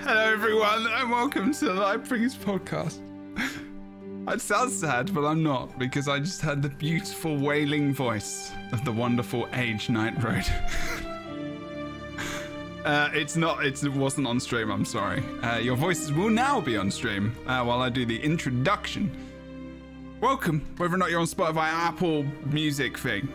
Hello, everyone, and welcome to the LightBringers podcast. It sounds sad, but I'm not, because I just heard the beautiful wailing voice of the wonderful Age Night Road. It wasn't on stream, I'm sorry. Your voices will now be on stream while I do the introduction. Welcome, whether or not you're on Spotify, Apple Music thing,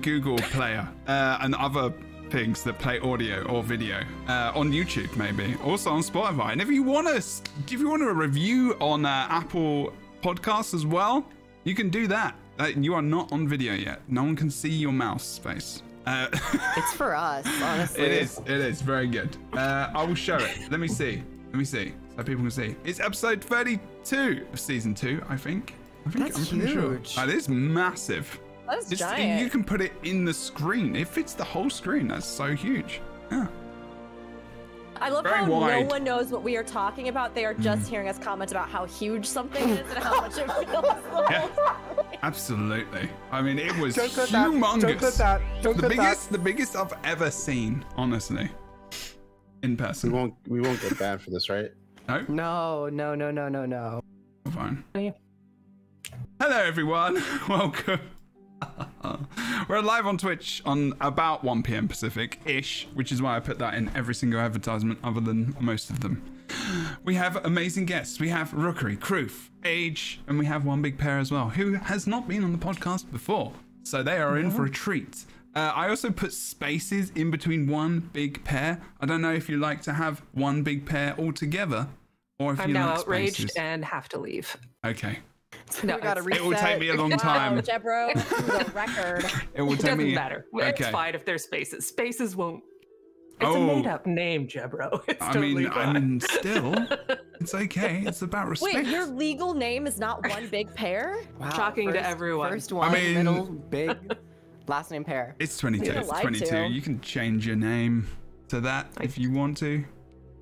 Google Player, and other things that play audio or video, on YouTube maybe, also on Spotify. And if you want a review on Apple Podcasts as well, you can do that. You are not on video yet. No one can see your mouse face. It's for us, honestly. It is very good. I will show it. Let me see so people can see. It's episode 32 of season 2, I think. That's huge. Sure. That is massive. That's giant. You can put it in the screen. It fits the whole screen. That's so huge. Yeah. I love Very how wide. no one knows what we are talking about. They are just hearing us comment about how huge something is and how much it feels. Yeah. Absolutely. I mean, it was Don't cut humongous. that. Don't cut that. Don't cut that. The biggest I've ever seen, honestly, in person. We won't get banned for this, right? No. No. Fine. Hello, everyone. Welcome. We're live on Twitch on about 1 p.m. Pacific-ish, which is why I put that in every single advertisement other than most of them. We have amazing guests. We have Rookery, Kroof, Age, and we have One Big Pair as well, who has not been on the podcast before. So they are in for a treat. I also put spaces in between One Big Pair. I don't know if you like to have One Big Pair all together, or if I'm you now like outraged spaces. and have to leave. Okay. No, It will take me a long time. Wow, Jebro, the record. It will It take doesn't me. matter. Okay. It's fine if there's spaces. Spaces won't. It's a made-up name, Jebro. It's totally fine. Still, it's okay. It's about respect. Wait, your legal name is not One Big Pair? Wow, Shocking to everyone. First one, middle, big, last name pair. It's 22. You're It's allowed 22. to. You can change your name to that if you want to.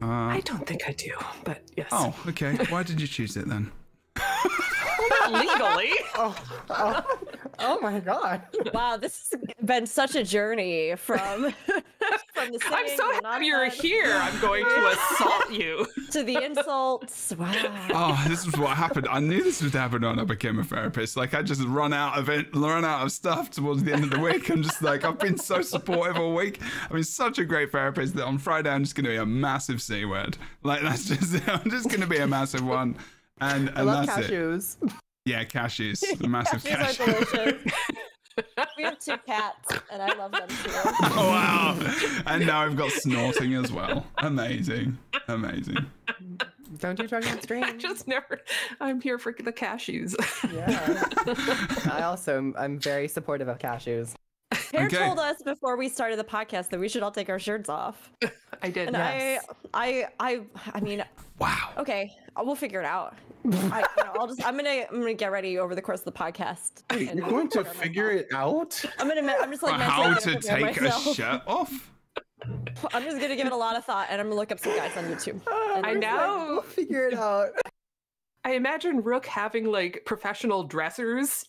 I don't think I do, but yes. Oh, okay. Why did you choose it then? Not legally. Oh my god. Wow, this has been such a journey from the singing I'm so to happy you're here. I'm going to assault you. to the insults. Wow. Oh, this is what happened. I knew this would happen when I became a therapist. Like, I just run out of stuff towards the end of the week. I'm just like, I've been so supportive all week. I've been such a great therapist that on Friday I'm just going to be a massive C word. Like, that's just, I'm just going to be a massive one. And I love that's cashews. it. Yeah, cashews. The massive Cashews are cashews. delicious. We have 2 cats, and I love them too. Oh, wow. And now I've got snorting as well. Amazing. Don't you try to stream? I just never. I'm here for the cashews. Yeah. I'm very supportive of cashews. Pear Okay. told us before we started the podcast that we should all take our shirts off. I did. And Yes. I mean, Wow. okay, we'll figure it out. I'm gonna get ready over the course of the podcast. Wait, and you're going to prepare figure myself. it out? I'm just like How mentally to prepare take a myself. shirt off? I'm just gonna give it a lot of thought, and I'm gonna look up some guys on YouTube. And I know. We'll figure it out. I imagine Rook having like professional dressers,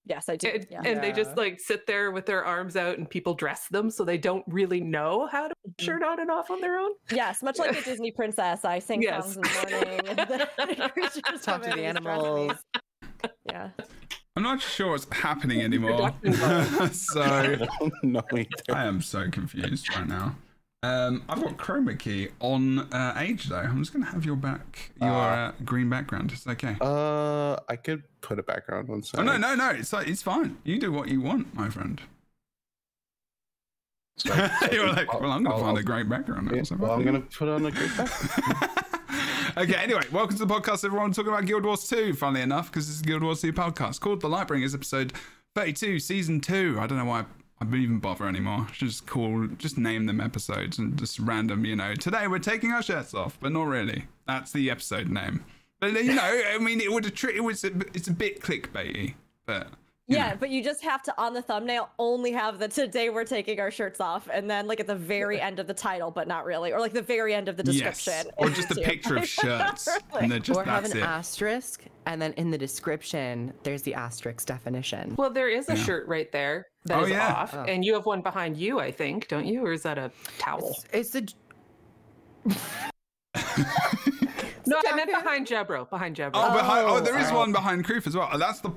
Yes, I do. and, Yeah. and they just like sit there with their arms out, and people dress them, so they don't really know how to put a shirt on and off on their own. Yes, much like a Disney princess, I sing Yes. songs in the morning. And the creatures Talk come to in the and dress animals. me. Yeah. I'm not sure what's happening anymore. So I don't know either. I am so confused right now. I've got chroma key on Age though. I'm just gonna have your green background. It's okay. I could put a background on. Oh no! It's fine. You do what you want, my friend. You were like, well, I'm gonna find a great background. Yeah, So well, I'm gonna put on a great background. Okay, anyway, welcome to the podcast, everyone. Talking about Guild Wars 2, funnily enough, because this is Guild Wars 2 podcast called The LightBringers, episode 32, season 2. I don't know why I don't even bother anymore. Just name them episodes and just random, Today we're taking our shirts off, but not really. That's the episode name. But I mean, it's a bit clickbaity, but. Yeah, but you just have to, on the thumbnail, only have the today we're taking our shirts off, and then like at the very end of the title, but not really, or like the very end of the description. Yes. Or just a picture of shirts. And they're just, Or have that's an it. asterisk, and then in the description, there's the asterisk definition. Well, there is a Yeah. shirt right there that is off, Oh. and you have one behind you, I think, don't you? Or is that a towel? It's the. No, I meant behind Jebro. Behind Jebro. Oh, there is sorry. one behind Kroof as well.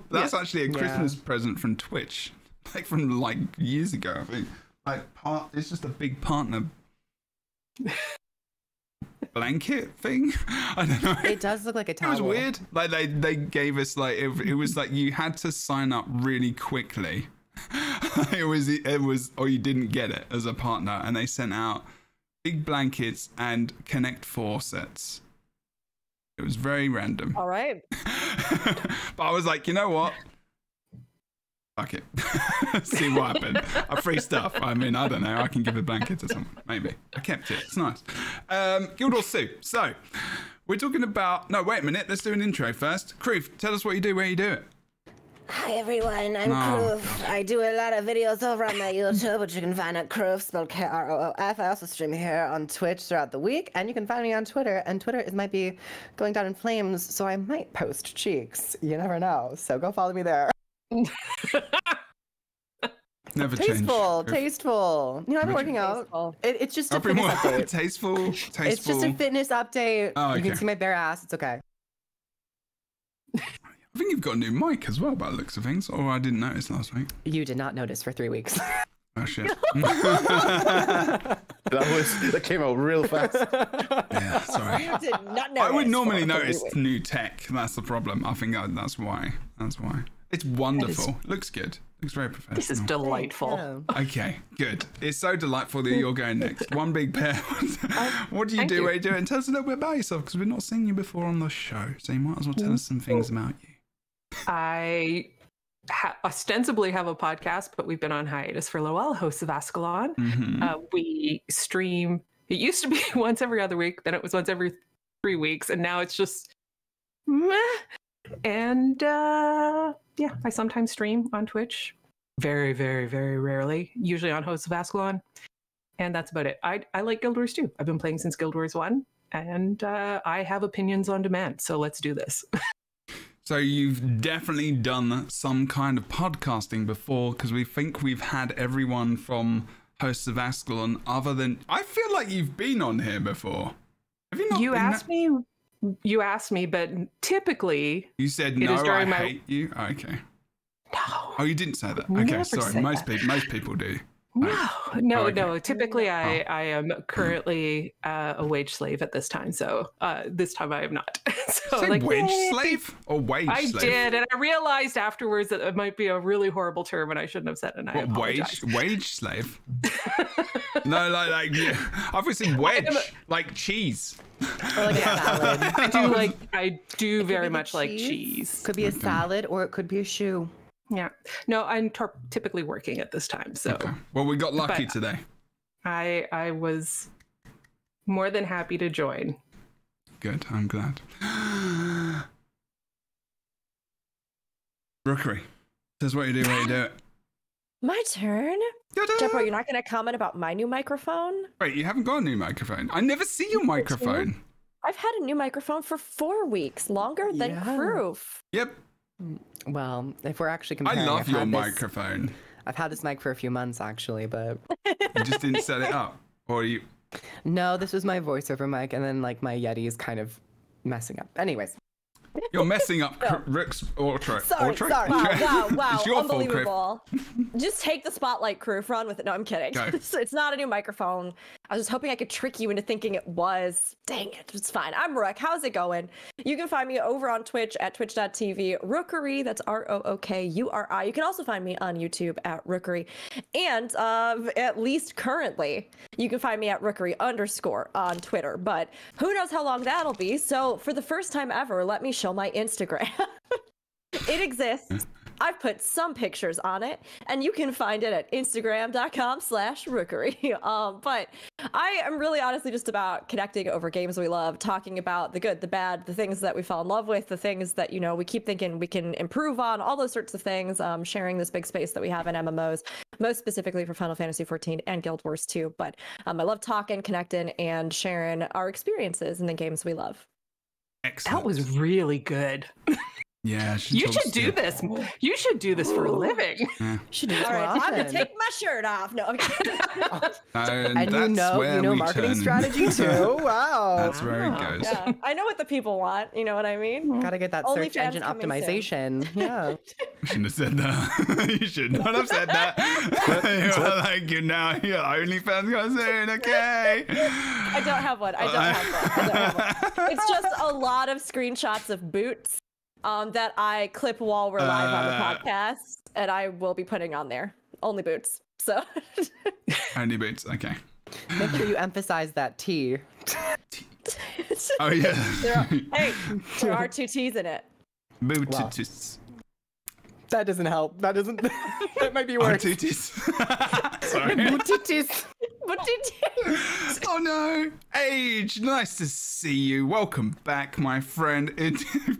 That's actually a Yeah. Christmas present from Twitch, like from like years ago. I think it's just a big partner blanket thing. I don't know. It does look like a It towel. was weird. Like they gave us like it was like you had to sign up really quickly. it was or you didn't get it as a partner, and they sent out big blankets and Connect 4 sets. It was very random. All right. But I was like, you know what? Fuck it. See what happened. Free stuff. I mean, I don't know. I can give a blanket to someone. Maybe. I kept it. It's nice. Guild Wars 2. So, we're talking about... No, wait a minute. Let's do an intro first. Kroof, tell us what you do, where you do it. Hi everyone, I'm Kroof. I do a lot of videos over on my YouTube, which you can find at Kroof, spelled Kroof. I also stream here on Twitch throughout the week, and you can find me on Twitter. And Twitter might be going down in flames, so I might post cheeks. You never know. So go follow me there. Never change. Tasteful. You know, I've been working out. It's just a fitness update. Tasteful. It's just a fitness update. Oh, You okay. can see my bare ass. It's okay. I think you've got a new mic as well, by the looks of things. Or I didn't notice last week. You did not notice for 3 weeks. Oh, shit. That came out real fast. Yeah, sorry. You did not know. I would normally notice new tech. That's the problem. I think that's why. It's wonderful. Looks good. Looks very professional. This is delightful. Yeah. Okay, good. It's so delightful that you're going next. One big pair. What do you Thank do? you. Where you do it? And tell us a little bit about yourself, because we've not seen you before on the show. So you might as well tell us some things about you. I ostensibly have a podcast, but we've been on hiatus for a little while. Hosts of Ascalon. Mhm. We stream. It used to be once every other week, then it was once every 3 weeks, and now it's just meh. And yeah, I sometimes stream on Twitch. Very, very, very rarely. Usually on Hosts of Ascalon. And that's about it. I like Guild Wars 2. I've been playing since Guild Wars 1. And I have opinions on demand. So let's do this. So you've definitely done some kind of podcasting before, because we think we've had everyone from Hosts of Ascalon other than... I feel like you've been on here before. Have you not? You asked me, but typically... You said, It no, is I during my- hate you. Oh, okay. No. Oh, you didn't say that. Okay, Never sorry. said Most that. people do. No, okay. no. Typically, I am currently a wage slave at this time. So this time I am not. So Say like wage yay. slave or wage I slave? did, and I realized afterwards that it might be a really horrible term, and I shouldn't have said it. And I What, apologize. wage slave? No, like yeah. I've always said wedge, like cheese. Or like a salad. I do very Could be much like cheese. Could be a salad, or it could be a shoe. Yeah. No, I'm typically working at this time, so Okay. Well, we got lucky But- today. I was more than happy to join. Good. I'm glad. Rookery. Says what you do, where you do it. My turn. Jebro, you're not going to comment about my new microphone? Wait, you haven't got a new microphone. I never see your microphone. I've had a new microphone for 4 weeks, longer than Yeah. Kroof. Yep. Well, if we're actually I comparing, love I've your had this- microphone. I've had this mic for a few months actually, but You just didn't set it up. Or you... no, this was my voiceover mic, and then like my Yeti is kind of messing up. Anyways, You're messing up Rook's Outtro. Sorry, Outtro? sorry. Wow, It's your fault, Kroof. unbelievable. Just take the spotlight, Kroof. Run with it. No, I'm kidding. Go. It's not a new microphone. I was just hoping I could trick you into thinking it was. Dang it. It's fine. I'm Rook. How's it going? You can find me over on Twitch at twitch.tv. Rookery. That's ROOKURI. You can also find me on YouTube at Rookery. And at least currently, you can find me at Rookery_ on Twitter. But who knows how long that'll be. So for the first time ever, let me show my Instagram. It exists. I've put some pictures on it, and you can find it at instagram.com/rookery. But I am really honestly just about connecting over games we love, talking about the good, the bad, the things that we fell in love with, the things that, you know, we keep thinking we can improve on, all those sorts of things, sharing this big space that we have in MMOs, most specifically for Final Fantasy XIV and Guild Wars 2. But I love talking, connecting, and sharing our experiences in the games we love. Excellent. That was really good. Yeah, she You talks should do good. this. You should do this for a living. Yeah. you should do this All more right, time to often. take my my shirt off. No, I'm kidding. And you where know we marketing turn. strategy too. Wow. That's where it goes. Yeah, I know what the people want. You know what I mean? Gotta get that OnlyFans search engine coming soon. optimization. Yeah. You shouldn't have said that. You should not have said that. You are like, you know, your OnlyFans got soon, okay? I don't have one. I don't have one. It's just a lot of screenshots of boots that I clip while we're live on the podcast, and I will be putting on there. Only boots. So. Only boots, okay. Make sure you emphasize that T. Oh, yeah. There are 2 T's in it. Bootitis. That doesn't help. That doesn't. That might be worse. Bootitis. Sorry. Bootitis. Oh no, Age, nice to see you. Welcome back, my friend.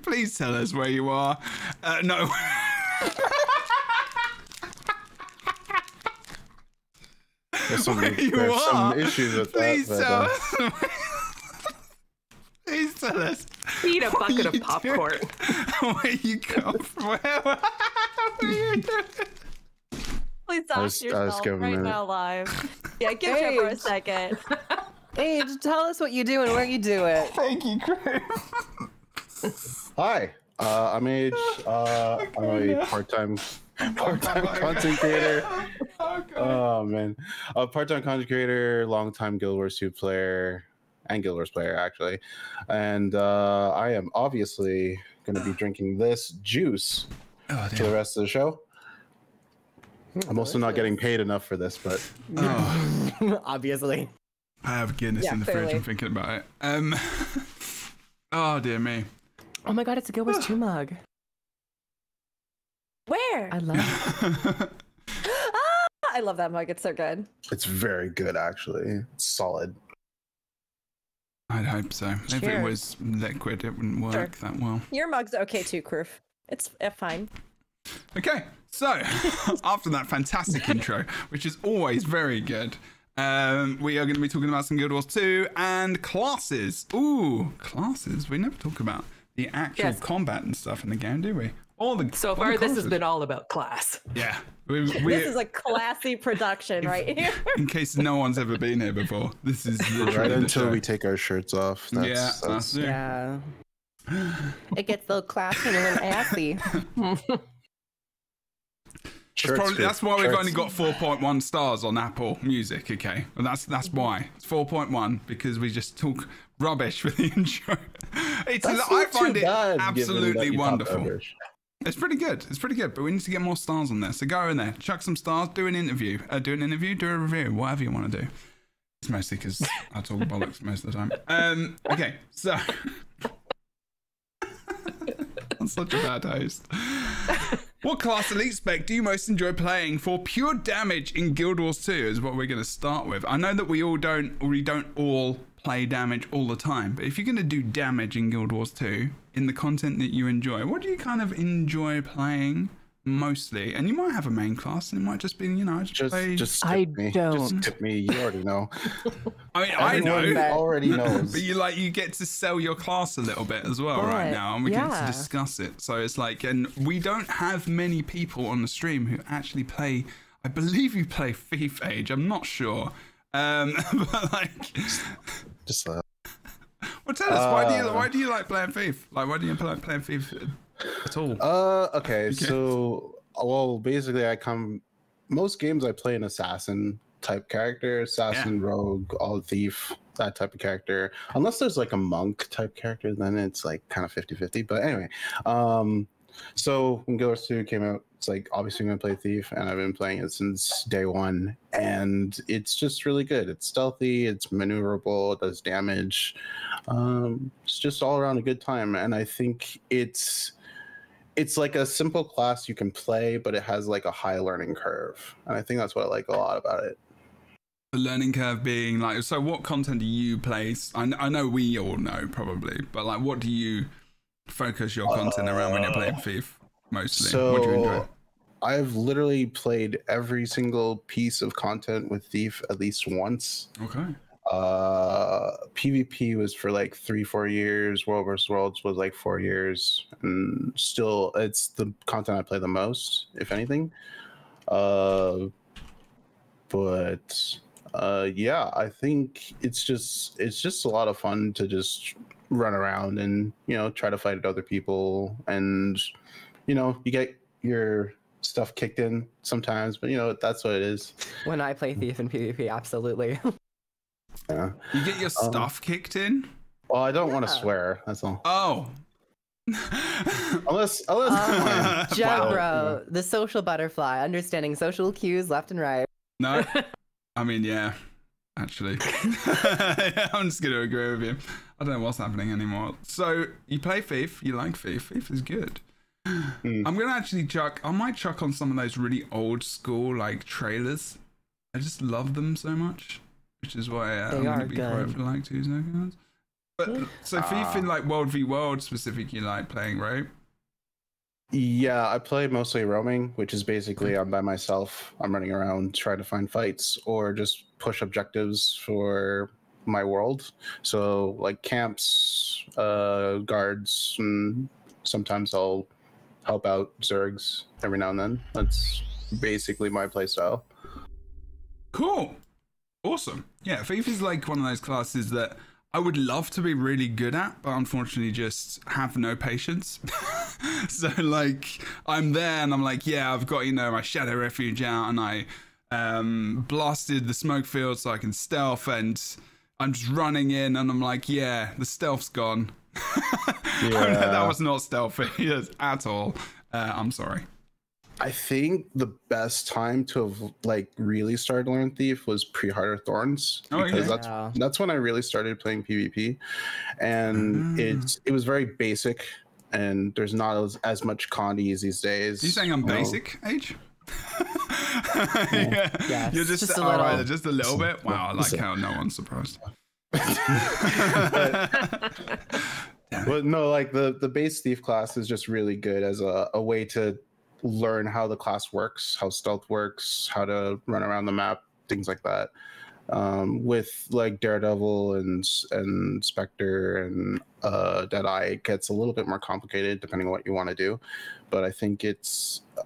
Please tell us where you are. No. There's some are. issues with Please that. tell us. Please tell us. Eat a bucket of popcorn. Where you come from? Where are you doing? Please talk to yourself right now live. Yeah, give it for a second. Age, tell us what you do and where you do it. Thank you, Chris. Hi, I'm Age. I'm a part-time content creator. Oh man, a part-time content creator, long-time Guild Wars 2 player, and Guild Wars player actually. And I am obviously going to be drinking this juice for the rest of the show. I'm also not getting paid enough for this, but Obviously. I have Guinness in the fridge. I'm thinking about it. Oh dear me. Oh my god, it's a Guild Wars 2 mug. Where? I love it. I love that mug. It's so good. it's very good actually. It's solid. I'd hope so. If it was liquid, it wouldn't work that well. Your mug's okay too, Kroof. It's fine. Okay, so after that fantastic intro, which is always very good, we are going to be talking about some Guild Wars 2 and classes. Ooh, classes. We never talk about the actual combat and stuff in the game, do we? So far, this has been all about class. Yeah. This is a classy production right here. In case no one's ever been here before, this is Right until we take our shirts off. That's it. Yeah. It gets a little classy and a little assy. That's why we've only got 4.1 stars on Apple Music, okay? And that's why. It's 4.1 because we just talk rubbish with the intro. I find it absolutely wonderful. It's pretty good. It's pretty good, but we need to get more stars on there. So go in there, chuck some stars, do an interview, do a review, whatever you want to do. It's mostly because I talk bollocks most of the time. Okay, so I'm such a bad host. What class elite spec do you most enjoy playing for pure damage in Guild Wars 2 is what we're going to start with. I know that we don't all play damage all the time, but if you're going to do damage in Guild Wars 2 in the content that you enjoy, what do you kind of enjoy playing mostly? And you might have a main class and it might just be, just tip me. Just tip me. You already know. I mean, I know. Already knows. But you get to sell your class a little bit as well right now, and we get to discuss it. So it's like, and we don't have many people on the stream who actually play. I believe you play Thief Age. I'm not sure. But like, just well, tell us why do you like playing Thief? Like, why do you like playing Thief at all? Okay. So, well, basically, most games I play an assassin type character, rogue, all thief, that type of character. Unless there's like a monk type character, then it's like kind of 50-50. But anyway, so when Guild Wars 2 came out, it's like obviously I'm gonna play thief, and I've been playing it since day one, and it's just really good. It's stealthy, it's maneuverable, it does damage. It's just all around a good time, and I think it's like a simple class you can play, but it has like a high learning curve, and I think that's what I like a lot about it. The learning curve being like, so what content do you play? I know we all know probably, but like, what do you focus your content around when you're playing Thief mostly? So what do you enjoy? I've literally played every single piece of content with Thief at least once. Okay. PvP was for like 3-4 years. World vs. Worlds was like 4 years, and still it's the content I play the most, if anything. But yeah, I think it's just a lot of fun to just run around and, you know, try to fight at other people, and, you know, you get your stuff kicked in sometimes, but you know, that's what it is. When I play Thief in PvP, absolutely. Yeah. You get your stuff kicked in? Well, I don't want to swear, that's all. Oh. unless Jebro, the social butterfly, understanding social cues left and right. No. I mean, yeah. Actually. I'm just going to agree with you. I don't know what's happening anymore. So, you play Thief, you like Thief. Thief is good. I'm going to actually I might chuck on some of those really old school, like, trailers. I just love them so much, which is why I'm going to be quiet for like 2 seconds. But, so Thief in, like, World v World specific, you like playing, right? Yeah, I play mostly roaming, which is basically I'm by myself. I'm running around trying to find fights or just push objectives for my world. So like camps, guards, and sometimes I'll help out Zergs every now and then. That's basically my playstyle. Cool. Awesome. Yeah, Thief is like one of those classes that I would love to be really good at, but unfortunately just have no patience. So like I'm there and I'm like, yeah, I've got, you know, my shadow refuge out, and I blasted the smoke field so I can stealth, and I'm just running in and I'm like, yeah, the stealth's gone. Yeah. That was not stealthy at all. I'm sorry. I think the best time to have like really started to learn Thief was pre-Heart of Thorns, because that's when I really started playing PvP, and it was very basic, and there's not as much condies these days. Are you saying I'm basic, Age? Yeah. Yes, You're just a little. Right, just a little bit. Wow, I like how no one's surprised. But no, like the base Thief class is just really good as a way to learn how the class works, how stealth works, how to run around the map, things like that. With like Daredevil and Spectre and Deadeye, it gets a little bit more complicated depending on what you want to do. But I think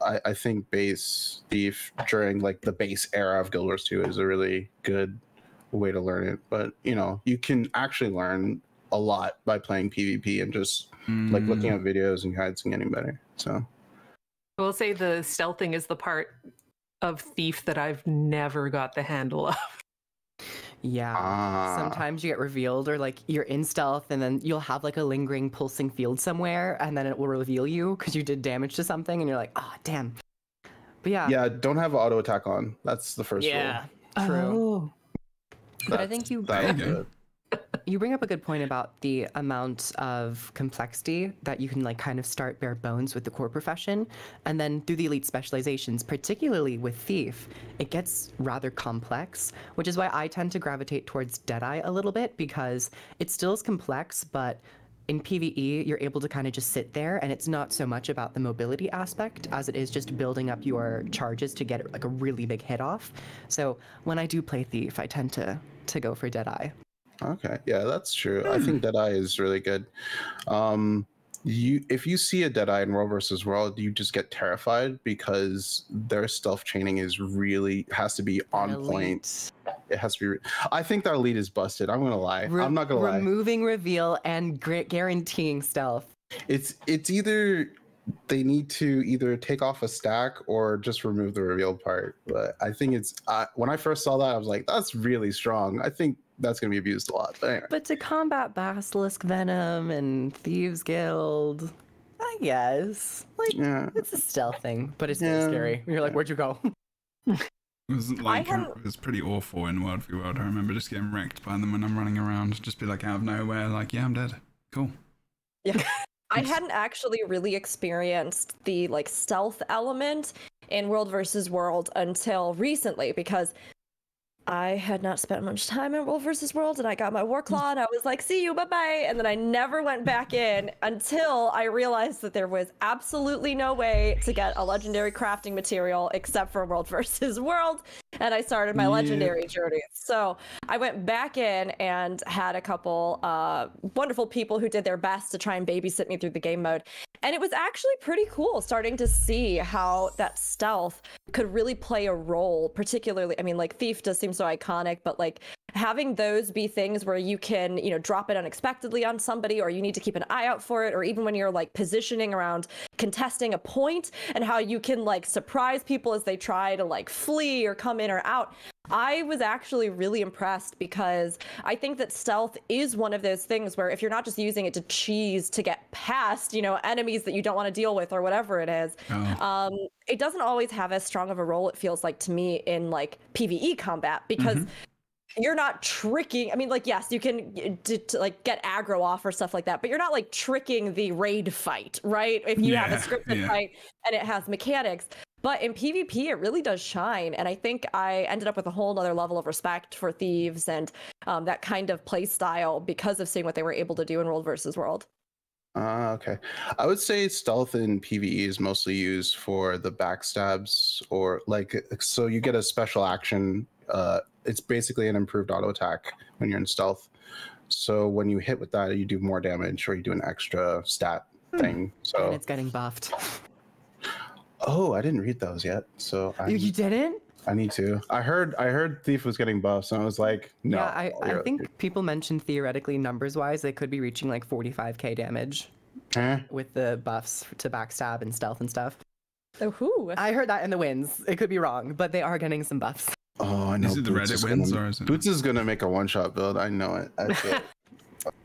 I think base Thief during like the base era of Guild Wars 2 is a really good way to learn it. But you know, you can actually learn a lot by playing PvP and just like looking at videos and guides and getting better. So I will say the stealthing is the part of Thief that I've never got the handle of. Yeah. Sometimes you get revealed, or like you're in stealth and then you'll have like a lingering pulsing field somewhere, and then it will reveal you because you did damage to something, and you're like, oh, damn. But yeah. Yeah, don't have auto attack on. That's the first rule. True. But I think you bring up a good point about the amount of complexity that you can like kind of start bare bones with the core profession, and then through the elite specializations, particularly with Thief, it gets rather complex, which is why I tend to gravitate towards Deadeye a little bit, because it still is complex, but in PvE, you're able to kind of just sit there, and it's not so much about the mobility aspect as it is just building up your charges to get like a really big hit off. So when I do play Thief, I tend to go for Deadeye. Okay, yeah, that's true. I think Deadeye is really good. If you see a Deadeye in World vs. World, you just get terrified because their stealth chaining has to be on point. It has to be. I think their lead is busted. I'm gonna lie. I'm not gonna lie. Removing reveal and guaranteeing stealth. It's either they need to either take off a stack or just remove the reveal part. But I think it's when I first saw that, I was like, that's really strong. I think that's going to be abused a lot. But anyway. But to combat Basilisk Venom and Thieves Guild, I guess. Like, it's a stealth thing, but it's really scary. You're like, where'd you go? It was pretty awful in World v World. I remember just getting wrecked by them when I'm running around. Just be like out of nowhere, like, yeah, I'm dead. Cool. Yeah. I hadn't actually really experienced the like stealth element in World vs. World until recently, because I had not spent much time in World vs. World, and I got my War Claw, and I was like, see you, bye-bye. And then I never went back in until I realized that there was absolutely no way to get a legendary crafting material except for World vs. World, and I started my legendary journey. So I went back in and had a couple wonderful people who did their best to try and babysit me through the game mode. And it was actually pretty cool starting to see how that stealth could really play a role, particularly, I mean, like Thief does seem so iconic, but like having those be things where you can, you know, drop it unexpectedly on somebody, or you need to keep an eye out for it, or even when you're like positioning around contesting a point, and how you can like surprise people as they try to like flee or come in or out. I was actually really impressed, because I think that stealth is one of those things where if you're not just using it to cheese to get past, you know, enemies that you don't want to deal with or whatever it is, it doesn't always have as strong of a role, it feels like to me, in like PvE combat, because you're not tricking. I mean, like, yes, you can like get aggro off or stuff like that, but you're not like tricking the raid fight, right? If you have a scripted fight and it has mechanics. But in PvP, it really does shine. And I think I ended up with a whole nother level of respect for thieves and that kind of play style because of seeing what they were able to do in World vs. World. Okay. I would say stealth in PvE is mostly used for the backstabs, or like, so you get a special action. It's basically an improved auto attack when you're in stealth. So when you hit with that, you do more damage, or you do an extra stat thing. So And it's getting buffed. Oh, I didn't read those yet. So You didn't? I need to. I heard Thief was getting buffs, and I was like, no. Yeah, I think people mentioned theoretically, numbers-wise, they could be reaching like 45k damage with the buffs to backstab and stealth and stuff. Oh, I heard that in the wins. It could be wrong, but they are getting some buffs. Oh, I know. Is it the Reddit wins, or is it? Boots is gonna make a one-shot build. I know it. I feel it.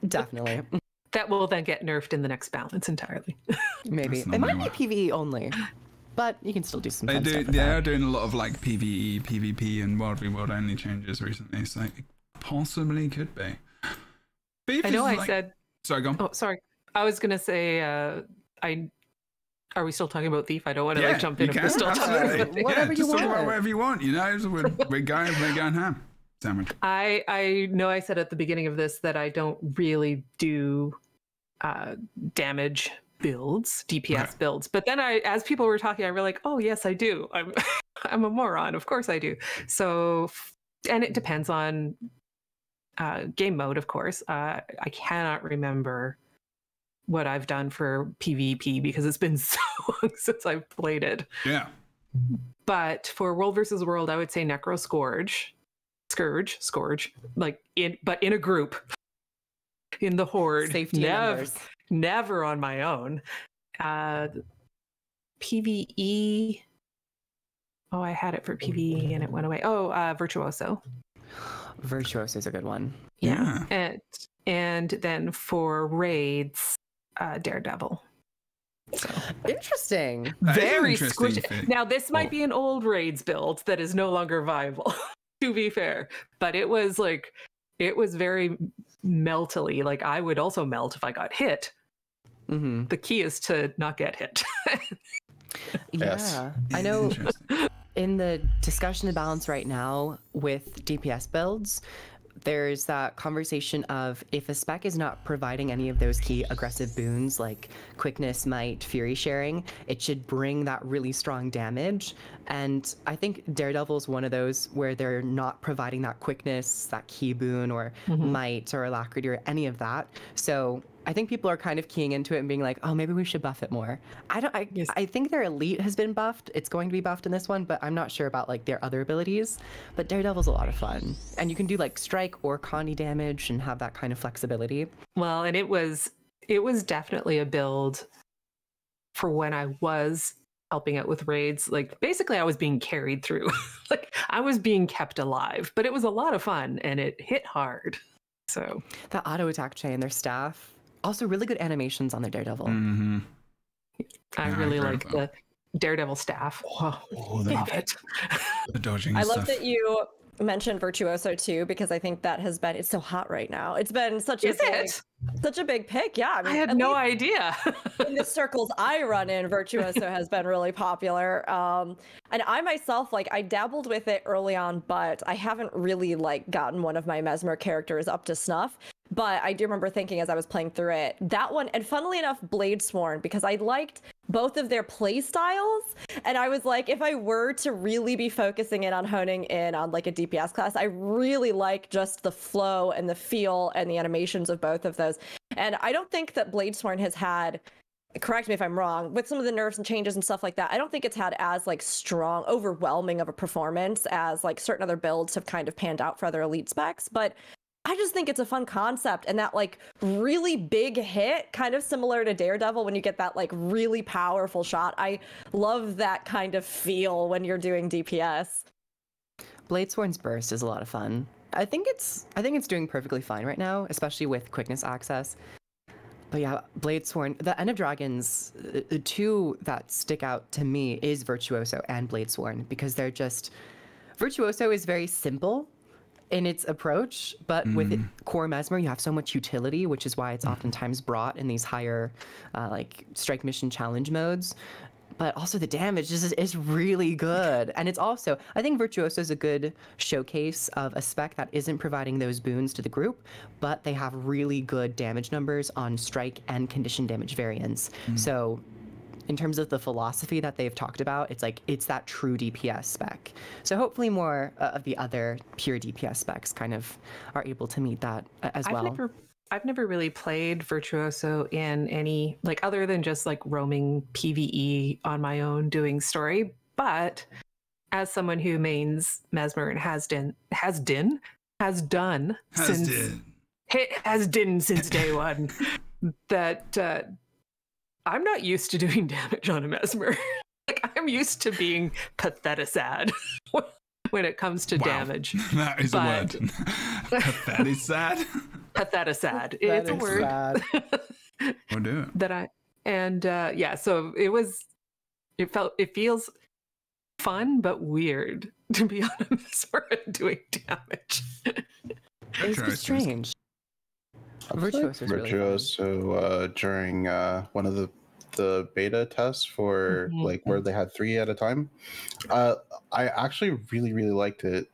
Definitely. That will then get nerfed in the next balance entirely. Maybe. It might be PvE only, but you can still do some fun stuff with They that. are doing a lot of like PvE, PvP, and World v World only changes recently, so it possibly could be. Thief I know is I said... Sorry, go on. Oh, sorry. I was going to say, are we still talking about Thief? I don't want to like jump in if we're still talking about Thief. Whatever you just talk about want. whatever you want, you know? We're going ham. Sandwich. I know I said at the beginning of this that I don't really do damage builds, DPS builds. But then as people were talking, I realized, oh yes, I do. I'm a moron. Of course I do. So, and it depends on game mode, of course. I cannot remember what I've done for PvP because it's been so long since I've played it. Yeah. But for World vs. World, I would say Necro Scourge, like in a group, in the horde. Safety numbers. Never on my own. PvE. Oh, I had it for PvE and it went away. Oh, Virtuoso. Virtuoso is a good one. Yeah. And then for raids, Daredevil. So. Interesting. Very interesting squishy. Now, this might be an old raids build that is no longer viable, to be fair. But it was very meltily. Like, I would also melt if I got hit. Mm-hmm. The key is to not get hit. Yeah. I know in the discussion and balance right now with DPS builds, there's that conversation of if a spec is not providing any of those key aggressive boons like quickness, might, fury sharing, it should bring that really strong damage. And I think Daredevil is one of those where they're not providing that quickness, that key boon, or might, or alacrity, or any of that. So I think people are kind of keying into it and being like, oh, maybe we should buff it more. I think their elite has been buffed. It's going to be buffed in this one, but I'm not sure about like their other abilities. But Daredevil's a lot of fun. And you can do like strike or Connie damage and have that kind of flexibility. Well, and it was definitely a build for when I was helping out with raids. Like, basically I was being carried through. Like, I was being kept alive, but it was a lot of fun and it hit hard. So that auto attack chain, their staff, also really good animations on their Daredevil. Mm-hmm. I really like the Daredevil staff. Oh, love it. The dodging I stuff. love that you mention Virtuoso too, because I think that has been, it's so hot right now. It's been such a big pick. Yeah. I mean, I had no idea. in the circles I run in, Virtuoso has been really popular. And I myself, like, I dabbled with it early on, but I haven't really like gotten one of my Mesmer characters up to snuff. But I do remember thinking as I was playing through it, that one, and funnily enough, Bladesworn, because I liked both of their play styles. And I was like, if I were to really be focusing in on honing in on like a DPS class, I really like just the flow and the feel and the animations of both of those. And I don't think that Bladesworn has had, correct me if I'm wrong, with some of the nerfs and changes and stuff like that, I don't think it's had as like strong, overwhelming of a performance as like certain other builds have kind of panned out for other elite specs. But I just think it's a fun concept, and that like really big hit, kind of similar to Daredevil when you get that like really powerful shot. I love that kind of feel when you're doing DPS. Bladesworn's burst is a lot of fun. I think it's doing perfectly fine right now, especially with quickness access. But yeah, Bladesworn, the End of Dragons, the two that stick out to me is Virtuoso and Bladesworn, because they're just, Virtuoso is very simple in its approach, but with core Mesmer, you have so much utility, which is why it's oftentimes brought in these higher like strike mission challenge modes. But also the damage is really good. And it's also, I think Virtuoso is a good showcase of a spec that isn't providing those boons to the group, but they have really good damage numbers on strike and condition damage variants. So in terms of the philosophy that they've talked about, it's like, it's that true DPS spec. So hopefully more of the other pure DPS specs kind of are able to meet that as well. I've never really played Virtuoso in any, like, other than just like roaming PvE on my own doing story. But as someone who mains Mesmer and has done since day one, that I'm not used to doing damage on a Mesmer. Like, I'm used to being pathetic sad when it comes to damage. That is a word. Pathetic sad. Pathetic sad. It's a word. We'll do it. Yeah, so it feels fun but weird to be on a Mesmer and doing damage. It's strange. Virtuoso during one of the beta tests for like where they had 3 at a time. I actually really liked it.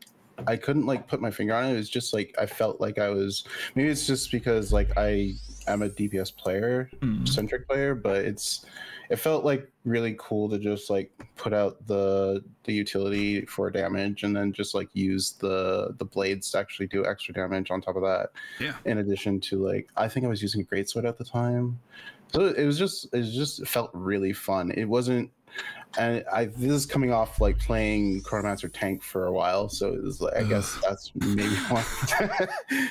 I couldn't like put my finger on it. It was just like I felt like I was, maybe it's just because like I am a DPS player, centric player, but it felt like really cool to just like put out the utility for damage and then just like use the blades to actually do extra damage on top of that. Yeah. In addition to like, I think I was using a greatsword at the time. So it felt really fun. It wasn't, and this is coming off like playing Chronomancer tank for a while, so it was like, I guess that's maybe why.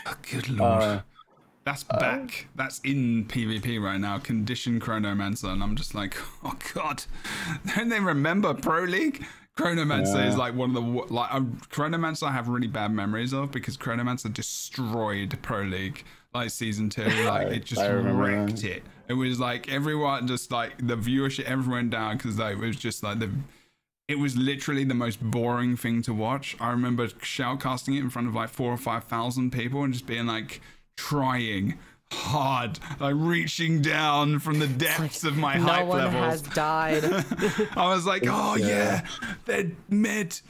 Oh, good lord. That's back. That's in PvP right now. Condition Chronomancer, and I'm just like, oh god. Don't they remember Pro League? Chronomancer is like one of the Chronomancer I have really bad memories of, because Chronomancer destroyed Pro League like season 2. Like it just wrecked it. It was like everyone just like the viewership, everyone went down because it was just like it was literally the most boring thing to watch. I remember shoutcasting it in front of like 4,000 or 5,000 people and just being like trying hard, like reaching down from the depths of my hype levels. No one has died. I was like, oh yeah, they're mid.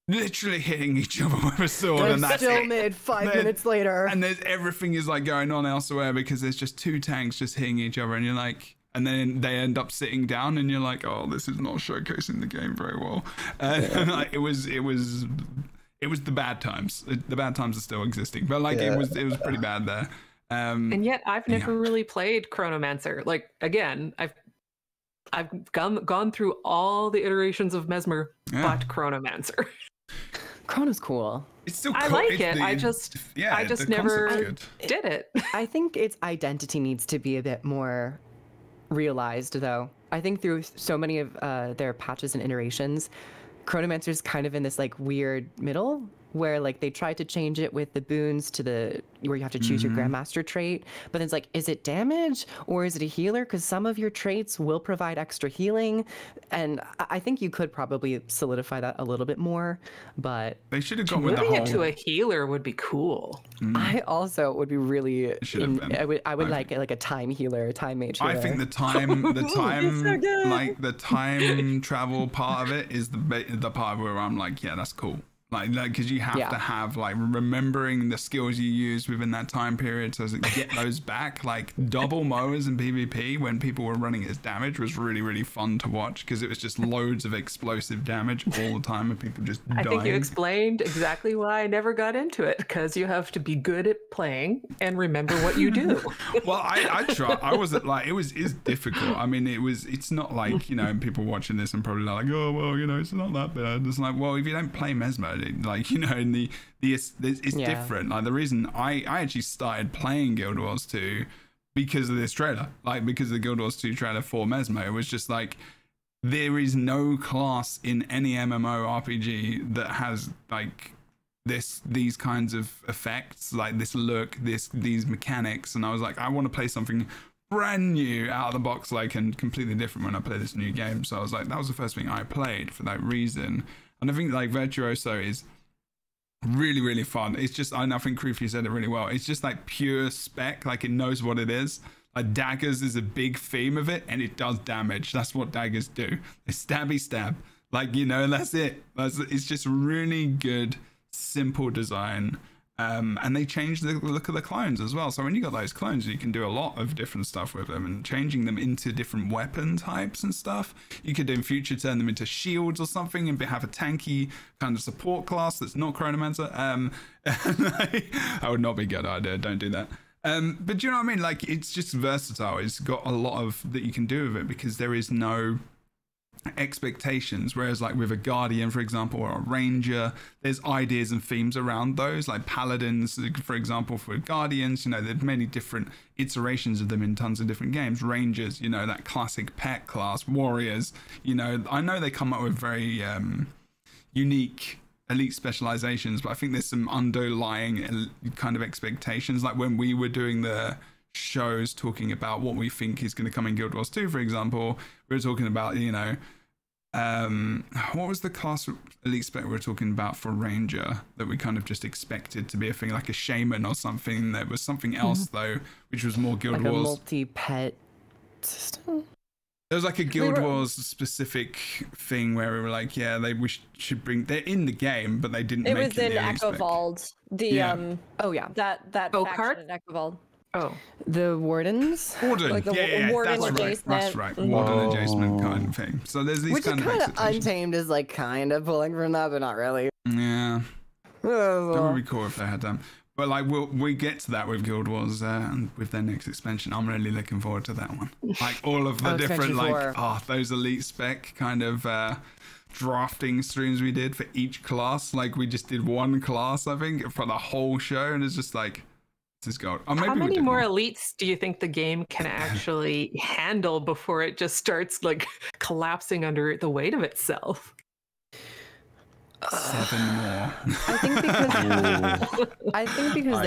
Literally hitting each other with a sword, they're and that's still it. mid 5 minutes later. And everything is like going on elsewhere because there's just 2 tanks just hitting each other, and you're like, and then they end up sitting down, and you're like, oh, this is not showcasing the game very well. And like, it was the bad times. The bad times are still existing, but like it was pretty bad there. And yet I've never really played Chronomancer. Like, again, I've gone through all the iterations of Mesmer, but Chronomancer. Chrono's cool. It's still cool. I like it. I just never did it. I think its identity needs to be a bit more realized, though. I think through so many of their patches and iterations, Chronomancer's kind of in this like weird middle where like they tried to change it with the boons to the where you have to choose your grandmaster trait, but then it's like, is it damage or is it a healer? Because some of your traits will provide extra healing, and I think you could probably solidify that a little bit more, but they should have gone with the moving whole it to a healer would be cool. I also would be really I would like a time healer, a time mage healer. I think the time like the time travel part of it is the part where I'm like, yeah, that's cool. Like, because you have to have like remembering the skills you used within that time period, so to get those back. Like double mowers in PvP when people were running as damage was really, really fun to watch, because it was just loads of explosive damage all the time and people just dying. I think you explained exactly why I never got into it, because you have to be good at playing and remember what you do. Well, I tried. I wasn't like, it's difficult. I mean, it's not like, you know, people watching this and probably like, oh well, you know, it's not that bad. It's like, well, if you don't play Mesmer, like, you know, in it's different. Like, the reason I actually started playing Guild Wars 2 because of this trailer, like because of the Guild Wars 2 trailer for Mesmer. It was just like, there is no class in any MMORPG that has like these kinds of effects, like this look, these mechanics. And I was like, I want to play something brand new out of the box, like, and completely different when I play this new game. So I was like, that was the first thing I played for that reason. And I think like Virtuoso is really, really fun. It's just, I think Krufi said it really well. It's just like pure spec, like it knows what it is. Like daggers is a big theme of it, and it does damage. That's what daggers do. They stabby stab. Like, you know, that's it. It's just really good, simple design. And they changed the look of the clones as well. So when you got those clones, you can do a lot of different stuff with them, and changing them into different weapon types and stuff. You could in future turn them into shields or something and have a tanky kind of support class that's not Chronomancer. That would not be a good idea. Don't do that. But do you know what I mean? Like, it's just versatile. It's got a lot of that you can do with it, because there is no expectations, whereas like with a Guardian, for example, or a Ranger, there's ideas and themes around those. Like Paladins, for example, for Guardians, you know, there's many different iterations of them in tons of different games. Rangers, you know, that classic pet class. Warriors, you know, I know they come up with very unique elite specializations, but I think there's some underlying kind of expectations. Like when we were doing the shows talking about what we think is going to come in Guild Wars 2, for example, we were talking about, you know, what was the class elite spec we were talking about for Ranger that we kind of just expected to be a thing, like a shaman or something? That was something else though, which was more Guild Wars. Like a multi-pet system? There was like a Guild Wars specific thing where we were like, yeah, we should bring, they're in the game, but they didn't make it. It was in Echovald. That faction in Echovald. Oh, the Wardens? Warden, like the Warden adjacent. That's right. Warden adjacent kind of thing. So there's these kind of Untamed is like kind of pulling from that, but not really. Yeah. That would be cool if they had them. But like we get to that with Guild Wars and with their next expansion. I'm really looking forward to that one. Like all of the different those elite spec kind of drafting streams we did for each class. Like we just did one class, I think, for the whole show, and it's just like, this is gold. Or maybe how many more elites do you think the game can actually handle before it just starts like collapsing under the weight of itself? 7 more. I think because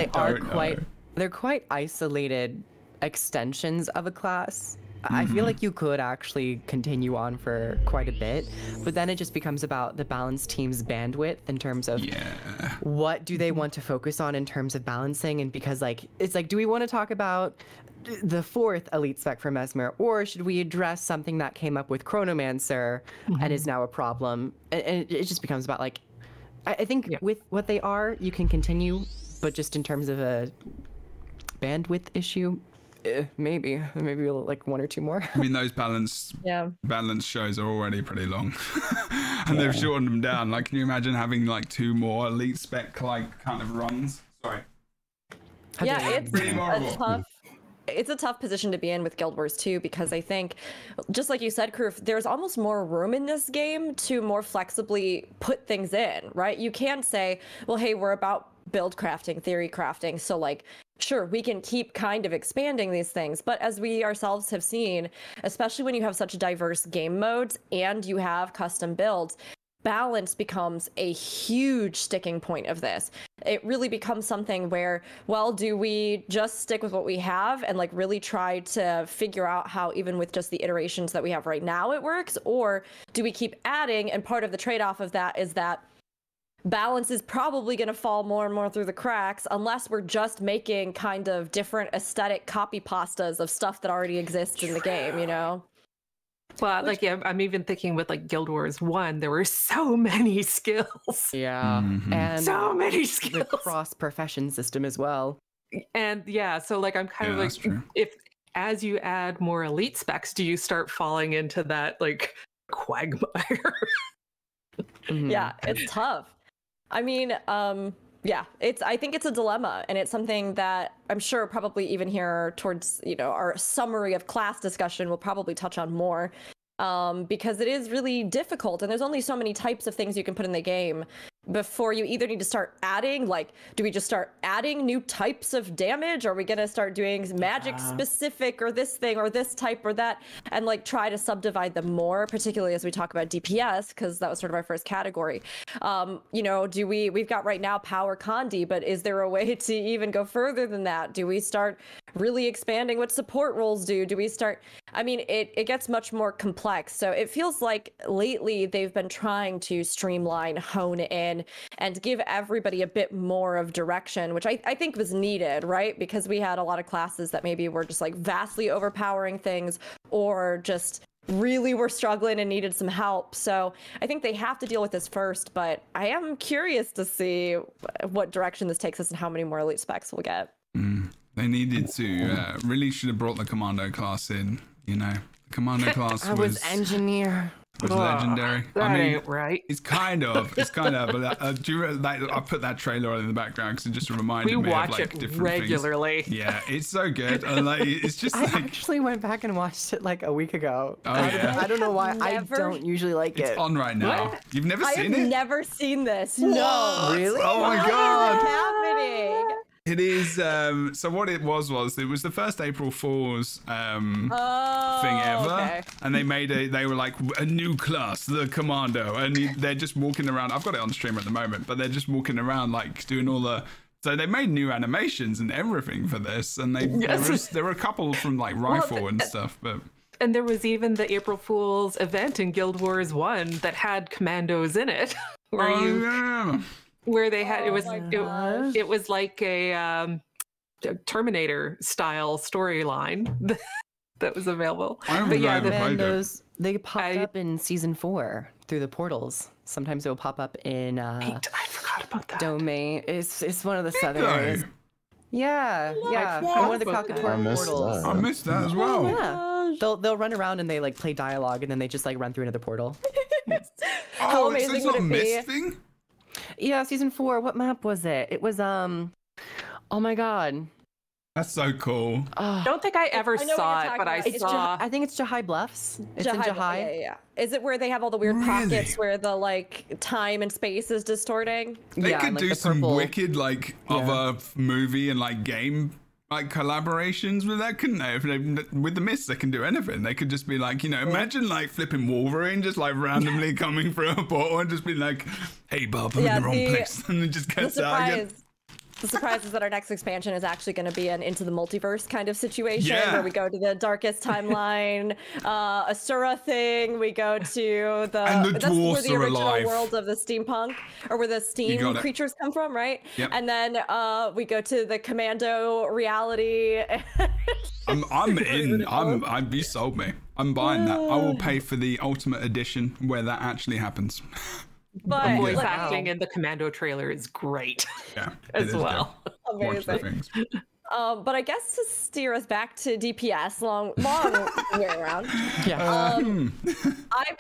they're quite isolated extensions of a class. I feel like you could actually continue on for quite a bit, but then it just becomes about the balanced team's bandwidth in terms of what do they want to focus on in terms of balancing. And because like, it's like, do we want to talk about the 4th elite spec for Mesmer, or should we address something that came up with Chronomancer and is now a problem? And it just becomes about like, I think with what they are, you can continue, but just in terms of a bandwidth issue, maybe like 1 or 2 more. I mean, those balanced shows are already pretty long, and they've shortened them down. Like, can you imagine having like 2 more elite spec like kind of runs? Sorry. Yeah, it's a tough position to be in with Guild Wars 2, because I think, just like you said, Kroof, there's almost more room in this game to more flexibly put things in, right? You can say, well, hey, we're about build crafting, theory crafting, so like, sure, we can keep kind of expanding these things, but as we ourselves have seen, especially when you have such diverse game modes and you have custom builds, balance becomes a huge sticking point of this. It really becomes something where, well, do we just stick with what we have and like really try to figure out how even with just the iterations that we have right now it works, or do we keep adding? And part of the trade-off of that is that balance is probably going to fall more and more through the cracks unless we're just making kind of different aesthetic copy pastas of stuff that already exists in the game, you know? Well, like, yeah, I'm even thinking with like Guild Wars 1, there were so many skills. Yeah. And so many skills. The cross-profession system as well. And yeah, so like I'm kind of like, if as you add more elite specs, do you start falling into that like quagmire? Yeah, it's tough. I mean, yeah, I think it's a dilemma, and it's something that I'm sure probably even here towards, you know, our summary of class discussion we'll probably touch on more, because it is really difficult, and there's only so many types of things you can put in the game before you either need to start adding, like, do we just start adding new types of damage? Or are we going to start doing magic specific or this thing or this type or that, and like try to subdivide them more, particularly as we talk about DPS, because that was sort of our first category. You know, we've got right now power Condi, but is there a way to even go further than that? Do we start really expanding what support roles do? Do we start, I mean, it gets much more complex. So it feels like lately they've been trying to streamline, hone in, and give everybody a bit more of direction, which I think was needed, right? Because we had a lot of classes that maybe were just like vastly overpowering things, or just really were struggling and needed some help. So I think they have to deal with this first, but I am curious to see what direction this takes us and how many more elite specs we'll get. They needed to really should have brought the commando class in, you know. The commando class was engineer. Was legendary. That I mean, ain't right. It's kind of. But do you, like, I put that trailer on in the background because it just reminded me of like it different regularly. things. Yeah, it's so good. And like, it's just I like. actually went back and watched it like a week ago. Oh, yeah. I don't know why. I don't usually like it. It's on right now. What? You've never seen it? I have never seen this. What? No. Really? Oh my What god. is happening? It is. So what it was it was the first April Fool's thing ever, okay. and they were like a new class, the Commando, and they're just walking around. I've got it on stream at the moment, but they're just walking around like doing all the. So they made new animations and everything for this, and there were a couple from like Rifle and stuff, but. And there was even the April Fool's event in Guild Wars 1 that had commandos in it, where they had it was like a Terminator style storyline that was available. But yeah, the commandos, they popped up in season 4 through the portals. Sometimes they'll pop up in I forgot about that. Domain. It's one of the southern areas. Yeah. One of the Calcator portals. I missed that as well. Yeah. They'll run around and they like play dialogue, and then they just like run through another portal. How amazing it's would not it be? Mist thing? Yeah, season 4. What map was it? It was oh my god. That's so cool. Don't think I ever I know what saw you're it, but I talking about. saw. I think it's Jahai Bluffs. It's in Jahai. Yeah. Is it where they have all the weird Really? pockets where the like time and space is distorting? They Yeah, could and, like, do the some purple- wicked like other movie and like game like collaborations with that, couldn't they? If they? With the Mist, they can do anything. They could just be like, you know, imagine like flipping Wolverine just like randomly coming through a portal and just be like, "Hey, Bob, I'm in the wrong place," and then just gets out again. The surprise is that our next expansion is actually going to be an Into the Multiverse kind of situation, Yeah. where we go to the darkest timeline, Asura thing. We go to And the that's where dwarves the are original alive. world of the steampunk, or where the You steam got it. creatures come from, right? Yep. And then we go to the Commando reality. I'm in. You sold me. I'm buying that. I will pay for the Ultimate Edition where that actually happens. But The voice like, acting in the Commando trailer is great Yeah, as well. Watch the amazing. things. But I guess to steer us back to DPS, long way around. Yeah. I'm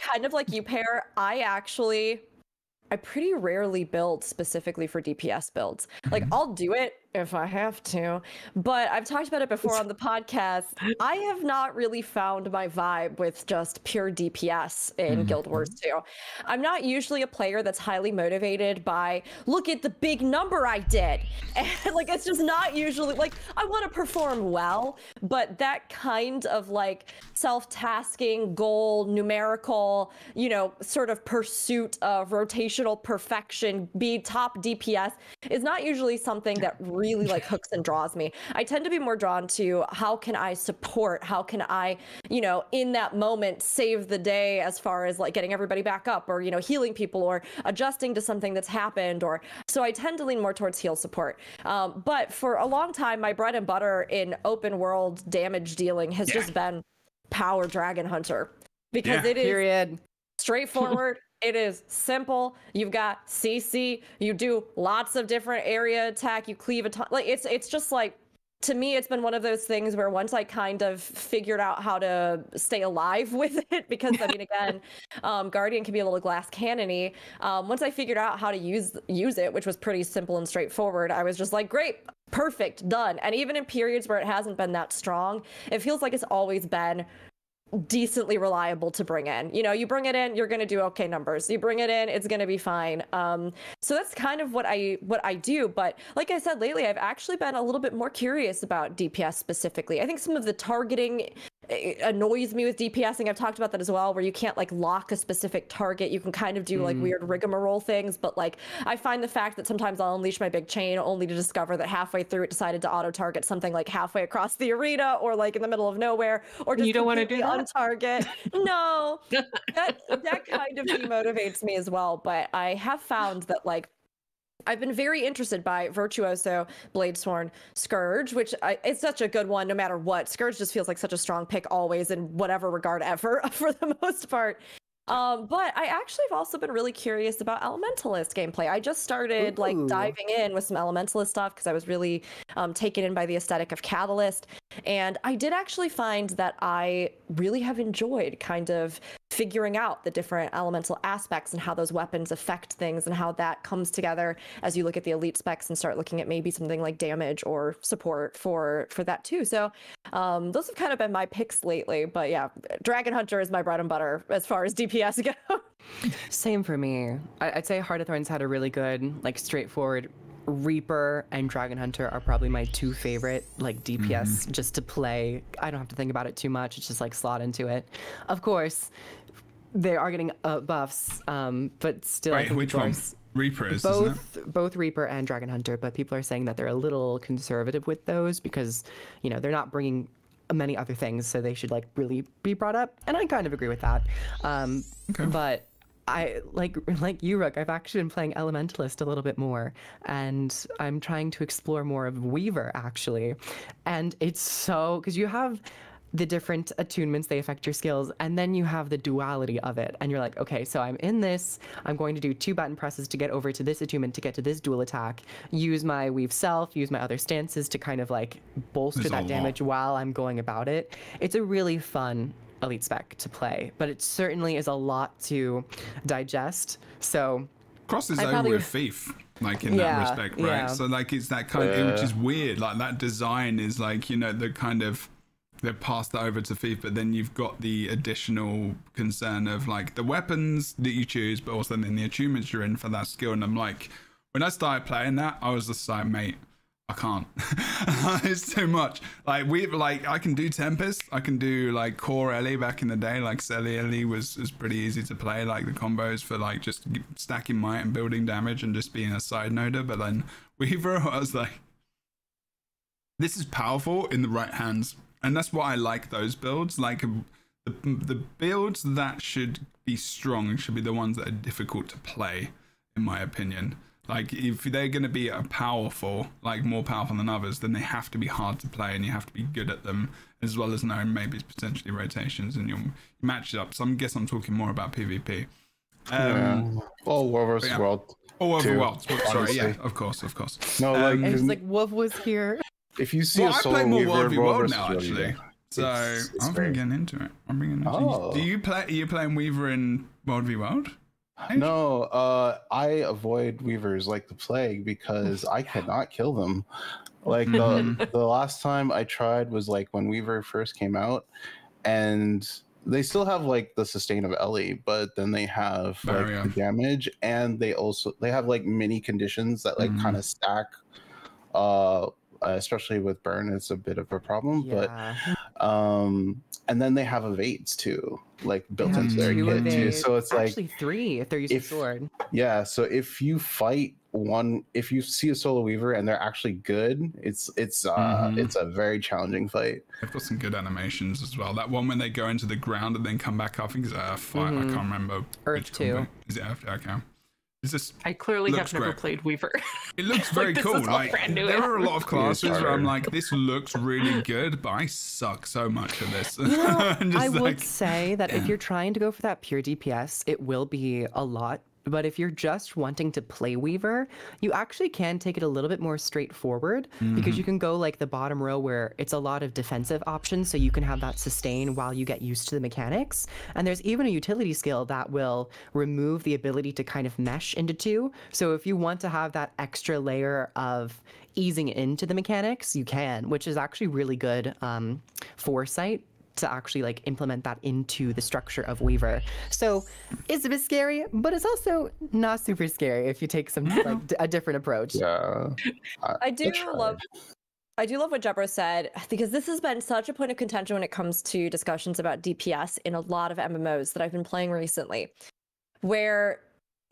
kind of like you, Pear. I pretty rarely build specifically for DPS builds. Like, I'll do it if I have to, but I've talked about it before on the podcast. I have not really found my vibe with just pure DPS in Guild Wars 2. I'm not usually a player that's highly motivated by, look at the big number I did. And like, it's just not usually, like, I want to perform well, but that kind of like self-tasking, goal, numerical, you know, sort of pursuit of rotational perfection, be top DPS is not usually something that really like hooks and draws me. I tend to be more drawn to how can I support, how can I, you know, in that moment save the day as far as like getting everybody back up or, you know, healing people or adjusting to something that's happened, or so I tend to lean more towards heal support. But for a long time, my bread and butter in open world damage dealing has just been power Dragon Hunter, because it is straightforward. It is simple. You've got CC. You do lots of different area attack. You cleave a ton. Like it's just like, to me, it's been one of those things where once I kind of figured out how to stay alive with it, because I mean, again, Guardian can be a little glass cannony. Once I figured out how to use it, which was pretty simple and straightforward, I was just like, great, perfect, done. And even in periods where it hasn't been that strong, it feels like it's always been decently reliable to bring in. You know, you bring it in, you're going to do okay numbers. You bring it in, it's going to be fine. So that's kind of what I do. But like I said, lately, I've actually been a little bit more curious about DPS specifically. I think some of the targeting annoys me with DPSing. I've talked about that as well, where you can't like lock a specific target. You can kind of do like weird rigmarole things, but like I find the fact that sometimes I'll unleash my big chain only to discover that halfway through it decided to auto target something like halfway across the arena or like in the middle of nowhere, or just you don't want to do that on target. No, that kind of demotivates me as well. But I have found that like I've been very interested by Virtuoso, Bladesworn, Scourge, which it's such a good one no matter what. Scourge just feels like such a strong pick always in whatever regard ever for the most part. But I actually have also been really curious about Elementalist gameplay. I just started like diving in with some Elementalist stuff because I was really taken in by the aesthetic of Catalyst. And I did actually find that I really have enjoyed kind of figuring out the different elemental aspects and how those weapons affect things and how that comes together as you look at the elite specs and start looking at maybe something like damage or support for that too. So those have kind of been my picks lately. But yeah, Dragon Hunter is my bread and butter as far as DPS go. Same for me. I'd say Heart of Thorns had a really good, like, straightforward. Reaper and Dragon Hunter are probably my two favorite, like, DPS just to play. I don't have to think about it too much. It's just like slot into it. Of course, they are getting buffs, but still. Wait, which one? Reaper is, both Reaper and Dragon Hunter, but people are saying that they're a little conservative with those because, you know, they're not bringing many other things, so they should like really be brought up. And I kind of agree with that. But I like you, Rook, I've actually been playing Elementalist a little bit more, and I'm trying to explore more of Weaver actually. And it's so, because you have the different attunements, they affect your skills, and then you have the duality of it, and you're like, okay, so I'm in this, I'm going to do 2 button presses to get over to this attunement to get to this dual attack, use my weave self, use my other stances to kind of like bolster that damage while I'm going about it. It's a really fun elite spec to play, but it certainly is a lot to digest. So crosses over with Thief, like in that respect, right? So like it's that kind of, which is weird, like that design is like, you know, the kind of, they've passed that over to Thief, but then you've got the additional concern of like the weapons that you choose, but also then the attunements you're in for that skill. And I'm like, when I started playing that, I was just like, mate, I can't. It's too much. Like I can do Tempest, I can do like Core Ellie back in the day. Like Selly Ellie was pretty easy to play. Like the combos for like just stacking might and building damage and just being a side noder. But then Weaver, I was like, this is powerful in the right hands, and that's why I like those builds. Like the builds that should be strong should be the ones that are difficult to play, in my opinion. Like if they're going to be powerful, like more powerful than others, then they have to be hard to play and you have to be good at them, as well as knowing maybe potentially rotations and you match it up. So I guess I'm talking more about PvP. All War vs. World. All over World. Sorry, yeah, of course. No, like it's like Wolf was here. If you see I play more World v World now, actually. So it's I'm getting into it. I'm bringing it. Do you play? Are you playing Weaver in World v World? No, I avoid weavers like the plague because I cannot kill them. Like the last time I tried was like when Weaver first came out, and they still have like the sustain of Ellie, but then they have like the damage, and they have like mini conditions that like kind of stack. Especially with burn, it's a bit of a problem. But and then they have evades too, like built into their kit too. So it's actually 3 if they're using sword. Yeah, so if you fight if you see a solo weaver and they're actually good, it's a very challenging fight. They've got some good animations as well. That one when they go into the ground and then come back up, I think it's Earth. I can't remember. Earth 2. Is it Earth? Okay. I clearly have never played Weaver. It looks very cool. Like there are a lot of classes where I'm like, this looks really good, but I suck so much at this. You know, I would say that if you're trying to go for that pure DPS, it will be a lot. But if you're just wanting to play Weaver, you actually can take it a little bit more straightforward because you can go like the bottom row where it's a lot of defensive options, so you can have that sustain while you get used to the mechanics. And there's even a utility skill that will remove the ability to kind of mesh into 2. So if you want to have that extra layer of easing into the mechanics, you can, which is actually really good foresight to actually like implement that into the structure of Weaver. So it's a bit scary, but it's also not super scary if you take some like a different approach. Yeah. I do love what Jebro said, because this has been such a point of contention when it comes to discussions about DPS in a lot of MMOs that I've been playing recently, where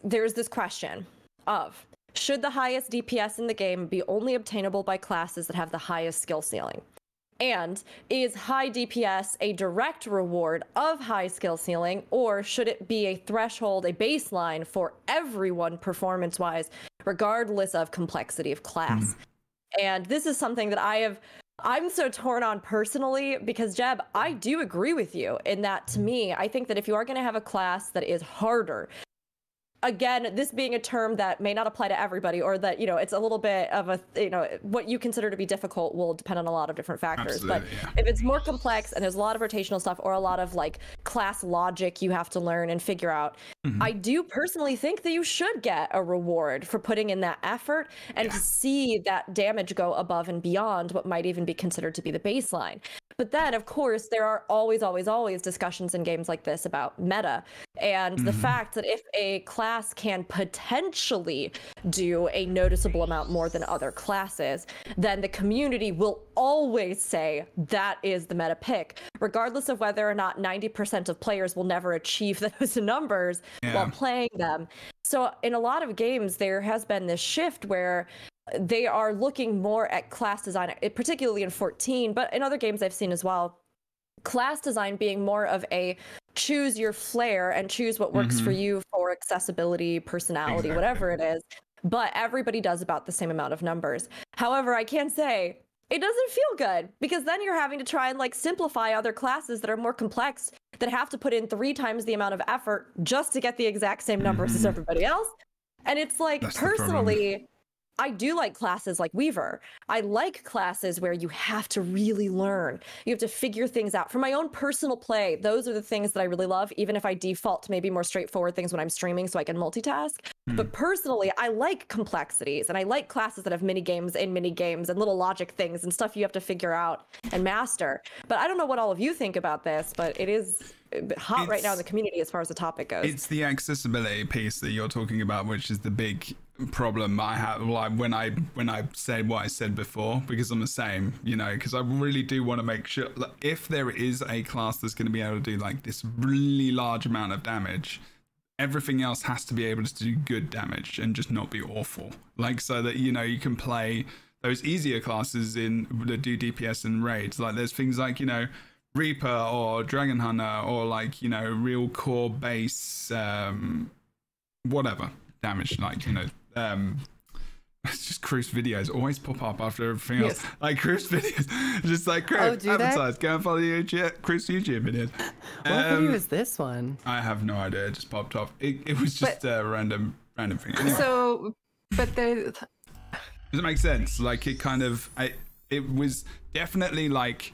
there's this question of, should the highest DPS in the game be only obtainable by classes that have the highest skill ceiling? And is high DPS a direct reward of high skill ceiling, or should it be a threshold, a baseline for everyone performance-wise, regardless of complexity of class? And this is something that I'm so torn on personally, because Jeb, I do agree with you in that, to me, I think that if you are going to have a class that is harder, again, this being a term that may not apply to everybody, or that, you know, it's a little bit of a, you know, what you consider to be difficult will depend on a lot of different factors. Absolutely, but if it's more complex and there's a lot of rotational stuff or a lot of like class logic you have to learn and figure out, I do personally think that you should get a reward for putting in that effort and to see that damage go above and beyond what might even be considered to be the baseline. But then, of course, there are always discussions in games like this about meta, and the fact that if a class can potentially do a noticeable amount more than other classes, then the community will always say that is the meta pick, regardless of whether or not 90% of players will never achieve those numbers while playing them. So in a lot of games, there has been this shift where they are looking more at class design, particularly in 14, but in other games I've seen as well, class design being more of a choose your flair and choose what works for you for accessibility, personality, whatever it is. But everybody does about the same amount of numbers. However, I can say it doesn't feel good, because then you're having to try and like simplify other classes that are more complex, that have to put in 3 times the amount of effort just to get the exact same numbers as everybody else. And it's like, that's personally, I do like classes like Weaver. I like classes where you have to really learn. You have to figure things out. For my own personal play, those are the things that I really love, even if I default to maybe more straightforward things when I'm streaming so I can multitask. But personally, I like complexities, and I like classes that have mini games and little logic things and stuff you have to figure out and master. But I don't know what all of you think about this, but it is hot right now in the community as far as the topic goes. It's the accessibility piece that you're talking about, which is the big problem I have, like when I said what I said before, because I'm the same, you know, because I really do want to make sure, like, if there is a class that's going to be able to do like this really large amount of damage, everything else has to be able to do good damage and just not be awful, like, so that, you know, you can play those easier classes that do DPS and raids. Like there's things like, you know, Reaper or Dragon Hunter, or like, you know, real core base whatever damage, like, you know, it's just Cruise videos always pop up after everything else. Like Cruise videos, just like Cruise advertise. Go and follow Cruise YouTube videos. What video is this one? I have no idea. It just popped up. It was just a random thing. Anyway. So, but does it make sense? Like it kind of, it was definitely like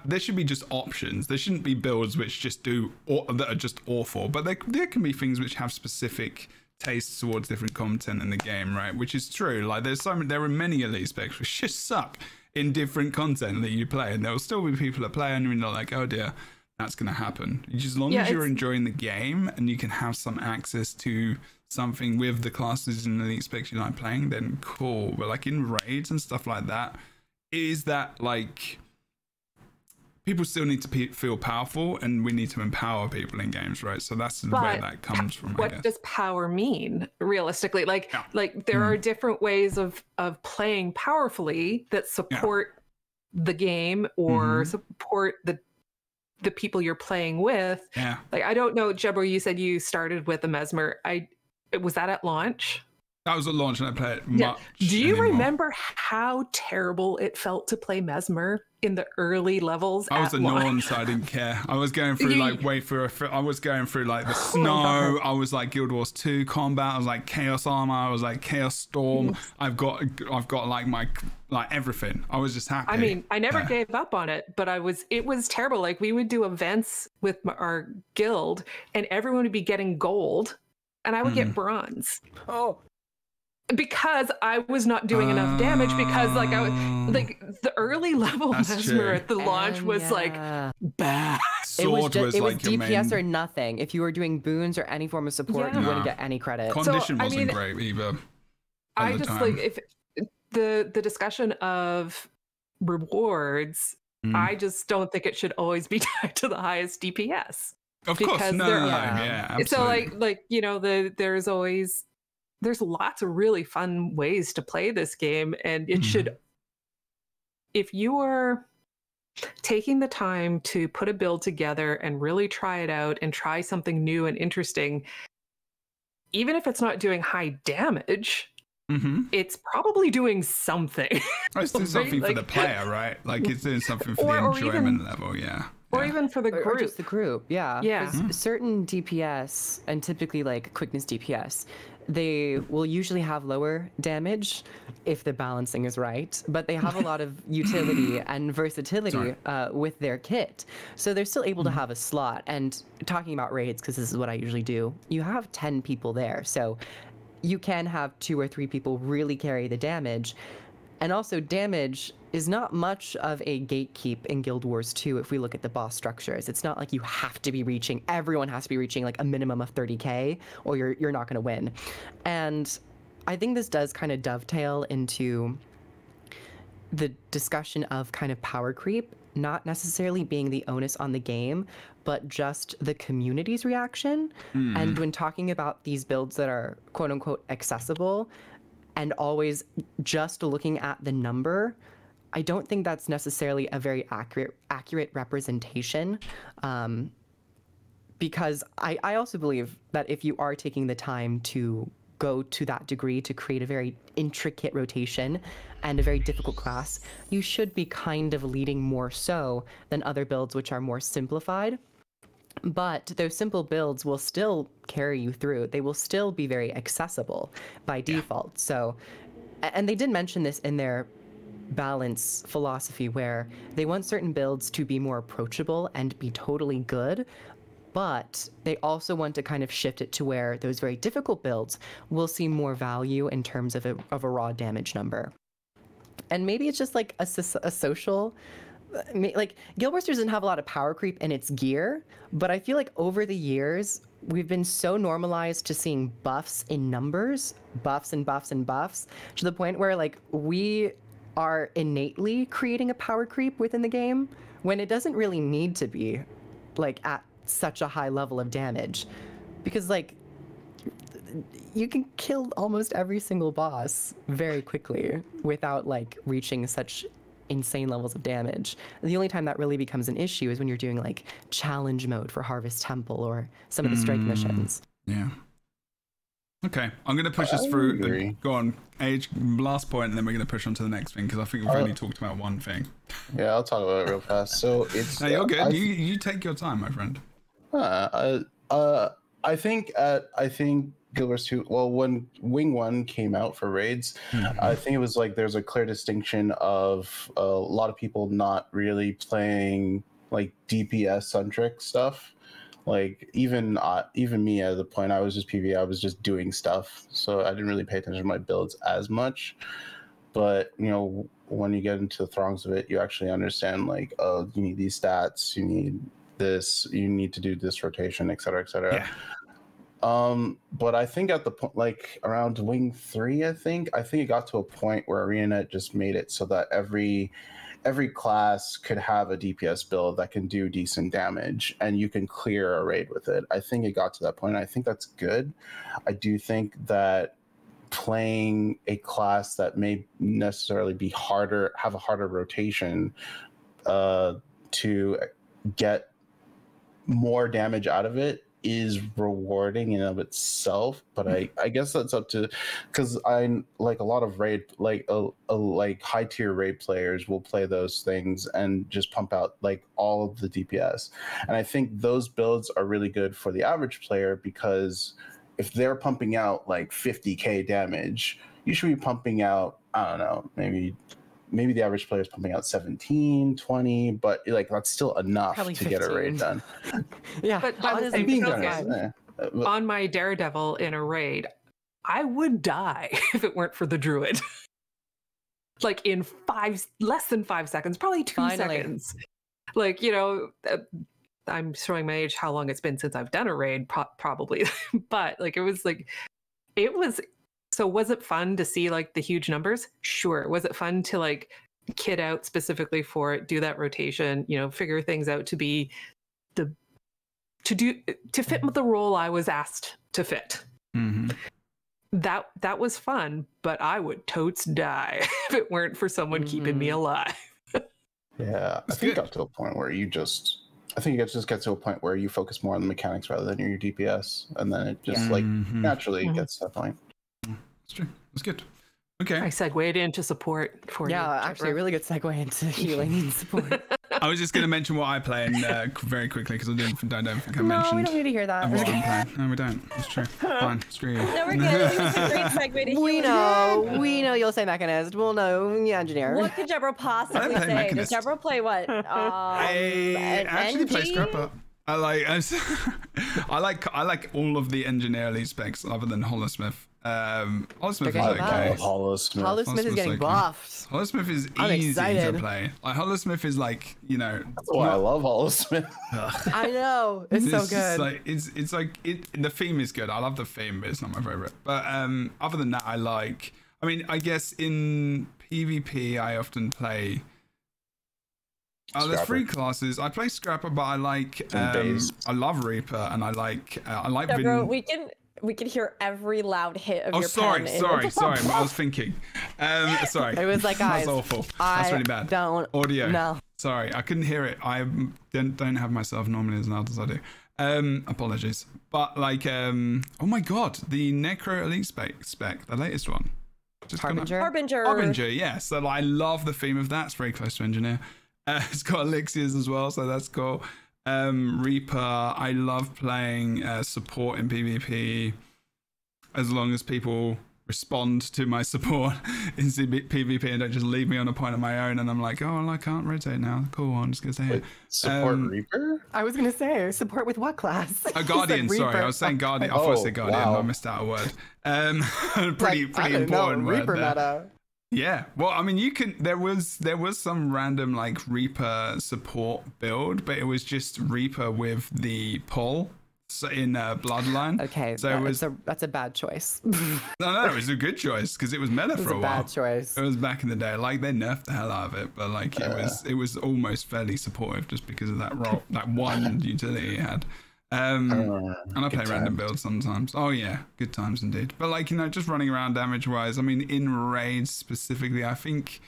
there should be just options. There shouldn't be builds which just that are just awful, but there can be things which have specific tastes towards different content in the game, right? Which is true. Like there are many elite specs which just suck in different content that you play, and there will still be people that play and you're like, oh dear, that's going to happen. As long as you're enjoying the game and you can have some access to something with the classes and elite specs you like playing, then cool. But like in raids and stuff like that, is that like people still need to feel powerful, and we need to empower people in games, right? So that's where that comes from. What does power mean realistically? Like there are different ways of playing powerfully that support the game or support the people you're playing with. Yeah. Like, I don't know, Jebro, you said you started with a Mesmer. Was that at launch? That was at launch, and I played it much. Do you remember how terrible it felt to play Mesmer in the early levels? I was a Norn, so I didn't care. I was going through I was going through like the snow. I was like Guild Wars 2 combat. I was like Chaos Armor. I was like Chaos Storm. I've got like my everything. I was just happy. I mean, I never gave up on it, but it was terrible. Like, we would do events with our guild, and everyone would be getting gold, and I would get bronze. Oh. Because I was not doing enough damage, because the early level Mesmer at the launch was like bad. It was DPS or nothing. If you were doing boons or any form of support, you wouldn't get any credit. Condition wasn't great either. I just like if the discussion of rewards, I just don't think it should always be tied to the highest DPS. Of course, no, absolutely. So there's lots of really fun ways to play this game, and it should, if you are taking the time to put a build together and really try it out and try something new and interesting, even if it's not doing high damage, it's probably doing something. It's doing something for the player, right? Like, it's doing something for the enjoyment level, Or even for the group. Or just the group, yeah. Yeah. Certain DPS, and typically like quickness DPS, they will usually have lower damage if the balancing is right, but they have a lot of utility and versatility with their kit. So they're still able to have a slot. And talking about raids, because this is what I usually do, you have 10 people there. So you can have 2 or 3 people really carry the damage. And also, damage is not much of a gatekeep in Guild Wars 2 if we look at the boss structures. It's not like you have to be reaching, everyone has to be reaching like a minimum of 30k or you're not going to win. And I think this does kind of dovetail into the discussion of kind of power creep, not necessarily being the onus on the game, but just the community's reaction. And when talking about these builds that are quote unquote accessible, and always just looking at the number, I don't think that's necessarily a very accurate representation, because I also believe that if you are taking the time to go to that degree to create a very intricate rotation and a very difficult class, you should be kind of leading more so than other builds which are more simplified. But those simple builds will still carry you through. They will still be very accessible by default. So, and they did mention this in their balance philosophy, where they want certain builds to be more approachable and be totally good, but they also want to kind of shift it to where those very difficult builds will see more value in terms of a raw damage number. And maybe it's just like a social... Like, Guild Wars doesn't have a lot of power creep in its gear, but I feel like over the years, we've been so normalized to seeing buffs in numbers, buffs and buffs and buffs, to the point where, like, we are innately creating a power creep within the game when it doesn't really need to be, like, at such a high level of damage. Because, like, you can kill almost every single boss very quickly without, like, reaching such insane levels of damage. The only time that really becomes an issue is when you're doing like challenge mode for Harvest Temple or some of the strike missions. Yeah. Okay, I'm going to push us through. Go on, Age, last point, and then we're going to push on to the next thing, because I think we've only talked about one thing. Yeah, I'll talk about it real fast. So it's... No, you're good. You take your time, my friend. I think Guild Wars 2. Well, when Wing 1 came out for raids, I think it was like there's a clear distinction of a lot of people not really playing like DPS centric stuff. Like even me at the point I was just PvE, I was just doing stuff, so I didn't really pay attention to my builds as much. But you know, when you get into the throngs of it, you actually understand like, oh, you need these stats, you need this, you need to do this rotation, etc., etc. Yeah. But I think at the point, like around Wing 3, I think it got to a point where ArenaNet just made it so that every class could have a DPS build that can do decent damage, and you can clear a raid with it. I think it got to that point. I think that's good. I do think that playing a class that may necessarily be harder, have a harder rotation, to get more damage out of it is rewarding in of itself, but I guess that's up to, because I like a lot of raid, like like high tier raid players will play those things and just pump out like all of the DPS, and I think those builds are really good for the average player, because if they're pumping out like 50k damage, you should be pumping out, I don't know, maybe the average player is pumping out 17, 20, but like that's still enough Probably to get a raid done. Yeah, But on the same Being token, honest, on my Daredevil in a raid, I would die if it weren't for the druid. Like in less than 5 seconds, probably 2 seconds. Like, you know, I'm showing my age, how long it's been since I've done a raid, probably. But like, so was it fun to see like the huge numbers? Sure. Was it fun to like kit out specifically for it, do that rotation, you know, figure things out to be to fit the role I was asked to fit? Mm-hmm. That was fun, but I would totes die if it weren't for someone keeping me alive. Yeah, I think it got to a point where you just gets to a point where you focus more on the mechanics rather than your DPS, and then it just like naturally gets to that point. That's true. That's good. Okay. I segued into support for you. Yeah, actually, a really good segue into healing and support. I was just going to mention what I play very quickly, because I don't think I mentioned. No, we don't need to hear that. What I'm playing. No, we don't. It's true. Fine. Screw you. No, we're good. It was a great segue to We know you'll say Mechanist. We'll know engineer. What could Jebro possibly say? Mechanist. Does Jebro play what? I actually play Scrapper. I like all of the engineer elite specs other than Holosmith. Holosmith is okay. Holosmith is getting buffed. Holosmith is easy to play. Like Holosmith is like, you know. That's why I love Holosmith. I know, it's so good. Like, it's like the theme is good. I love the theme, but it's not my favorite. But other than that, I guess in PvP I often play. There's 3 classes. I play Scrapper, but I like I love Reaper, and I like Jebro, we can hear every loud hit of your pen. Sorry. I was thinking. Sorry. It was like, guys, that's awful. That's really bad. Audio. No. Sorry, I couldn't hear it. I don't have myself normally as loud as I do. Apologies. But like, oh my god, the Necro Elite spec, the latest one. Harbinger. Yes. So I love the theme of that. It's very close to Engineer. It's got elixirs as well, so that's cool. Reaper, I love playing support in PvP as long as people respond to my support in PvP and don't just leave me on a point of my own, and I'm like, oh, well, I can't rotate now. Cool, I'm just gonna stay here. Support Reaper? I was gonna say support with what class? A Guardian. Sorry, I was saying Guardian. I thought I said Guardian. Wow. I missed out a word. Pretty important word Reaper there. meta. Yeah, well, I mean, there was some random like Reaper support build, but it was just Reaper with the pull in Bloodline. Okay, so that's a bad choice. No, it was a good choice because it was meta for a while. Bad choice. It was back in the day. Like they nerfed the hell out of it, but like it was almost fairly supportive just because of that that one utility it had. And I play random builds sometimes. Oh yeah, good times indeed. But like, you know, just running around damage wise, I mean, in raids specifically, I think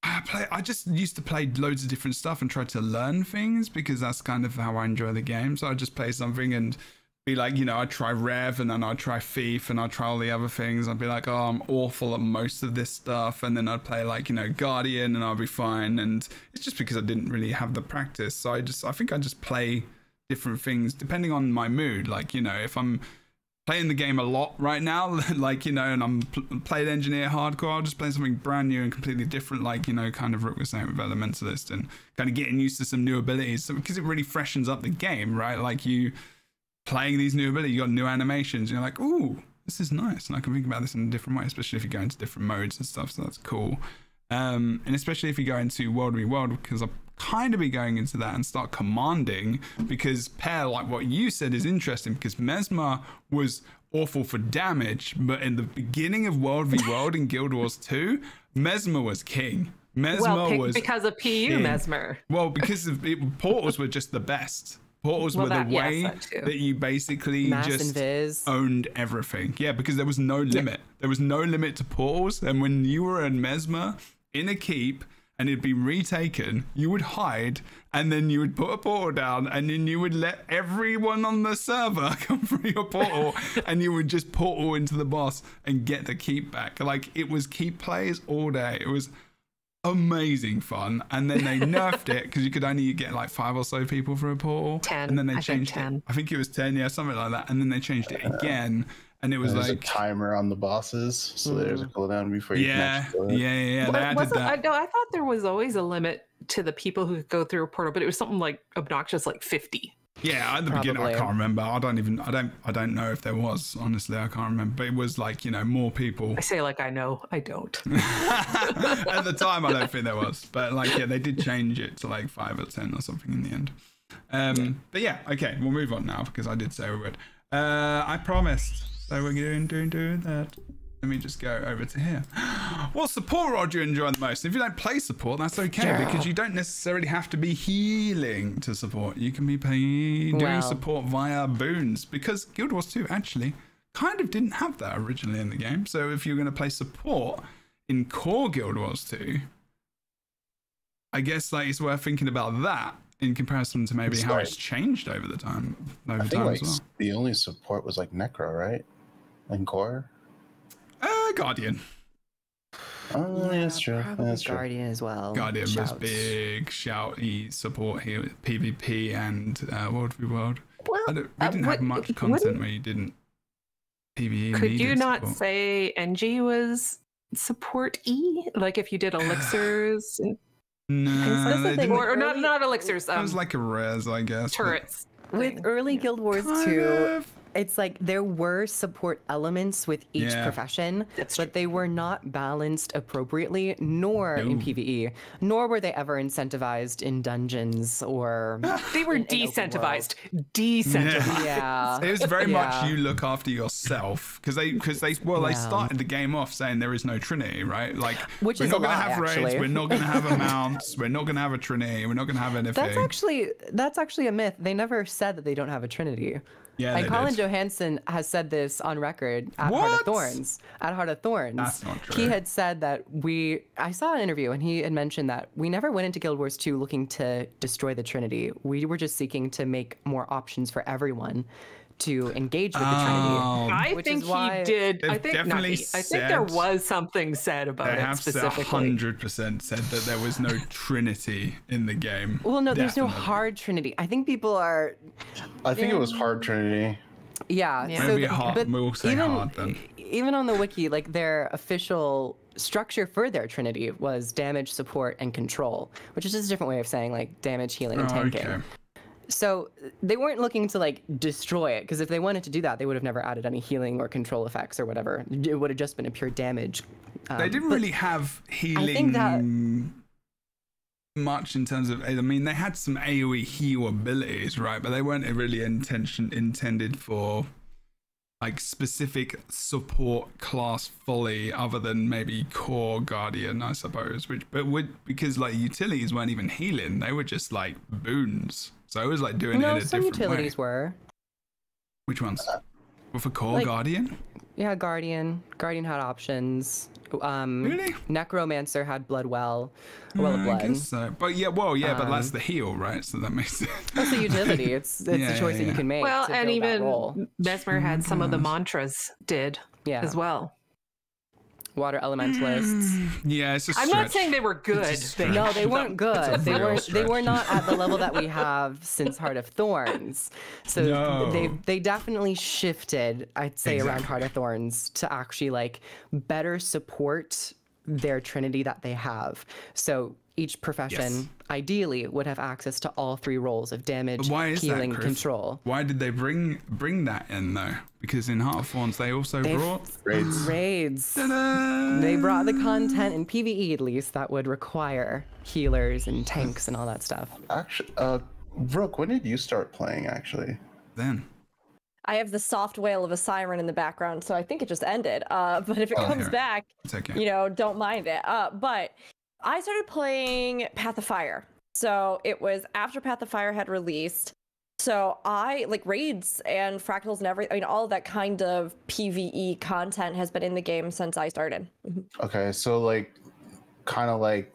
I just used to play loads of different stuff and try to learn things because that's kind of how I enjoy the game. So I just play something and be like, you know, I try Rev and then I try Thief and I try all the other things. I'd be like, oh, I'm awful at most of this stuff. And then I'd play like, you know, Guardian and I'll be fine. And it's just because I didn't really have the practice. So I think I just play different things depending on my mood. Like, you know, if I'm playing the game a lot right now, like, you know, and I'm played engineer hardcore. I'll just play something brand new and completely different, like, you know, kind of Rook was saying with Elementalist, and kind of getting used to some new abilities. So because it really freshens up the game, right? Like, you playing these new abilities, you got new animations, you're like, ooh, this is nice, and I can think about this in a different way, especially if you go into different modes and stuff. So that's cool. And especially if you go into World v World, because I'll kind of be going into that and start commanding, because Pear, like what you said, is interesting, because Mesmer was awful for damage, but in the beginning of World v World in Guild Wars 2, Mesmer was king. Mesmer was because of PU king. Mesmer. Well, because portals were just the best. Portals were the way that you basically just owned everything. Yeah, because there was no limit. There was no limit to portals, and when you were in Mesmer in a keep and it'd be retaken, you would hide, and then you would put a portal down, and then you would let everyone on the server come through your portal, and you would just portal into the boss and get the keep back. Like, it was keep plays all day. It was amazing fun. And then they nerfed it because you could only get like 5 or so people for a portal. 10. And then they changed it. I think it was 10, yeah, something like that. And then they changed it again. And it was there's like a timer on the bosses, so there's a cooldown before you can actually yeah. They added that. No, I thought there was always a limit to the people who could go through a portal, but it was something like obnoxious, like 50. Yeah, at the beginning, I can't remember. I don't know if there was. Honestly, I can't remember. But it was like, you know, more people. I say like I know, I don't. At the time, I don't think there was. But like, yeah, they did change it to like 5 or 10 or something in the end. But yeah, okay, we'll move on now because I did say we would. I promised. So we're doing that. Let me just go over to here. What support rod do you enjoy the most? If you don't play support, that's okay, because you don't necessarily have to be healing to support. You can be doing support via boons, because Guild Wars 2 actually kind of didn't have that originally in the game. So if you're going to play support in core Guild Wars 2, I guess like it's worth thinking about that in comparison to maybe how it's changed over the time. I think like the only support was like Necro, right? In core. Guardian. Oh, yeah, that's true. That's true. Guardian as well. Guardian was big, shouty support here with PvP and World v World. Well, we didn't have much content where you didn't PvE. Could you not say NG was support E? Like if you did elixirs? No, or not elixirs. It was like a res, I guess. Turrets. With early Guild Wars 2, it's like there were support elements with each profession, but they were not balanced appropriately, nor in PvE, nor were they ever incentivized in dungeons or they were decentivized. Decentivized. Yeah. It was very much you look after yourself, because they started the game off saying there is no Trinity, right? Like, which we're is not going to have actually. raids, we're not going to have a mounts, we're not going to have a Trinity, we're not going to have anything. That's actually a myth. They never said that they don't have a Trinity. Yeah, and Colin Johansson has said this on record at Heart of Thorns. At Heart of Thorns, that's not true. He had said that I saw an interview and he had mentioned that we never went into Guild Wars 2 looking to destroy the Trinity. We were just seeking to make more options for everyone to engage with the Trinity. I think he did. I think there was something said about it specifically. They have 100% said that there was no Trinity in the game. Well, no, there's no hard Trinity. I think people are. I think it was hard Trinity. Yeah. Maybe hard. We'll say hard then. Even on the wiki, like their official structure for their Trinity was damage, support, and control, which is just a different way of saying like damage, healing, and tanking. Okay. So they weren't looking to like destroy it, because if they wanted to do that, they would have never added any healing or control effects or whatever. It would have just been a pure damage. They didn't really have healing much in terms of. I mean, they had some AoE heal abilities, right? But they weren't really intended for like specific support class fully, other than maybe core Guardian, I suppose. Because like utilities weren't even healing; they were just like boons. So it was like doing it in a different way. Some utilities were. Which ones? Well, for core Guardian? Yeah, Guardian. Guardian had options. Really? Necromancer had Blood Well of Blood. I guess so. But but that's the heal, right? So that makes sense. That's the utility. It's the choice that you can make. Well, and even Mesmer had some of the mantras as well. Water elementalists. Yeah, it's a I'm stretch. not saying they were good. No, they weren't good. They real were stretch. not at the level that we have since Heart of Thorns. So No. they definitely shifted, I'd say, around Exactly. Heart of Thorns to actually like better support their trinity that they have. So each profession ideally would have access to all 3 roles of damage, Why is healing, that, Chris? control. Why did they bring that in though? Because in Heart of Thorns they also brought Raids. Ta-da! They brought the content in PvE at least that would require healers and tanks and all that stuff. Actually, Brooke, when did you start playing? Actually, Then I have the soft wail of a siren in the background, so I think it just ended. But if it comes here. back, it's okay. you know, don't mind it. But I started playing Path of Fire. So it was after Path of Fire had released. So I like raids and fractals and everything. I mean, all of that kind of PvE content has been in the game since I started. okay, so like, kind of like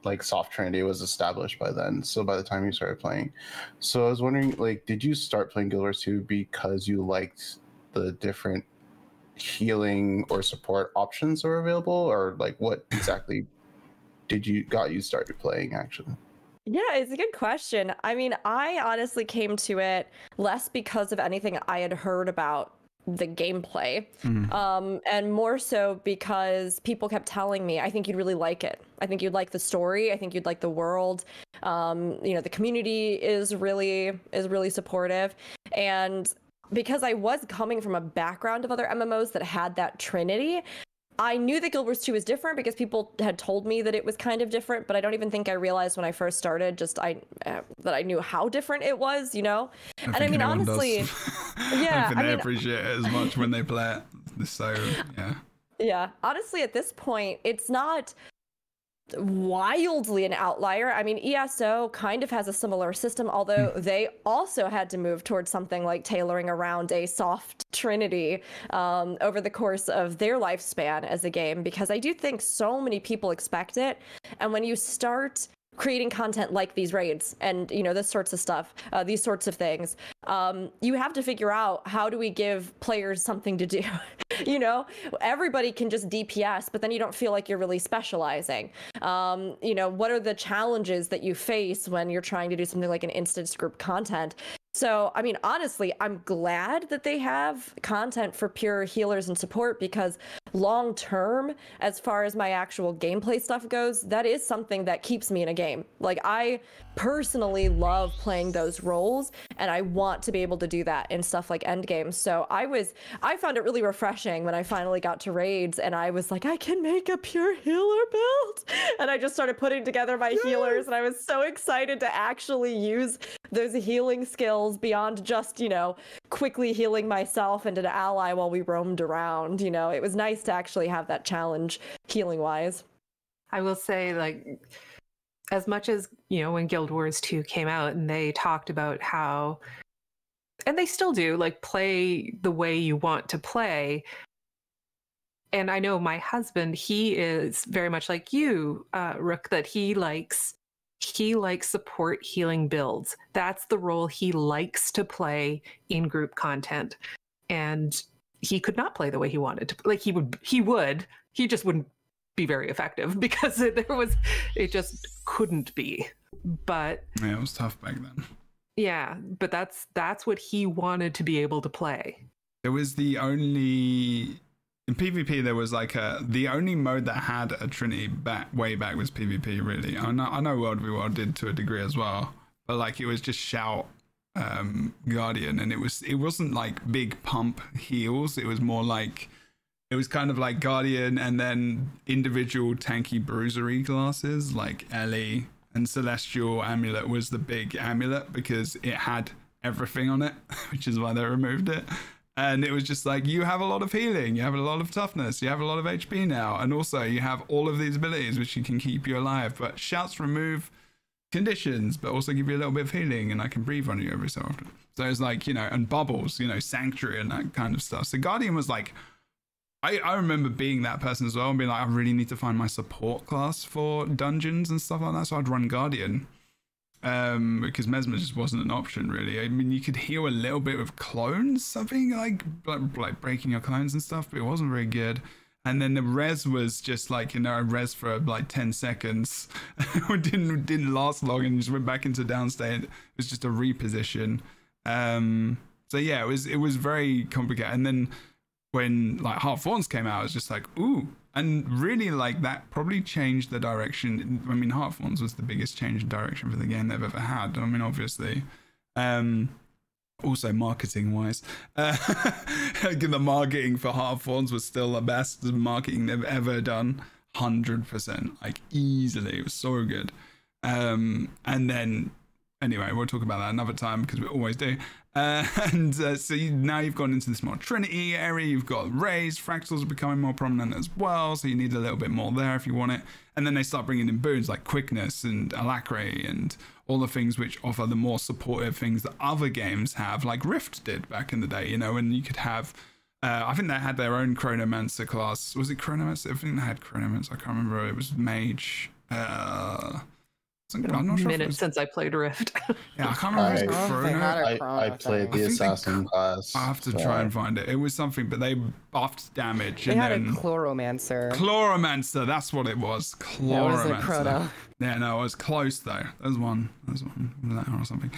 like soft trinity was established by then. So by the time you started playing, so I was wondering, like, did you start playing Guild Wars 2 because you liked the different healing or support options that were available, or like what exactly got you started playing actually? Yeah, it's a good question. I mean, I honestly came to it less because of anything I had heard about the gameplay, and more so because people kept telling me, I think you'd really like it. I think you'd like the story. I think you'd like the world. You know, the community is really supportive. And because I was coming from a background of other MMOs that had that trinity, I knew that Guild Wars 2 was different because people had told me that it was kind of different, but I don't even think I realized when I first started that I knew how different it was, you know? And I mean, honestly, yeah, I think they appreciate it as much when they play it. So, yeah. Yeah, honestly, at this point, it's not wildly an outlier. I mean, ESO kind of has a similar system, although they also had to move towards something like tailoring around a soft trinity over the course of their lifespan as a game, because I do think so many people expect it. And when you start creating content like these raids and, you know, this sorts of stuff, these sorts of things, you have to figure out, how do we give players something to do? You know, everybody can just DPS, but then you don't feel like you're really specializing. You know, what are the challenges that you face when you're trying to do something like an instance group content? So, I mean, honestly, I'm glad that they have content for pure healers and support, because long term, as far as my actual gameplay stuff goes, that is something that keeps me in a game. Like, I personally love playing those roles, and I want to be able to do that in stuff like endgame. So I found it really refreshing when I finally got to raids and I was like, I can make a pure healer build. And I just started putting together my healers, and I was so excited to actually use those healing skills beyond just, you know, quickly healing myself and an ally while we roamed around. You know, it was nice to actually have that challenge healing wise. I will say, like, as much as, you know, when Guild Wars 2 came out and they talked about how, and they still do, like, play the way you want to play. And I know my husband, he is very much like you, Rook, that he likes support healing builds. That's the role he likes to play in group content. And he could not play the way he wanted to. Like, he just wouldn't be very effective, because it just couldn't be. But yeah, it was tough back then. Yeah, but that's what he wanted to be able to play. There was in PvP, there was like the only mode that had a trinity way back was PvP, really. I know World v World did to a degree as well, but like it was just shout Guardian, and it wasn't like big pump heals. It was more like, it was kind of like Guardian and then individual tanky bruisery classes like Ellie, and Celestial Amulet was the big amulet because it had everything on it, which is why they removed it. And it was just like, you have a lot of healing, you have a lot of toughness, you have a lot of HP now, and also you have all of these abilities which can keep you alive. But shouts remove conditions, but also give you a little bit of healing, and I can breathe on you every so often. So it's like, you know, and bubbles, you know, Sanctuary and that kind of stuff. So Guardian was like, I remember being that person as well and being like, I really need to find my support class for dungeons and stuff like that. So I'd run Guardian. Because Mesmer just wasn't an option, really. I mean, you could heal a little bit with clones, something like breaking your clones and stuff, but it wasn't very good. And then the res was just like, a res for like 10 seconds. It didn't last long and just went back into downstate. It was just a reposition. So yeah, it was very complicated. And then when like Heart of Thorns came out, it was just like, ooh. And really like that probably changed the direction. I mean, Heart of Thorns was the biggest change in direction for the game they've ever had. I mean, obviously. Also marketing wise, the marketing for Heart of Thorns was still the best marketing they've ever done, 100%, like easily. It was so good. And then anyway, we'll talk about that another time because we always do. So now you've gone into this more Trinity area. You've got rays, fractals are becoming more prominent as well, so you need a little bit more there if you want it. And then they start bringing in boons like quickness and alacrity and all the things which offer the more supportive things that other games have, like Rift did back in the day, and you could have I think they had their own Chronomancer class. Was it Chronomancer? I think they had Chronomancer. I can't remember. It was Mage. I'm not sure since I played Rift. Yeah, I can't remember if it was Chrono. I played the assassin class. I have to try and find it. It was something, but they buffed damage. They and had then a Chloromancer. Chloromancer, that's what it was. Chloromancer. That was a Chrono. Yeah, no, it was close though. There's one or something.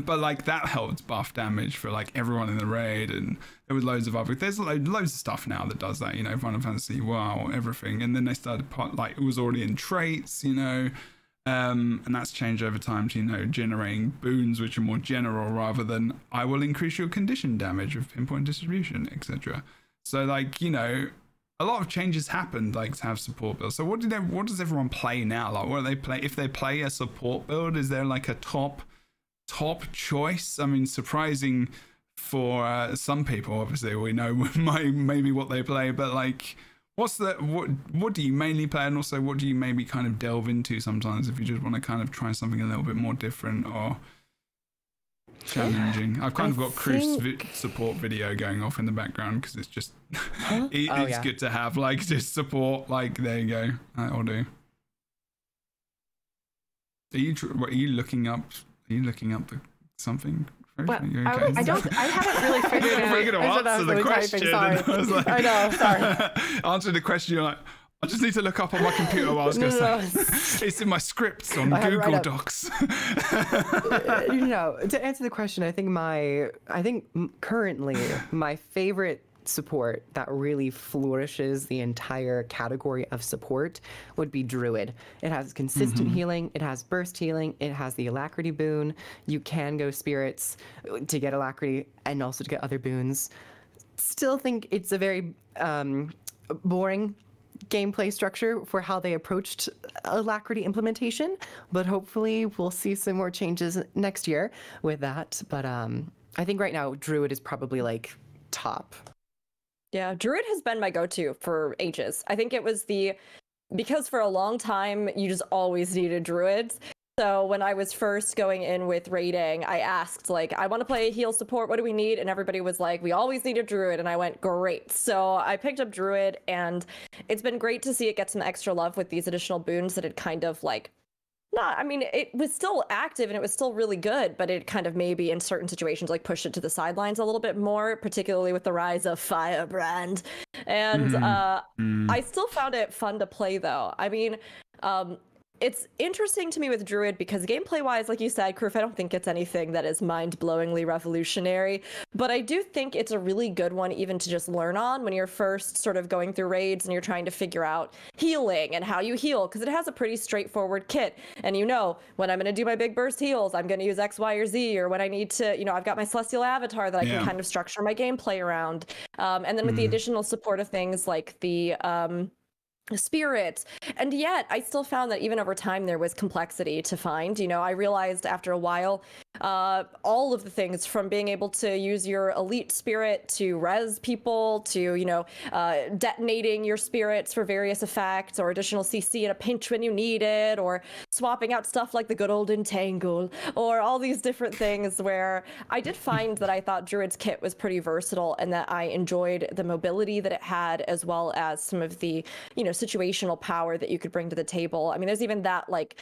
But like that helped buff damage for like everyone in the raid, and there was loads of other. There's loads of stuff now that does that. Final Fantasy, wow, everything. And then they started like it was already in traits, and that's changed over time to, generating boons which are more general rather than I will increase your condition damage with pinpoint distribution, etc. So like, a lot of changes happened like to have support builds. So what does everyone play now? Like what do they play? If they play a support build, is there like a top choice? I mean, surprising for some people, obviously we know maybe what they play, but like what do you mainly play, and also what do you maybe kind of delve into sometimes if you just want to kind of try something a little bit more different or challenging? I've kind of got Cruise support video going off in the background because it's just it's good to have like just support. Like there you go, that'll do. Are you looking up something? Well, okay? I haven't really figured out. We're going to answer the question. I know, sorry. Answer the question, you're like, I just need to look up on my computer what I was going to say. It's in my scripts on Google Docs. To answer the question, I think currently my favorite support that really flourishes the entire category of support would be Druid. It has consistent healing, it has burst healing, it has the alacrity boon. You can go spirits to get alacrity and also to get other boons. Still think it's a very boring gameplay structure for how they approached alacrity implementation, but hopefully we'll see some more changes next year with that. But I think right now Druid is probably like top. Yeah, Druid has been my go-to for ages. I think it was because for a long time, you just always needed Druids. So when I was first going in with raiding, I asked, like, I want to play heal support. What do we need? And everybody was like, we always need a Druid. And I went, great. So I picked up Druid, and it's been great to see it get some extra love with these additional boons that had kind of like, it was still active and it was still really good, but it kind of maybe in certain situations like pushed it to the sidelines a little bit more, particularly with the rise of Firebrand. And I still found it fun to play though. I mean, it's interesting to me with Druid because gameplay-wise, like you said, Kroof, I don't think it's anything that is mind-blowingly revolutionary, but I do think it's a really good one even to just learn on when you're first sort of going through raids and you're trying to figure out healing and how you heal, because it has a pretty straightforward kit. And when I'm going to do my big burst heals, I'm going to use X, Y, or Z, or when I need to, I've got my Celestial Avatar that I can kind of structure my gameplay around. And then with the additional supportive things like the spirit, and yet I still found that even over time there was complexity to find. I realized after a while all of the things from being able to use your elite spirit to res people to detonating your spirits for various effects or additional CC in a pinch when you need it, or swapping out stuff like the good old entangle, or all these different things where I did find that I thought Druid's kit was pretty versatile and that I enjoyed the mobility that it had, as well as some of the situational power that you could bring to the table. I mean, there's even that like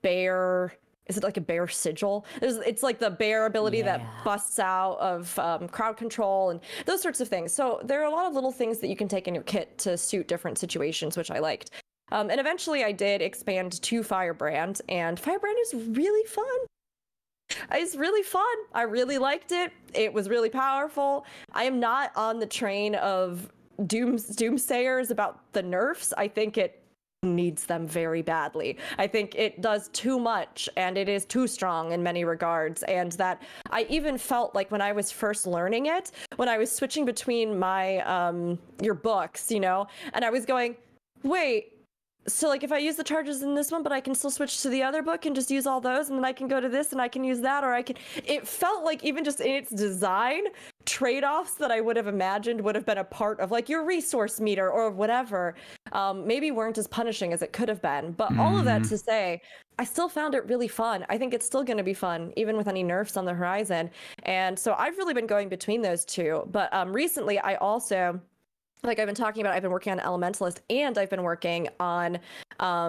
bear is it like a bear sigil? It's like the bear ability that busts out of crowd control and those sorts of things. So there are a lot of little things that you can take in your kit to suit different situations, which I liked. And eventually I did expand to Firebrand, and Firebrand is really fun. It's really fun. I really liked it. It was really powerful. I am not on the train of doomsayers about the nerfs. I think it needs them very badly. I think it does too much, and it is too strong in many regards. And that I even felt like when I was first learning it, when I was switching between my your books, you know, and I was going, wait, so like if I use the charges in this one, but I can still switch to the other book and just use all those, and then I can go to this and I can use that, or I can, it felt like even just in its design, trade-offs that I would have imagined would have been a part of like your resource meter or whatever, maybe weren't as punishing as it could have been. But all of that to say, I still found it really fun. I think it's still going to be fun, even with any nerfs on the horizon. And so I've really been going between those two. But recently I also, like I've been talking about, I've been working on Elementalist and I've been working on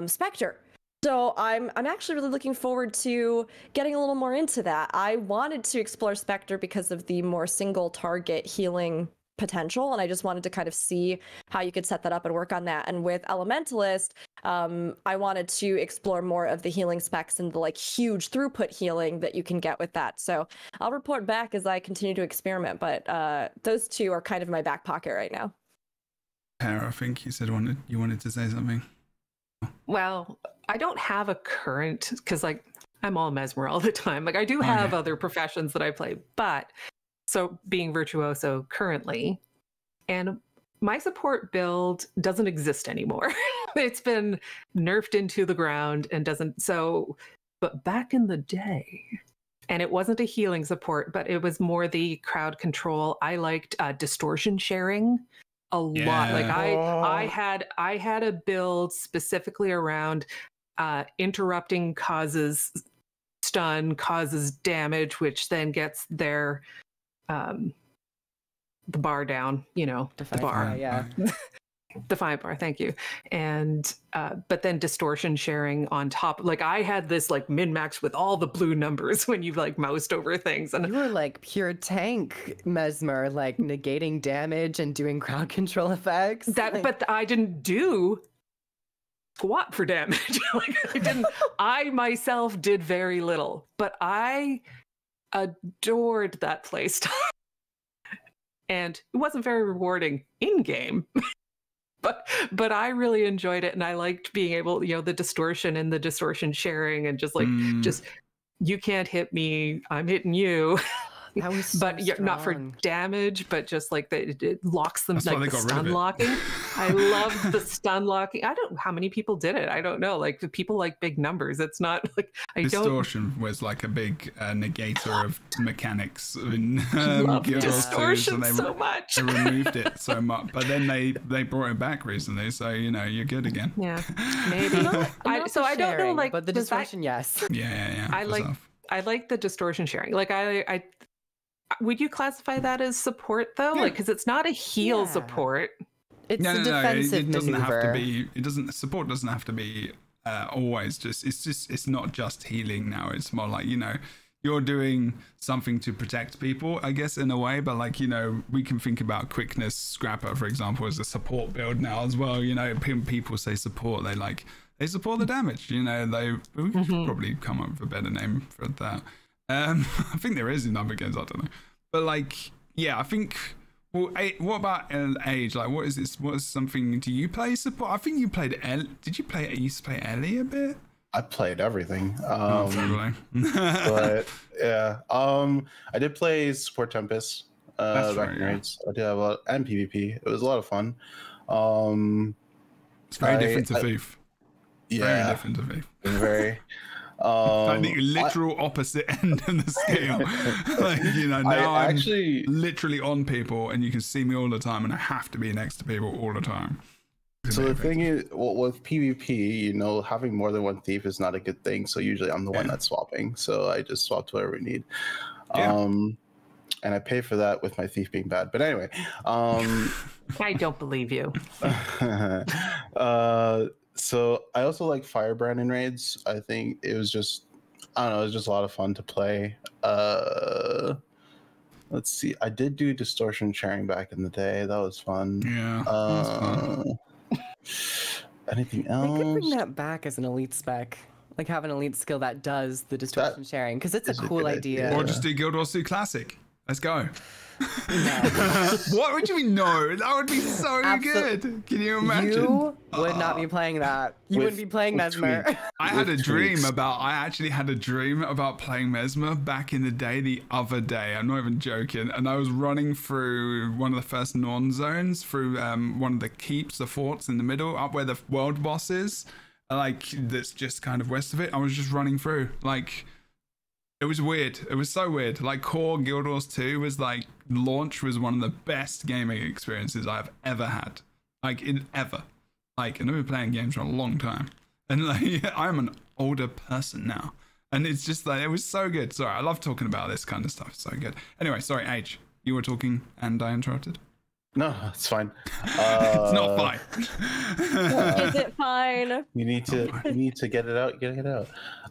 Spectre. So I'm actually really looking forward to getting a little more into that. I wanted to explore Spectre because of the more single target healing potential, and I just wanted to kind of see how you could set that up and work on that. And with Elementalist, I wanted to explore more of the healing specs and the like huge throughput healing that you can get with that. So I'll report back as I continue to experiment, but those two are kind of in my back pocket right now. Tara, I think you said you wanted to say something. Well, I don't have a current, because like I'm all Mesmer all the time. Like I do have other professions that I play, but so being Virtuoso currently, and my support build doesn't exist anymore. It's been nerfed into the ground and doesn't, so, but back in the day, and it wasn't a healing support, but it was more the crowd control. I liked distortion sharing a lot. Like I had a build specifically around interrupting causes stun, causes damage, which then gets their the bar down, you know, the bar. Defiant bar, thank you. And but then distortion sharing on top. Like I had this like min-max with all the blue numbers when you like moused over things, and you were like pure tank Mesmer, like negating damage and doing crowd control effects. But I didn't do squat for damage. Like I myself did very little, but I adored that playstyle. And it wasn't very rewarding in game. But I really enjoyed it, and I liked being able, you know, the distortion and the distortion sharing, and just like just you can't hit me, I'm hitting you. That was so but strong. Not for damage, but just like it locks them. That's like the stun locking. I love the stun locking. I don't know how many people did it. I don't know. Like people like big numbers. It's not like distortion was like a big negator of mechanics in distortion so much. They removed it so much, but then they brought it back recently. So you know you're good again. Yeah, maybe. I don't know. Like but the distortion, yes. Yeah. I like the distortion sharing. Like I would you classify that as support though? Yeah. Like, because it's not a heal support. It's a defensive it doesn't maneuver. have to be. It doesn't. Support doesn't have to be always just. It's not just healing now. It's more like, you know, you're doing something to protect people, I guess, in a way. But like, you know, we can think about quickness scrapper, for example, as a support build now as well. You know, people say support, they support the damage. You know, we could probably come up with a better name for that. I think there is in other games, I don't know, but like, yeah, I think. Well, what about age? Like, what is this? What is something? Do you play support? I think you played. Did you play? You used to play Ellie a bit. I played everything. But yeah, I did play support Tempest. Back in raids. I did have a lot, and PvP. It was a lot of fun. It's very different to Thief. Yeah, very different to Thief. Very. Like the literal opposite end of the scale. Like, you know, now I'm actually literally on people, and you can see me all the time, and I have to be next to people all the time. So the thing is, with PvP, you know, having more than one thief is not a good thing. So usually I'm the one that's swapping. So I just swap to whatever we need. And I pay for that with my thief being bad. But anyway, I don't believe you. So I also like Firebrand in raids. I think it was just I don't know, it was just a lot of fun to play. Let's see, I did do distortion sharing back in the day. That was fun. Yeah. That was fun. Anything They could bring else? that back as an elite spec. Like have an elite skill that does the distortion sharing, because it's a cool idea. Or just do Guild Wars 2 Classic. Let's go. No. What would you mean no? That would be so good. Can you imagine? You would not be playing that. You wouldn't be playing Mesmer. I actually had a dream about playing Mesmer back in the day, the other day. I'm not even joking. And I was running through one of the first Norn zones, through one of the keeps, the forts in the middle, up where the world boss is. Like, that's just kind of west of it. I was just running through. Like, it was weird. It was so weird. Like, core Guild Wars 2 was like, launch was one of the best gaming experiences I've ever had. Like, ever. Like, and I've been playing games for a long time. And like, I'm an older person now. And it's just like, it was so good. Sorry, I love talking about this kind of stuff. It's so good. Anyway, sorry, H, you were talking and I interrupted. No, it's fine. It's not fine. Is it fine? You need to get it out. Get it out.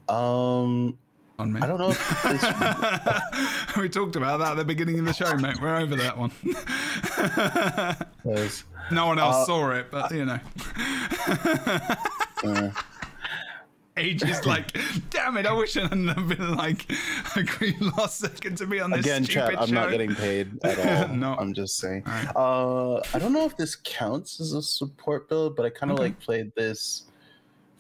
On me. I don't know. We talked about that at the beginning of the show, mate. We're over that one. No one else saw it, but you know. Age is like, damn it, I wish I hadn't been like last second to be on this Again, stupid chat, I'm show. not getting paid at all. No. I'm just saying. Right. I don't know if this counts as a support build, but I kind of like played this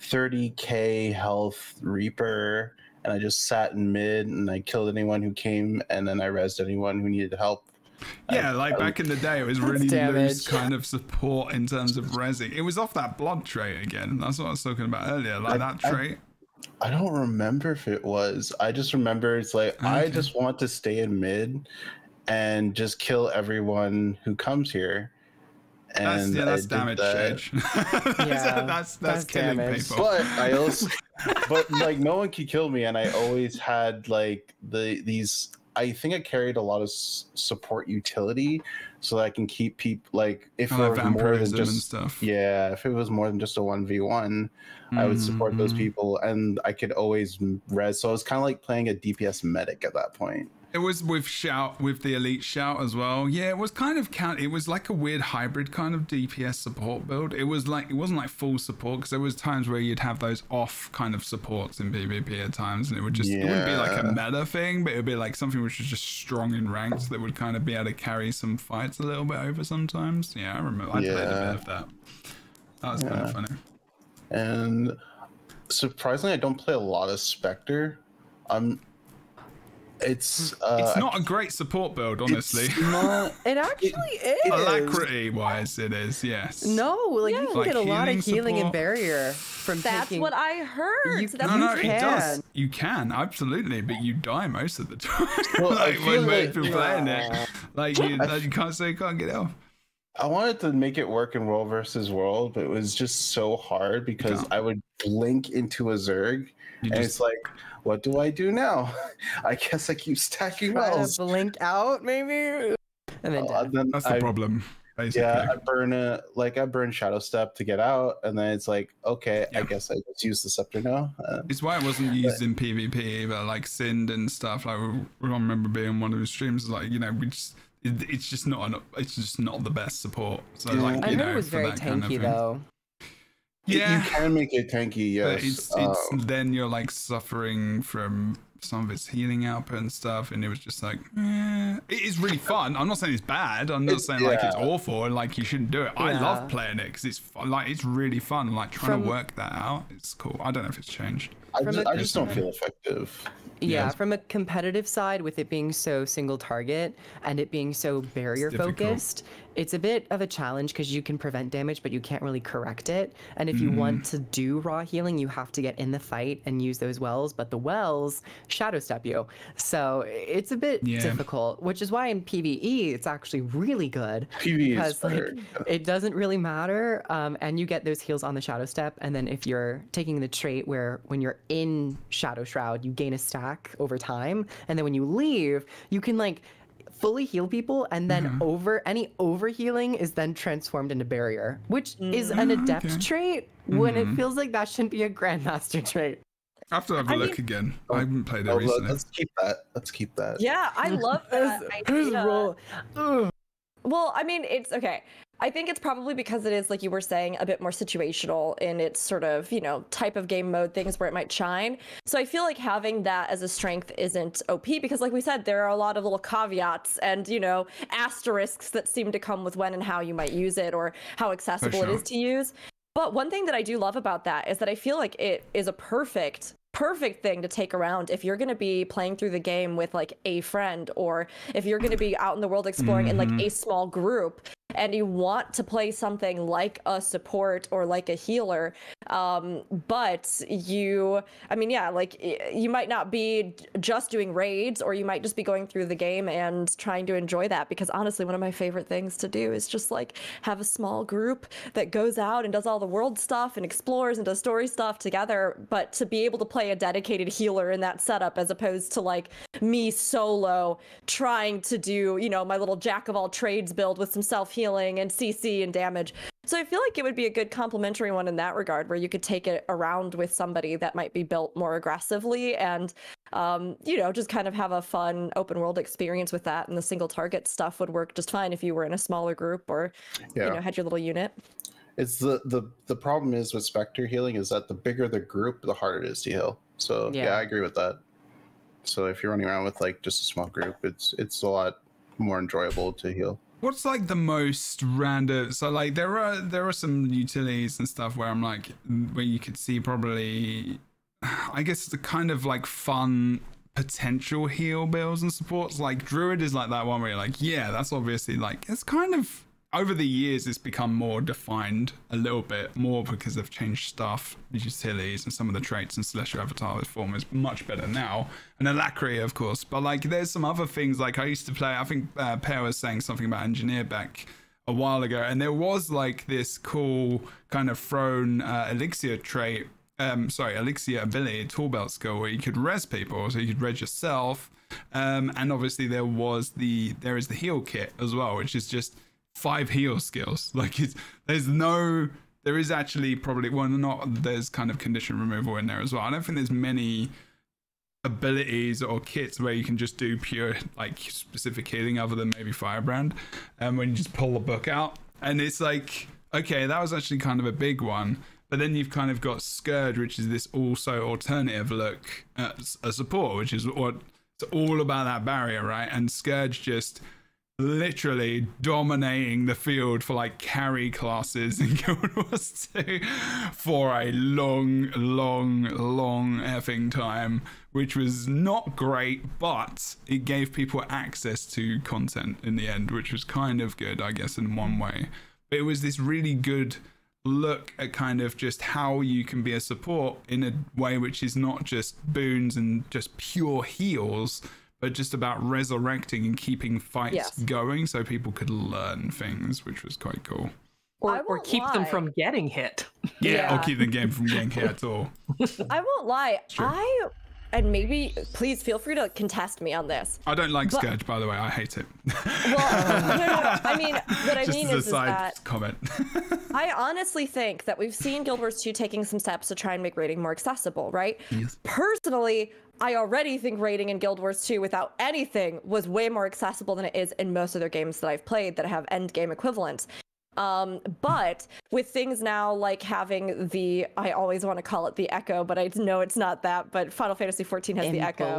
30k health Reaper, and I just sat in mid and I killed anyone who came, and then I rezzed anyone who needed help. Yeah, like back in the day, it was really loose kind of support in terms of rezzing. It was off that blood trait again. That's what I was talking about earlier, like that trait. I don't remember if it was. I just remember it's like, I just want to stay in mid and just kill everyone who comes here. And that's damage, Sage. Yeah, that's killing damage. people. But I also, but like no one could kill me, and I always had like these. I think I carried a lot of support utility, so that I can keep people like if it was more than just stuff. Yeah, if it was more than just a 1v1, I would support those people, and I could always res. So it was kind of like playing a DPS medic at that point. It was with the elite shout as well. Yeah, it was kind of it was like a weird hybrid kind of DPS support build. It wasn't like full support, because there was times where you'd have those off kind of supports in PvP at times, and it wouldn't be like a meta thing, but it would be like something which was just strong in ranks that would kind of be able to carry some fights a little bit over sometimes. Yeah, I remember I played a bit of that. That was kind of funny. And surprisingly, I don't play a lot of Spectre. It's not a great support build, honestly. It actually is. Alacrity wise, it is, yes. No, like you can Like get a lot of healing and support. barrier from That's taking. what I heard. You- So that's no, what It does. You can, absolutely, but you die most of the time. Well, I like feel when like- people playing it. Like you can't say you can't get it off. I wanted to make it work in world versus world, but it was just so hard because I would blink into a Zerg, it's like, what do I do now? I guess I keep stacking Try wells. to blink out, maybe, and then dead. That's the problem, basically. Yeah, I burn Shadow Step to get out, and then it's like, okay, I guess I just use the scepter now. It's why it wasn't used in PvP either, like Sind and stuff. Like I remember being on one of his streams, like, you know, it's just not the best support. So like, I you heard know, it was for very that kind of tanky thing. though. Yeah, you can make it tanky, yes. but it's then you're like suffering from some of its healing output and stuff, and it was just like, it is really fun. I'm not saying it's bad. I'm not saying like it's awful and like you shouldn't do it. I love playing it because it's fun. Like it's really fun. Like trying to work that out. It's cool. I don't know if it's changed. I just don't feel effective. Yeah, from a competitive side, with it being so single target and it being so barrier focused, it's a bit of a challenge because you can prevent damage, but you can't really correct it. And if you want to do raw healing, you have to get in the fight and use those wells, but the wells shadow step you. So it's a bit difficult, which is why in PvE, it's actually really good. PvE is like, better. it doesn't really matter. And you get those heals on the shadow step. And then if you're taking the trait where when you're in Shadow Shroud, you gain a stack over time, and then when you leave, you can like fully heal people, and then any over healing is then transformed into barrier, which is an adept trait when it feels like that shouldn't be a grandmaster trait. I have to have a look again. I haven't played it recently. Let's keep that. Let's keep that. Yeah, I love that idea. Well, I mean, it's okay. I think it's probably because it is, like you were saying, a bit more situational in its sort of, you know, type of game mode, things where it might shine. So I feel like having that as a strength isn't OP because, like we said, there are a lot of little caveats and, you know, asterisks that seem to come with when and how you might use it or how accessible it is to use. But one thing that I do love about that is that I feel like it is a perfect thing to take around if you're going to be playing through the game with like a friend, or if you're going to be out in the world exploring in like a small group and you want to play something like a support or like a healer, but you, I mean, yeah, like you might not be just doing raids, or you might just be going through the game and trying to enjoy that, because honestly, one of my favorite things to do is just like have a small group that goes out and does all the world stuff and explores and does story stuff together, but to be able to play a dedicated healer in that setup as opposed to like me solo trying to do, you know, my little jack of all trades build with some self-healing and CC and damage. So I feel like it would be a good complementary one in that regard, where you could take it around with somebody that might be built more aggressively and, you know, just kind of have a fun open world experience with that. And the single target stuff would work just fine if you were in a smaller group or, you know, had your little unit. It's the problem is with Spectre healing is that the bigger the group, the harder it is to heal. So yeah, I agree with that. So if you're running around with like just a small group, it's a lot more enjoyable to heal. What's like the most random? So like there are some utilities and stuff where I'm like, where you could see probably, I guess the kind of like fun potential heal builds and supports. Like Druid is like that one where you're like, yeah, that's obviously like, it's kind of, over the years it's become more defined a little bit more because they've changed stuff, the utilities and some of the traits, and Celestial Avatar form is much better now, and Alacrity of course, but like there's some other things. Like I used to play, I think Pear was saying something about Engineer back a while ago, and there was like this cool kind of thrown elixir trait, elixir ability, tool belt skill, where you could res people, so you could res yourself, and obviously there is the heal kit as well, which is just 5 heal skills. Like there is actually probably there's kind of condition removal in there as well. I don't think there's many abilities or kits where you can just do pure like specific healing other than maybe Firebrand, when you just pull the book out, and it's like, okay, that was actually kind of a big one. But then you've kind of got Scourge, which is this also alternative look at a support, which is what it's all about, that barrier, right? And Scourge just literally dominating the field for like carry classes in Guild Wars 2 for a long effing time, which was not great, but it gave people access to content in the end, which was kind of good, I guess, in one way. But it was this really good look at kind of just how you can be a support in a way which is not just boons and just pure heals, but just about resurrecting and keeping fights going so people could learn things, which was quite cool. Or keep them from getting hit. Or keep the game from getting hit at all. I won't lie. And maybe, please feel free to contest me on this. I don't like Scourge, by the way. I hate it. Well, no. I mean, what I mean is that comment. I honestly think that we've seen Guild Wars 2 taking some steps to try and make raiding more accessible, right? Yes. Personally, I already think raiding in Guild Wars 2 without anything was way more accessible than it is in most of their games that I've played that have end game equivalents. But with things now like having I always want to call it the Echo, but I know it's not that, but Final Fantasy XIV has the Echo.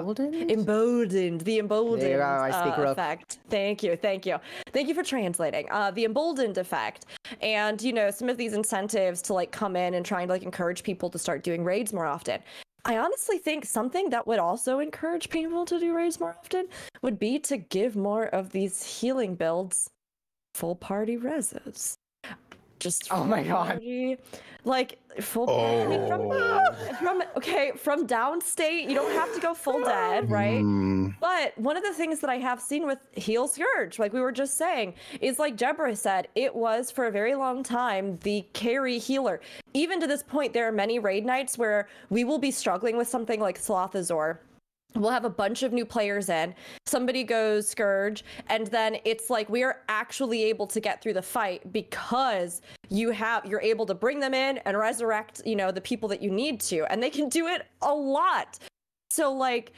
Emboldened. The emboldened effect. Thank you for translating. The emboldened effect. And, you know, some of these incentives to like come in and trying to like encourage people to start doing raids more often. I honestly think something that would also encourage people to do raids more often would be to give more of these healing builds full party reses. Just oh my god, like full party from downstate. You don't have to go full dead, right? But one of the things that I have seen with Heal Scourge, like we were just saying, is like Jebro said, it was for a very long time the carry healer. Even to this point, there are many raid nights where we will be struggling with something like Slothazor, we'll have a bunch of new players in, somebody goes Scourge, and then it's like we are actually able to get through the fight because you're able to bring them in and resurrect, the people that you need to, and they can do it a lot. So like,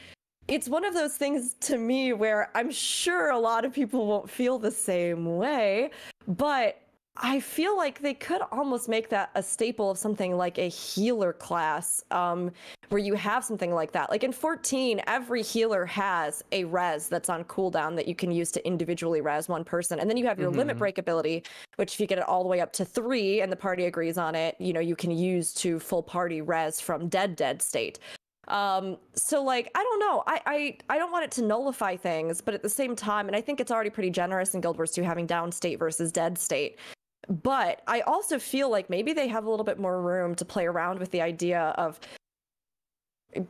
it's one of those things to me where I'm sure a lot of people won't feel the same way, but I feel like they could almost make that a staple of something like a healer class, where you have something like that. Like in 14, every healer has a res that's on cooldown that you can use to individually res one person. And then you have your limit break ability, which if you get it all the way up to 3 and the party agrees on it, you can use to full party res from dead state. So like, I don't know. I don't want it to nullify things, but at the same time, and I think it's already pretty generous in Guild Wars 2 having down state versus dead state. But I also feel like maybe they have a little bit more room to play around with the idea of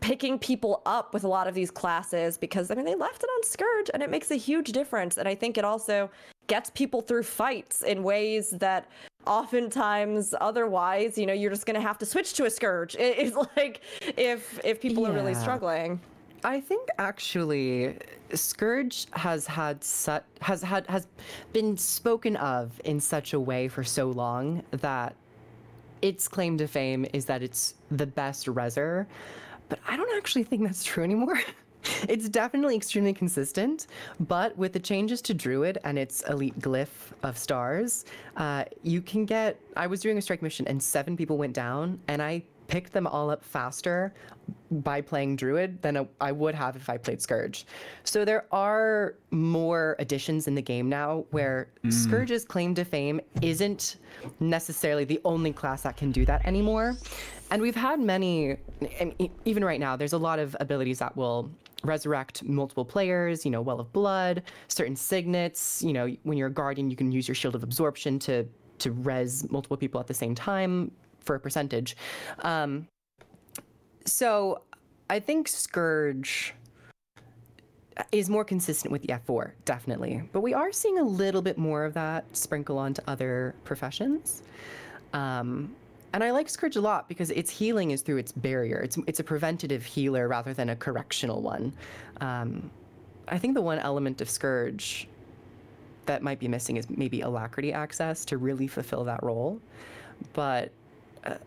picking people up with a lot of these classes, because I mean, they left it on Scourge and it makes a huge difference. And I think it also gets people through fights in ways that oftentimes otherwise, you're just going to have to switch to a Scourge. It's like if people are really struggling. I think actually Scourge has been spoken of in such a way for so long that its claim to fame is that it's the best reser, but I don't actually think that's true anymore. It's definitely extremely consistent, but with the changes to Druid and its elite glyph of stars, you can get... I was doing a strike mission and 7 people went down, and I picked them all up faster by playing Druid than I would have if I played Scourge. So there are more additions in the game now where Scourge's claim to fame isn't necessarily the only class that can do that anymore. And we've had many, and even right now, there's a lot of abilities that will resurrect multiple players, Well of Blood, certain signets, when you're a Guardian, you can use your Shield of Absorption to res multiple people at the same time for a percentage. So I think Scourge is more consistent with the F4, definitely. But we are seeing a little bit more of that sprinkle onto other professions. And I like Scourge a lot because its healing is through its barrier. It's a preventative healer rather than a correctional one. I think the one element of Scourge that might be missing is maybe alacrity access to really fulfill that role. But I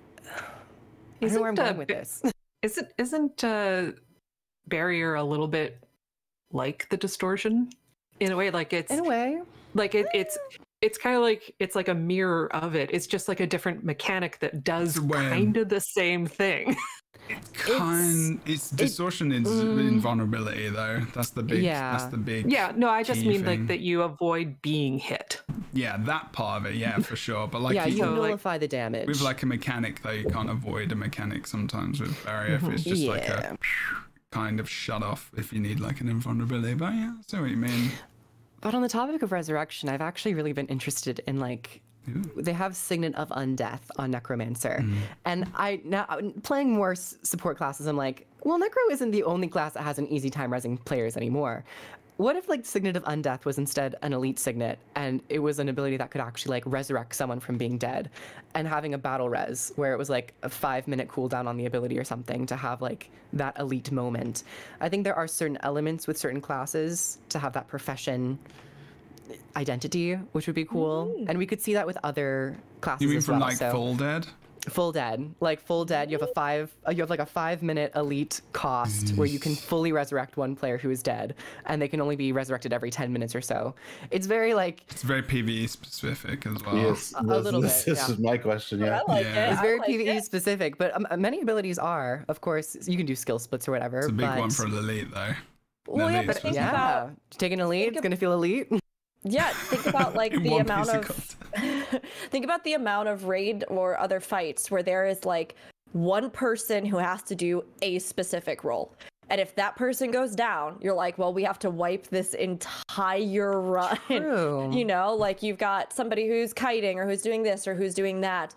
don't know where I'm going with this. Isn't barrier a little bit like the distortion in a way? Like it's in a way, like it's kind of like it's like a mirror of it. It's just like a different mechanic that does kind of the same thing. It's distortion is invulnerability though. That's the big. That's the big. Yeah, no, I just mean like that you avoid being hit. Yeah, that part of it, yeah, for sure. But like, you nullify the damage. With like a mechanic though, you can't avoid a mechanic sometimes with barrier. If it's just like a kind of shut off if you need like an invulnerability. But yeah, I see what you mean. But on the topic of resurrection, I've actually really been interested in like. They have Signet of Undeath on Necromancer. And now playing more support classes, I'm like, well, Necro isn't the only class that has an easy time resing players anymore. What if like Signet of Undeath was instead an elite signet and it was an ability that could actually like resurrect someone from being dead, and having a battle res where it was like a 5-minute cooldown on the ability or something to have like that elite moment. I think there are certain elements with certain classes to have that profession identity, which would be cool. And we could see that with other classes. You mean as from well. like Full Dead? Full Dead. Like Full Dead, you have like a 5-minute elite cost where you can fully resurrect one player who is dead, and they can only be resurrected every 10 minutes or so. It's very like... It's very PvE specific as well. Yes, a little bit. This is my question, yeah. It's very PvE specific, but many abilities are. Of course, you can do skill splits or whatever. It's a big one for an elite though. Well, yeah, but think about... Take an elite, it's going to feel elite. Yeah, think about like the amount of think about the amount of raid or other fights where there is like one person who has to do a specific role. And if that person goes down, you're like, well, we have to wipe this entire run. True. Like you've got somebody who's kiting or who's doing this or who's doing that.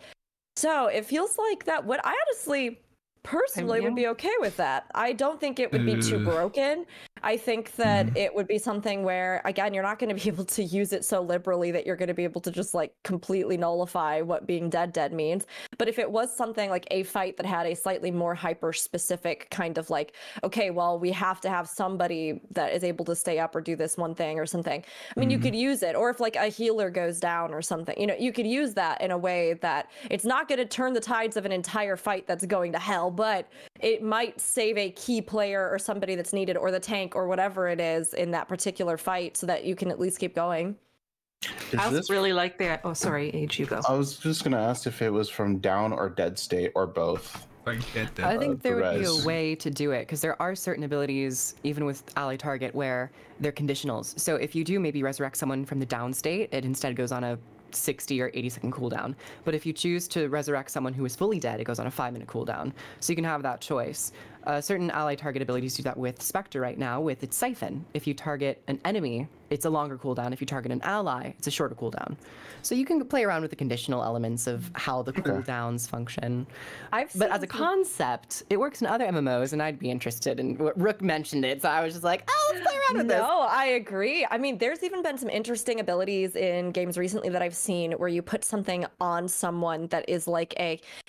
So it feels like that would, I honestly personally would be okay with that. I don't think it would be too broken. I think that it would be something where, again, you're not going to be able to use it so liberally that you're going to be able to just like completely nullify what being dead means. But if it was something like a fight that had a slightly more hyper specific kind of like, okay, well, we have to have somebody that is able to stay up or do this one thing or something. I mean, you could use it. Or if like a healer goes down or something, you know, you could use that in a way that it's not going to turn the tides of an entire fight that's going to hell, but it might save a key player or somebody that's needed, or the tank or whatever it is in that particular fight, so that you can at least keep going. I really like that. Oh, sorry, Age, you go. I was just gonna ask if it was from down or dead state or both. I think there would be a way to do it, because there are certain abilities, even with ally target, where they're conditionals. So if you do maybe resurrect someone from the down state, it instead goes on a 60 or 80 second cooldown. But if you choose to resurrect someone who is fully dead, it goes on a 5-minute cooldown. So you can have that choice. Certain ally target abilities do that with Spectre right now with its Siphon. If you target an enemy, it's a longer cooldown. If you target an ally, it's a shorter cooldown. So you can play around with the conditional elements of how the cooldowns function. But as a concept, it works in other MMOs, and I'd be interested in what Rook mentioned it. So I was just like, oh, let's play around with this. No, I agree. I mean, there's even been some interesting abilities in games recently that I've seen where you put something on someone that is like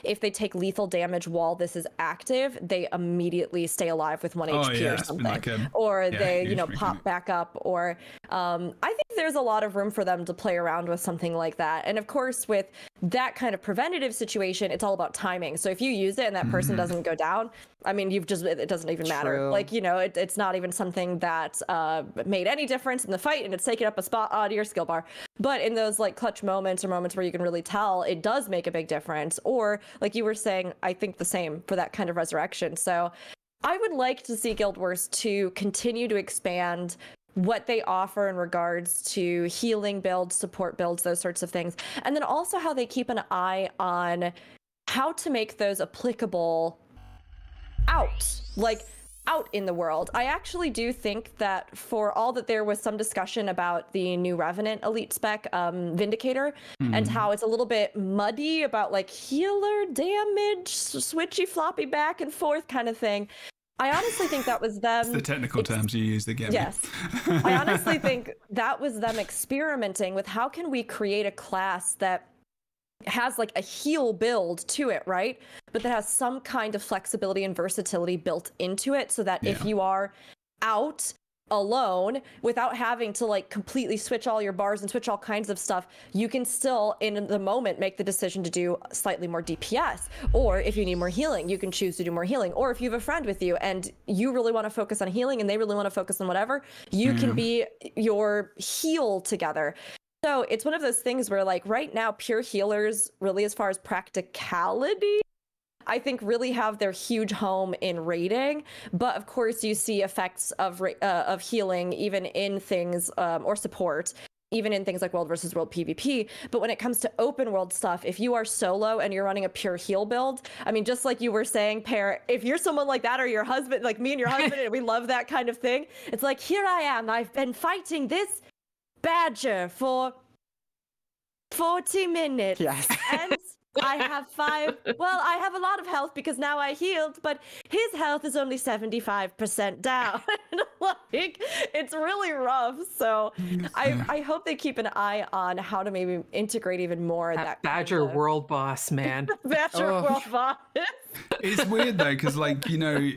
if they take lethal damage while this is active, they immediately stay alive with 1 HP or something. Like or they, you know, pop back up. Or I think there's a lot of room for them to play around with something like that. And of course, with that kind of preventative situation, it's all about timing. So if you use it and that person doesn't go down, I mean, it doesn't even matter. Like, you know, it's not even something that made any difference in the fight, and it's taken up a spot on your skill bar. But in those like clutch moments or moments where you can really tell, it does make a big difference. Or like you were saying, I think the same for that kind of resurrection. So I would like to see Guild Wars 2 continue to expand what they offer in regards to healing builds, support builds, those sorts of things. And then also how they keep an eye on how to make those applicable out in the world. I actually do think that, for all that there was some discussion about the new Revenant elite spec, Vindicator, and how it's a little bit muddy about like healer damage, switchy floppy back and forth kind of thing. I honestly think that was them. It's the technical terms you use again. Yes. I honestly think that was them experimenting with how can we create a class that has like a heal build to it, right? But that has some kind of flexibility and versatility built into it, so that if you are out alone without having to like completely switch all your bars and switch all kinds of stuff, you can still in the moment make the decision to do slightly more DPS. Or if you need more healing, you can choose to do more healing. Or if you have a friend with you and you really want to focus on healing and they really want to focus on whatever, you can be your heal together. So it's one of those things where like right now, pure healers really, as far as practicality, I think really have their huge home in raiding. But of course you see effects of healing even in things or support, even in things like world versus world PvP. But when it comes to open world stuff, if you are solo and you're running a pure heal build, I mean, just like you were saying, Pear, if you're someone like that, or your husband, like me and your husband, and we love that kind of thing, it's like, here I am, I've been fighting this badger for 40 minutes. Yes. And I have I have a lot of health because now I healed, but his health is only 75% down. Like, it's really rough. So I hope they keep an eye on how to maybe integrate even more that Badger kind of world boss, man. Badger world boss. It's weird though, because like, you know,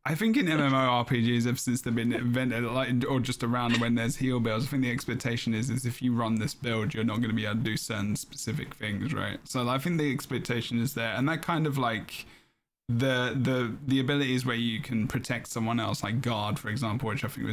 I think in MMORPGs, ever since they've been invented, like, or just around when there's heal builds, I think the expectation is if you run this build, you're not going to be able to do certain specific things, right? So I think the expectation is there, and that kind of like the abilities where you can protect someone else, like guard, for example, which I think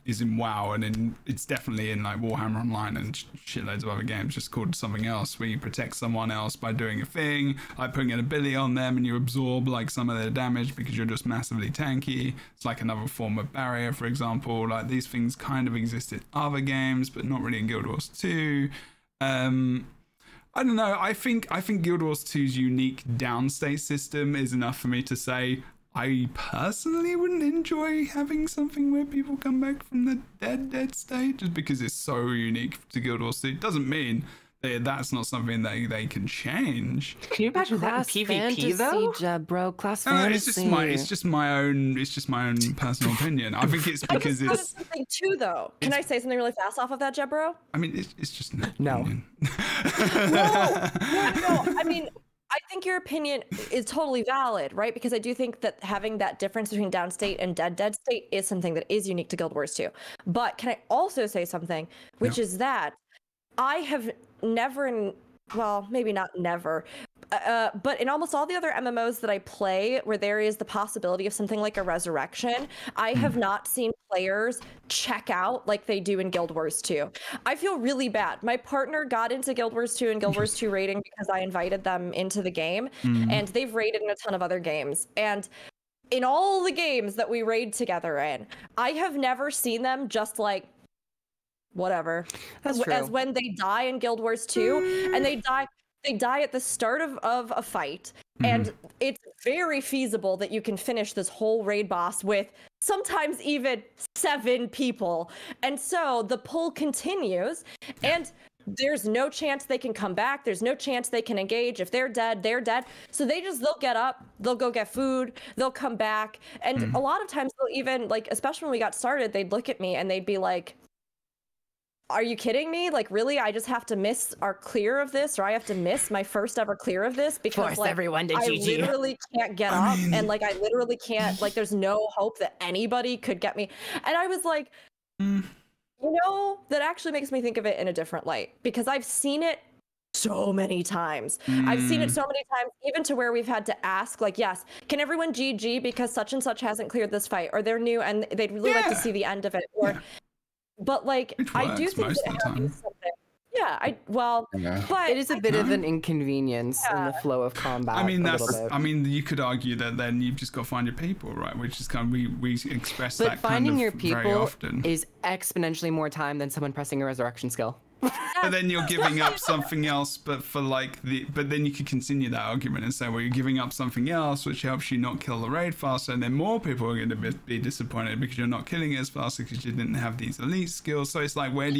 is in WoW, and it's definitely in like Warhammer Online and shitloads of other games, just called something else, where you protect someone else by doing a thing, like putting an ability on them and you absorb like some of their damage because you're just massively tanky. It's like another form of barrier, for example. Like these things kind of exist in other games, but not really in Guild Wars 2. I don't know. I think Guild Wars 2's unique downstate system is enough for me to say I personally wouldn't enjoy having something where people come back from the dead state, just because it's so unique to Guild Wars 2. It doesn't mean that's not something that they can change. Can you imagine that in PvP though? Jebro, class No, fantasy. it's just my own personal opinion. I think it's because it's something too, though. Can I say something really fast off of that, Jebro? I mean, it's just an No. opinion. No. I mean, I think your opinion is totally valid, right? Because I do think that having that difference between downstate and dead state is something that is unique to Guild Wars 2. But can I also say something, which is that I have never, well, maybe not never, but in almost all the other MMOs that I play, where there is the possibility of something like a resurrection, I have not seen players check out like they do in Guild Wars 2. I feel really bad. My partner got into Guild Wars 2 and Guild Wars 2 raiding because I invited them into the game, and they've raided in a ton of other games. And in all the games that we raid together in, I have never seen them just like, whatever. That's true. As when they die in Guild Wars 2, and they die at the start of a fight, and it's very feasible that you can finish this whole raid boss with sometimes even 7 people. And so the pull continues, and there's no chance they can come back. There's no chance they can engage. If they're dead, they're dead. So they'll get up, they'll go get food, they'll come back. And a lot of times they'll even, like, especially when we got started, they'd look at me and they'd be like, are you kidding me? Like, really? I just have to miss our clear of this, or I have to miss my first ever clear of this because Force like everyone to I GG. literally can't get up, and like I literally can't, like there's no hope that anybody could get me. And I was like, you know, that actually makes me think of it in a different light, because I've seen it so many times. I've seen it so many times, even to where we've had to ask, like, yes, can everyone GG because such and such hasn't cleared this fight, or they're new and they'd really like to see the end of it, or but like I do think that having something, but it is a bit of an inconvenience in the flow of combat. I mean, you could argue that then you've just got to find your people, right? Which is kind of, we express but that finding kind of your very people often. is exponentially more time than someone pressing a resurrection skill. But then you're giving up something else, but then you could continue that argument and say, well, you're giving up something else which helps you not kill the raid faster, and then more people are going to be disappointed because you're not killing it as fast because you didn't have these elite skills. So it's like, where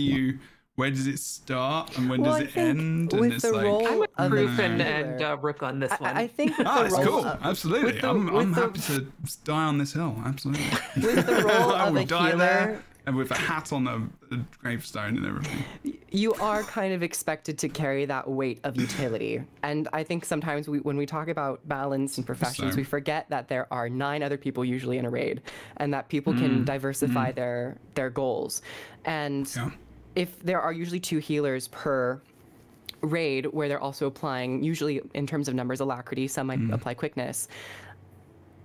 does it start and when does it end? And it's like, I'm with Griffin and Rook on this one. I think it's cool. Absolutely. I'm happy to die on this hill. Absolutely. With the role of a healer there, and with a hat on the gravestone and everything. You are kind of expected to carry that weight of utility. And I think sometimes when we talk about balance and professions, we forget that there are 9 other people usually in a raid, and that people can diversify their goals. And if there are usually 2 healers per raid, where they're also applying, usually in terms of numbers, alacrity, some might apply quickness.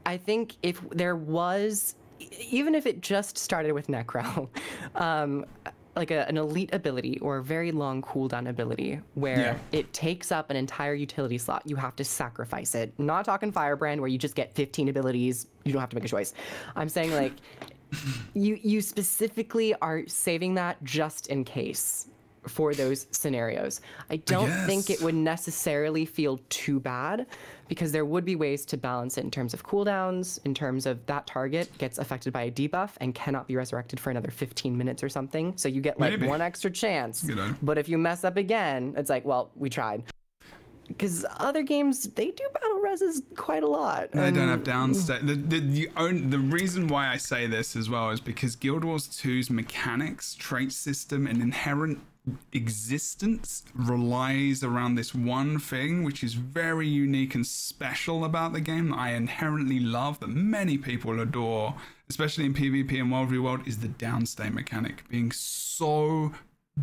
I think if there was, even if it just started with Necro, like an elite ability or a very long cooldown ability where it takes up an entire utility slot, you have to sacrifice it. I'm not talking Firebrand where you just get 15 abilities, you don't have to make a choice. I'm saying like you specifically are saving that just in case for those scenarios. I don't think it would necessarily feel too bad, because there would be ways to balance it in terms of cooldowns, in terms of that target gets affected by a debuff and cannot be resurrected for another 15 minutes or something. So you get like one extra chance. But if you mess up again, it's like, well, we tried. Because other games, they do battle reses quite a lot. They don't have downstate. The reason why I say this as well is because Guild Wars 2's mechanics, trait system, and inherent existence relies around this one thing, which is very unique and special about the game that I inherently love, that many people adore, especially in PvP and World v World, is the downstate mechanic being so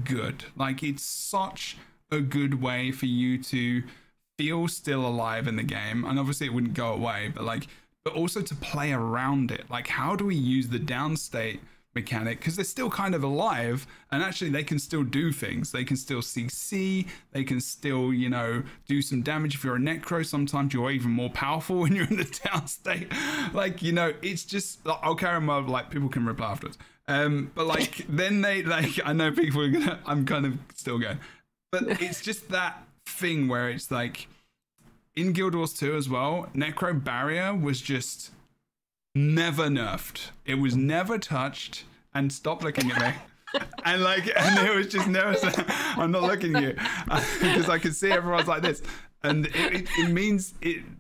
good. Like, it's such a good way for you to feel still alive in the game, and obviously it wouldn't go away, but also to play around it. Like, how do we use the downstate mechanic, because they're still kind of alive, and actually they can still do things. They can still CC, they can still, you know, do some damage. If you're a necro, sometimes you're even more powerful when you're in the down state. Like, you know, it's just, I'll carry them over, like, people can reply afterwards. But like, then they, like, I know people are gonna, I'm kind of still going, but it's just that thing where it's like, in Guild Wars 2 as well, Necro Barrier was just never nerfed. It was never touched. And stop looking at me. and it was just never. I'm not looking at you because I could see everyone's like this, and it means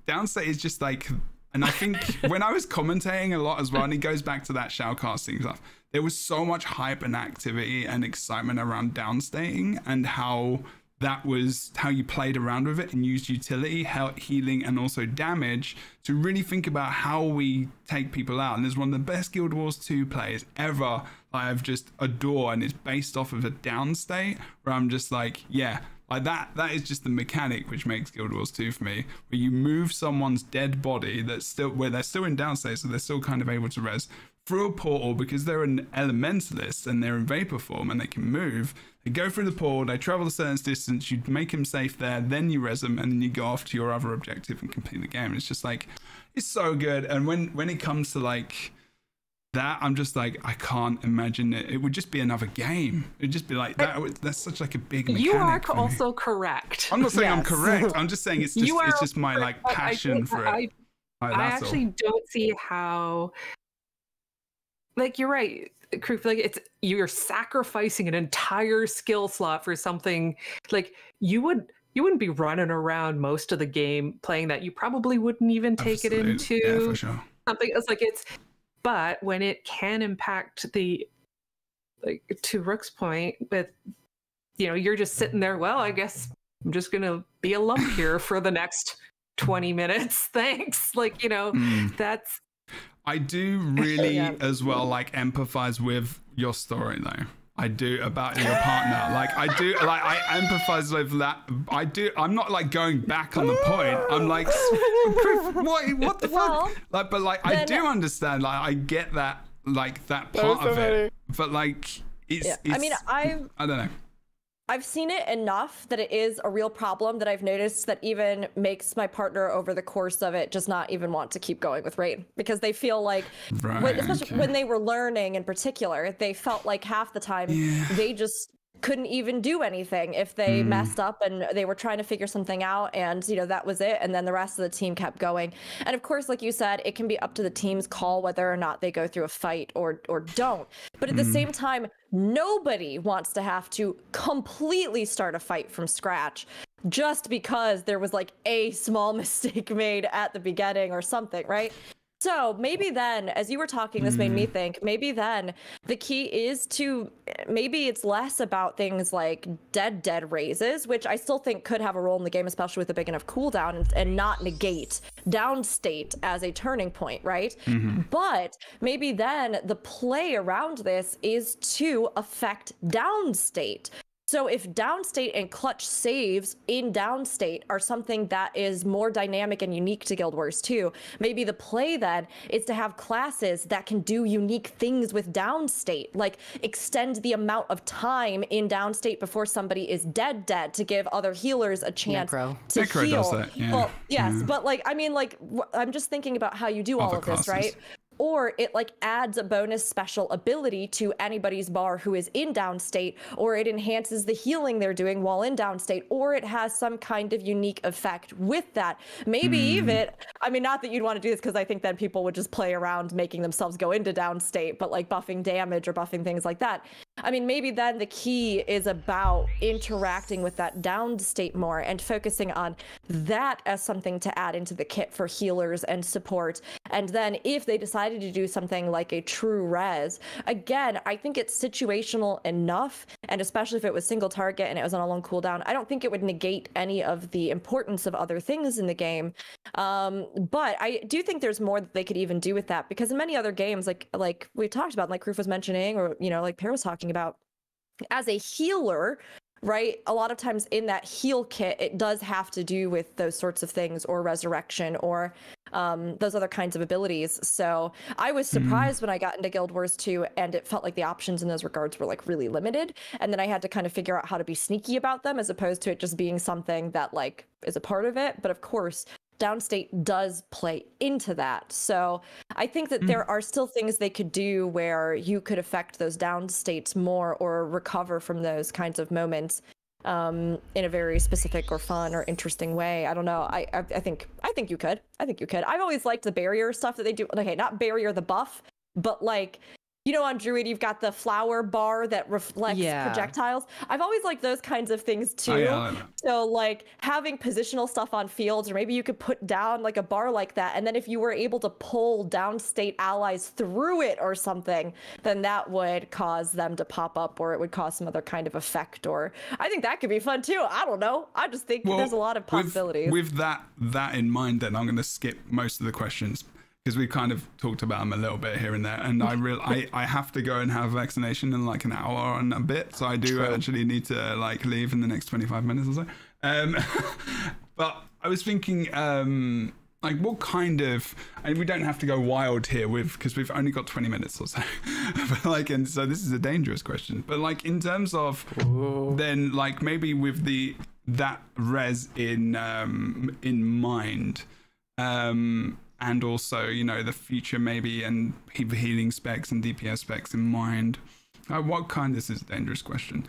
downstate is just like. And I think when I was commentating a lot as well, and it goes back to that shoutcasting stuff, there was so much hype and activity and excitement around downstating and how that was how you played around with it and used utility, healing, and also damage to really think about how we take people out. And there's one of the best Guild Wars 2 players ever I've just adore, and it's based off of a downstate where I'm just like, yeah, like that is just the mechanic which makes Guild Wars 2 for me, where you move someone's dead body where they're still in downstate, so they're still kind of able to res through a portal because they're an elementalist and they're in vapor form and they can move. They go through the portal, they travel a certain distance, you make them safe there, then you res them, and then you go off to your other objective and complete the game. It's just like, it's so good. And when it comes to like that, I'm just like, I can't imagine it. It would just be another game. It'd just be like that. That's such like a big mechanic. You are also correct. I'm not saying I'm correct. I'm just saying it's just my like passion for it. I actually don't see how. Like, you're right, Kroof, like you're sacrificing an entire skill slot for something. Like you wouldn't be running around most of the game playing that. You probably wouldn't even take it into for sure. something else. Like but when it can impact the, like, to Rook's point, with, you know, you're just sitting there, well, I guess I'm just gonna be a lump here for the next 20 minutes. Thanks. Like, you know, that's. I do really as well like empathize with your story though. I do about your partner. Like I empathize with that. I'm not like going back on the point. I'm like, what the fuck? Like, but like I do understand. Like I get that, like that part of it. But like, it's I mean, I don't know. I've seen it enough that it is a real problem that I've noticed that even makes my partner over the course of it just not even want to keep going with raid, because they feel like, especially when they were learning in particular, they felt like half the time they just couldn't even do anything if they messed up and they were trying to figure something out, and you know, that was it, and then the rest of the team kept going. And of course, like you said, it can be up to the team's call whether or not they go through a fight or don't, but at the same time, nobody wants to have to completely start a fight from scratch just because there was like a small mistake made at the beginning or something, right? So maybe then, as you were talking, this made me think, maybe then the key is to, maybe it's less about things like dead raises, which I still think could have a role in the game, especially with a big enough cooldown, and not negate downstate as a turning point, right? But maybe then the play around this is to affect downstate. So if downstate and clutch saves in downstate are something that is more dynamic and unique to Guild Wars 2, maybe the play then is to have classes that can do unique things with downstate, like extend the amount of time in downstate before somebody is dead to give other healers a chance to Necro heal. does that, yeah. Well, yes, but like, I mean, like, I'm just thinking about how you do all of this, right? Or it like adds a bonus special ability to anybody's bar who is in downstate, or it enhances the healing they're doing while in downstate, or it has some kind of unique effect with that. Maybe even, I mean, not that you'd want to do this because I think then people would just play around making themselves go into downstate, but like buffing damage or buffing things like that. I mean, maybe then the key is about interacting with that downstate more and focusing on that as something to add into the kit for healers and support. And then if they decided to do something like a true res, again, I think it's situational enough, and especially if it was single target and it was on a long cooldown, I don't think it would negate any of the importance of other things in the game. But I do think there's more that they could even do with that, because in many other games, like we talked about, like Kroof was mentioning, or, you know, like Per was talking about, as a healer, right, a lot of times in that heal kit, it does have to do with those sorts of things, or resurrection, or those other kinds of abilities. So I was surprised when I got into Guild Wars 2 and it felt like the options in those regards were like really limited, and then I had to kind of figure out how to be sneaky about them, as opposed to it just being something that like is a part of it. But of course, downstate does play into that. So I think that there are still things they could do where you could affect those downstates more, or recover from those kinds of moments in a very specific or fun or interesting way. I don't know. I think you could. I've always liked the barrier stuff that they do. Okay, not barrier the buff, but like you know, on Druid, you've got the flower bar that reflects projectiles. I've always liked those kinds of things too. Oh, yeah, I like that. So like having positional stuff on fields, or maybe you could put down like a bar like that. And then if you were able to pull downstate allies through it or something, then that would cause them to pop up, or it would cause some other kind of effect. Or I think that could be fun too. I don't know. I just think there's a lot of possibilities. With that in mind, then I'm going to skip most of the questions, because we kind of talked about them a little bit here and there, and I have to go and have vaccination in like an hour and a bit, so I do actually need to like leave in the next 25 minutes or so. But I was thinking, like, what kind of, and we don't have to go wild here because we've only got 20 minutes or so, but like, and so this is a dangerous question, but like in terms of then like maybe with that res in mind, and also, you know, the future maybe, and healing specs and DPS specs in mind. What kind? This is a dangerous question.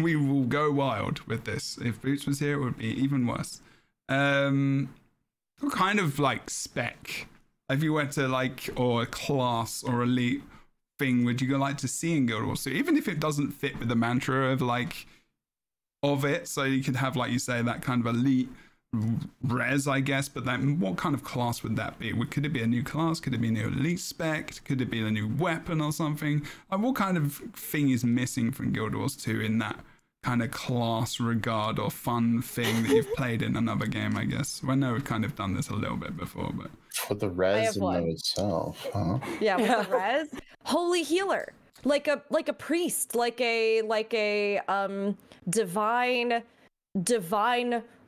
We will go wild with this. If Boots was here, it would be even worse. What kind of like spec, if you went to like, or a class or elite thing, would you like to see in Guild Wars 2? Even if it doesn't fit with the mantra of like, of it, so you could have, like you say, that kind of elite res, I guess, but then what kind of class would that be? Could it be a new class? Could it be a new elite spec? Could it be a new weapon or something? Like, what kind of thing is missing from Guild Wars 2 in that kind of class regard or fun thing that you've played in another game, I guess? Well, I know we've kind of done this a little bit before, but for the res in itself, huh? Yeah, with the res, holy healer, like a priest, like a divine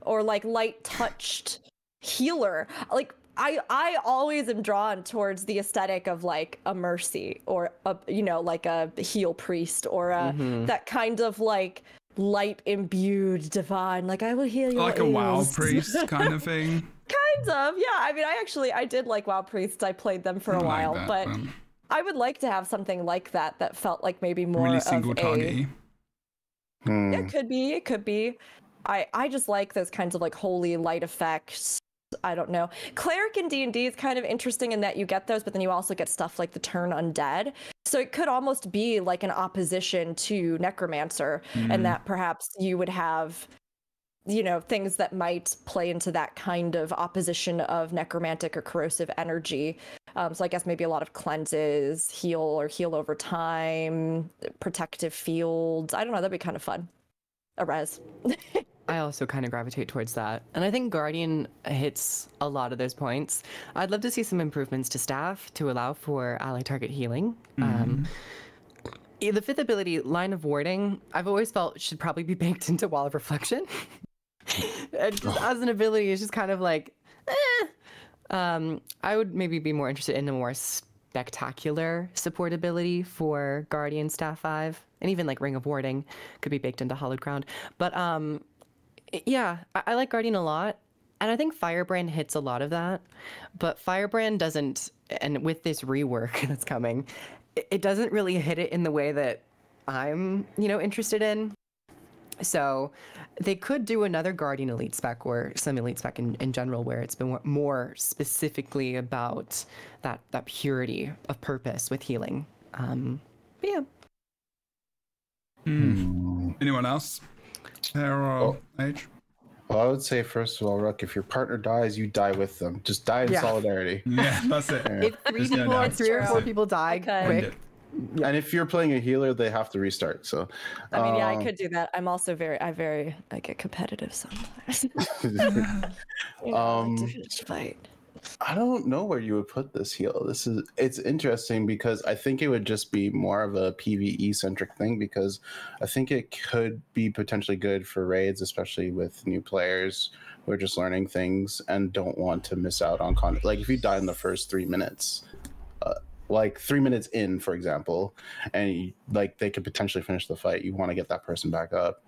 or like light touched healer. Like I always am drawn towards the aesthetic of like a mercy, or a, you know, like a heal priest, or a that kind of like light imbued divine, like I will heal your like ills. A WoW priest kind of thing. Kind of, yeah. I mean, I did like WoW priests. I played them for a while, that, but I would like to have something like that felt like maybe more really of single target. It could be. I just like those kinds of like holy light effects. I don't know. Cleric in D&D is kind of interesting in that you get those, but then you also get stuff like the turn undead. So it could almost be like an opposition to Necromancer, and that perhaps you would have, you know, things that might play into that kind of opposition of necromantic or corrosive energy. So I guess maybe a lot of cleanses, heal over time, protective fields. I don't know. That'd be kind of fun. A res. I also kind of gravitate towards that. And I think Guardian hits a lot of those points. I'd love to see some improvements to staff to allow for ally target healing. The fifth ability, Line of Warding, I've always felt should probably be baked into Wall of Reflection. And just as an ability, it's just kind of like, I would maybe be more interested in a more spectacular support ability for Guardian Staff 5. And even like Ring of Warding could be baked into Hallowed Ground. But yeah, I like Guardian a lot. And I think Firebrand hits a lot of that. But Firebrand doesn't, and with this rework that's coming, it doesn't really hit it in the way that I'm, you know, interested in. So they could do another Guardian Elite spec, or some Elite spec in general, where it's been more specifically about that purity of purpose with healing. But yeah. Anyone else? Or H? Well, I would say, first of all, Rook, if your partner dies, you die with them. Just die in solidarity. Yeah, that's it. If three or four people die quick. And if you're playing a healer, they have to restart. So, I mean, yeah, I could do that. I'm also I get competitive sometimes. Fight. I don't know where you would put this heal. It's interesting because I think it would just be more of a PvE centric thing, because I think it could be potentially good for raids, especially with new players who are just learning things and don't want to miss out on content. Like if you die in the first 3 minutes, like 3 minutes in, for example, and like they could potentially finish the fight, you want to get that person back up.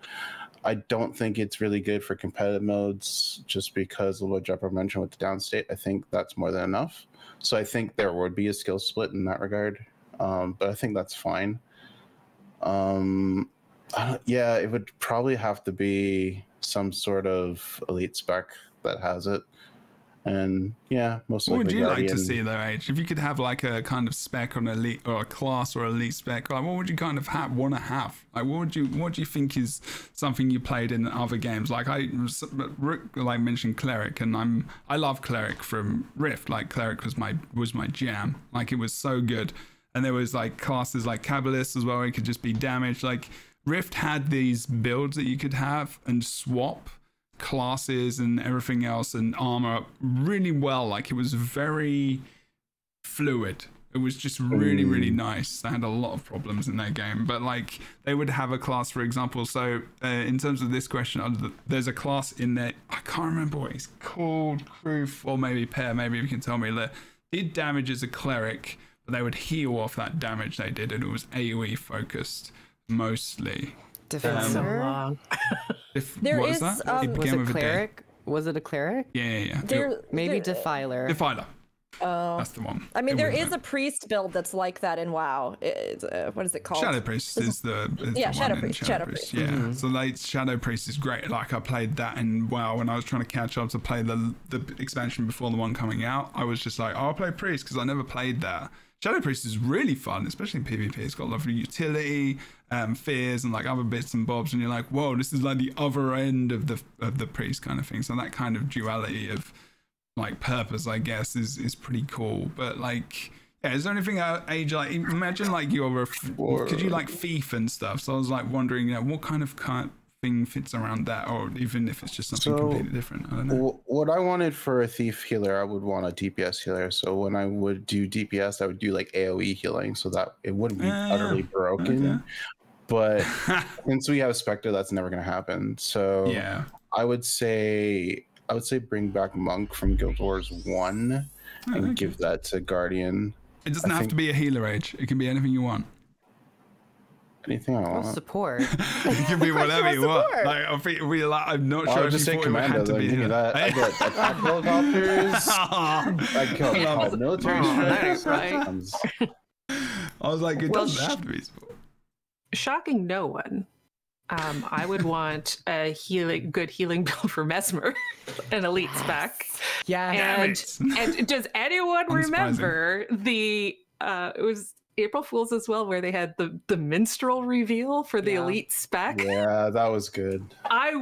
I don't think it's really good for competitive modes, just because of what Jebro mentioned with the downstate. I think that's more than enough. So I think there would be a skill split in that regard, but I think that's fine. Yeah, it would probably have to be some sort of elite spec that has it. And yeah, most What likely would you like Guardian. to see though, H? If you could have like a kind of spec on elite or a class or elite spec, like what would you kind of want to have? Like what do you think is something you played in other games? Like Rick like mentioned cleric, and I love cleric from Rift. Like cleric was my jam. Like it was so good. And there was like classes like Kabbalist as well, where it could just be damage. Like Rift had these builds that you could have and swap classes and everything else and armor really well. Like it was very fluid. It was just really nice. They had a lot of problems in their game, but like they would have a class, for example. So in terms of this question, there's a class in there, I can't remember what it's called, Proof or maybe Pair, maybe you can tell me, that did damage as a cleric, but they would heal off that damage they did, and it was AoE focused mostly. Long. What is that? It Was began it with a D. cleric? Was it a cleric? Yeah. Maybe Defiler. Defiler. Oh, That's the one. I mean, It there was is a priest build that's like that in WoW. It's, what is it called? Shadow Priest is the Shadow one in Priest. Shadow Priest. Yeah, so like Shadow Priest is great. Like I played that in WoW when I was trying to catch up to play the expansion before the one coming out. I was just like, I'll play Priest because I never played that. Shadow Priest is really fun, especially in PvP. It's got lovely utility, fears, and like other bits and bobs, and you're like, whoa, this is like the other end of the priest kind of thing. So that kind of duality of like purpose, I guess, is pretty cool. But like, yeah, is there anything age like? Imagine like could you like thief and stuff? So I was like wondering, what kind of thing fits around that, or even if it's just something completely different. I don't know. What I wanted for a thief healer, I would want a DPS healer. So when I would do DPS, I would do like AoE healing, so that it wouldn't be utterly broken. Okay. But since we have a Spectre, that's never going to happen. So yeah, I would say bring back Monk from Guild Wars 1 and give that to Guardian. It doesn't have to be a healer age. It can be anything you want. Anything I want. Support. It can be whatever you want. Like I'm not sure. I would just say Commando. Then give me that. I get attack helicopters. I got military strikes. Right. I was like, it doesn't have to be sport. Shocking no one. I would want a good healing build for Mesmer, an elite spec. Yeah. And does anyone remember it was April Fool's as well, where they had the minstrel reveal for the elite spec? Yeah, that was good. I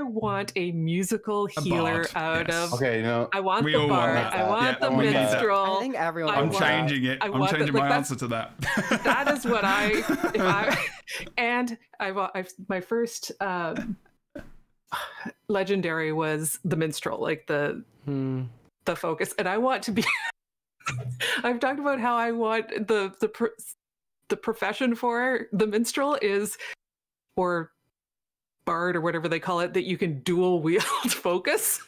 want a musical healer out of. Okay, I want the bard. I want the minstrel. I think everyone. I'm changing it. I'm changing my answer to that. That is what my first legendary was the minstrel, like the focus, and I want to be. I've talked about how I want the profession for the minstrel is, or bard or whatever they call it, that you can dual wield focus,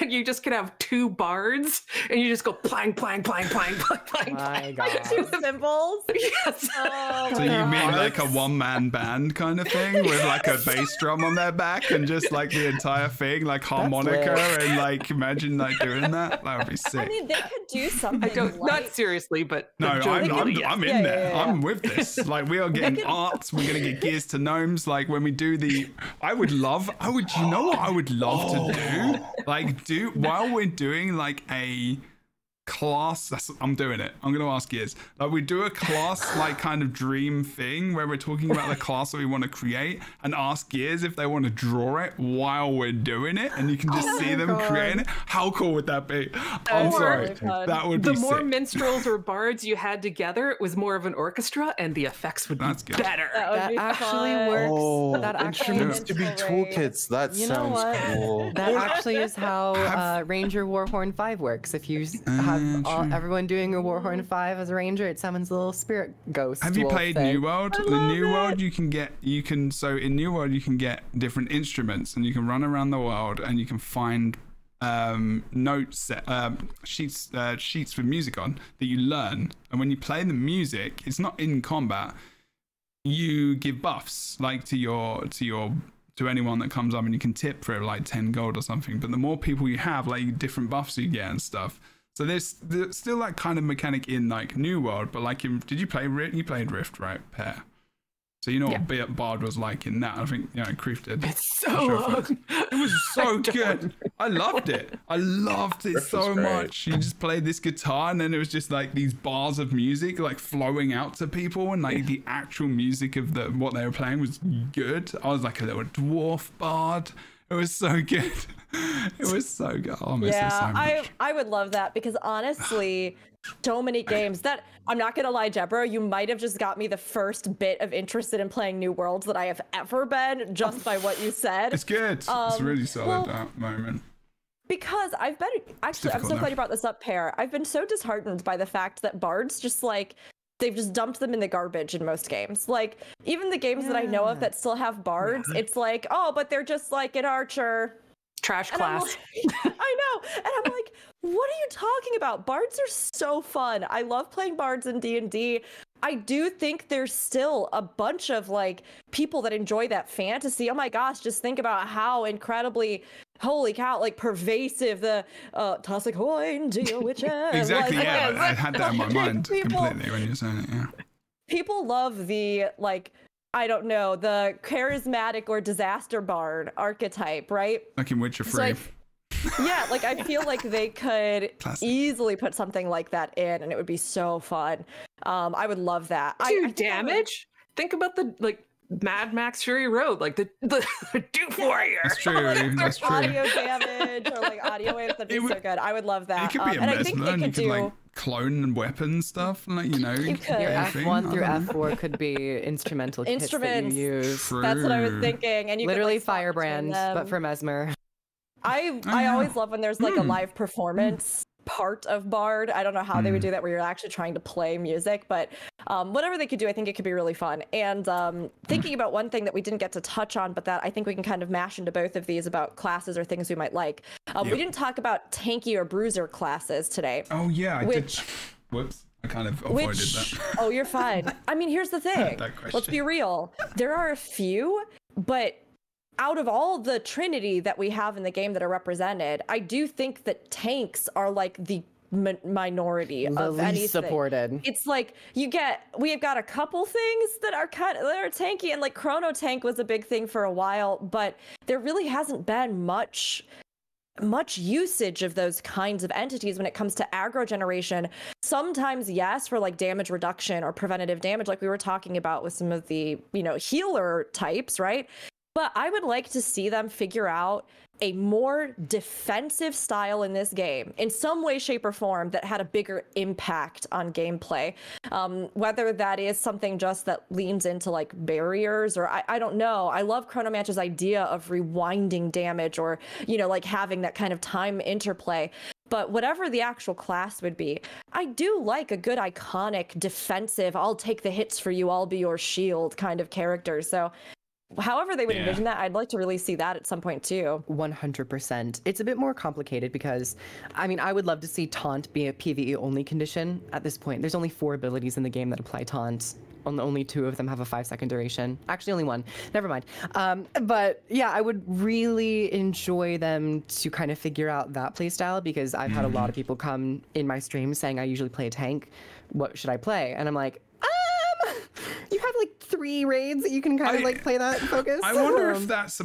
and you just can have two bards, and you just go plang plang plang plang plang plang. My God. Two cymbals. Yes. Oh, so you mean like a one-man band kind of thing with like a bass drum on their back and just like the entire thing, like harmonica, and like imagine like doing that? That would be sick. I mean, they could do something. Not seriously, but no, I'm in there. Yeah. I'm with this. Like we are getting arts. We're gonna get gears to gnomes. Like when we do you know what I would love to do? Like while we're doing like a class, I'm doing it. I'm gonna ask Gears. Like we do a class like kind of dream thing where we're talking about the class that we want to create, and ask Gears if they want to draw it while we're doing it, and you can just see them creating it. How cool would that be? I'm sorry. That would be the more sick. minstrels or bards you had together, it was more of an orchestra, and the effects would be better. That actually works. Oh, that actually instruments to be toolkits. That sounds cool. That actually is how Ranger Warhorn 5 works. If you have everyone doing a Warhorn 5 as a ranger, it summons a little spirit ghost. Have you played New World? The New World so in New World you can get different instruments, and you can run around the world and you can find sheets with music on that you learn, and when you play the music, it's not in combat, you give buffs like to anyone that comes up, and you can tip for like 10 gold or something. But the more people you have, like different buffs you get and stuff. So there's still that kind of mechanic in like New World, but like did you play Rift? You played Rift, right, Pear? So you know what Bard was like in that. I think Kreef did. It's so long. It was so good. I loved it. I loved it so much. You just played this guitar, and then it was just like these bars of music like flowing out to people, and like the actual music of what they were playing was good. I was like a little dwarf bard. It was so good. It was so good. I'll miss it so much. I would love that, because honestly, so many games that, I'm not gonna lie, Jebro, you might have just got me the first bit of interested in playing New Worlds that I have ever been, just by what you said. It's good. It's really solid that moment. Because I've been, actually, I'm so glad you brought this up, Pear. I've been so disheartened by the fact that bards just like, they've just dumped them in the garbage in most games. Like, even the games that I know of that still have bards, it's like, oh, but they're just like an archer. Trash And class. I know. And I'm like, what are you talking about? Bards are so fun. I love playing bards in D&D. I do think there's still a bunch of like people that enjoy that fantasy. Oh my gosh, just think about how incredibly, holy cow, like pervasive the toss a coin to your witches. Exactly, yeah. I had that in my mind completely when you were saying it, yeah. People love the, like, I don't know, the charismatic or disaster bard archetype, right? Like in Witcher 3. Yeah, like I feel like they could easily put something like that in, and it would be so fun. I would love that. Damage? Think about the like Mad Max Fury Road, like the Duke Warrior. That's true. That's true. Audio damage or like audio waves. That'd be so good. I would love that. It could be a and mess, I think man. it You could like clone and weapon stuff, like You could. Your F1 through F4 could be instrumental kits that you use. True. That's what I was thinking. And you literally could, like, Firebrand, but for Mesmer. I always love when there's like a live performance part of Bard. I don't know how they would do that where you're actually trying to play music, but whatever they could do, I think it could be really fun. And thinking about one thing that we didn't get to touch on, but that I think we can kind of mash into both of these about classes or things we might like. We didn't talk about tanky or bruiser classes today. Oh yeah, I did. Whoops. I kind of avoided that. Oh, you're fine. I mean, here's the thing. Let's be real. There are a few, but out of all the Trinity that we have in the game that are represented, I do think that tanks are like the minority of anything supported. It's like we've got a couple things that are tanky, and like Chrono Tank was a big thing for a while, but there really hasn't been much usage of those kinds of entities when it comes to aggro generation. Sometimes yes, for like damage reduction or preventative damage, like we were talking about with some of the healer types, right? But I would like to see them figure out a more defensive style in this game in some way, shape, or form that had a bigger impact on gameplay. Whether that is something just that leans into like barriers, or I don't know. I love Chronomancer's idea of rewinding damage, or like having that kind of time interplay. But whatever the actual class would be, I do like a good iconic defensive, I'll take the hits for you, I'll be your shield kind of character. So however they would envision that, I'd like to really see that at some point too. 100%. It's a bit more complicated because, I mean, I would love to see taunt be a PvE only condition at this point. There's only 4 abilities in the game that apply taunt. Only 2 of them have a 5-second duration. Actually, only 1. Never mind. But yeah, I would really enjoy them to kind of figure out that playstyle, because I've had a lot of people come in my stream saying I usually play a tank. What should I play? And I'm like, you have like 3 raids that you can kind of like play that focus. I wonder if that's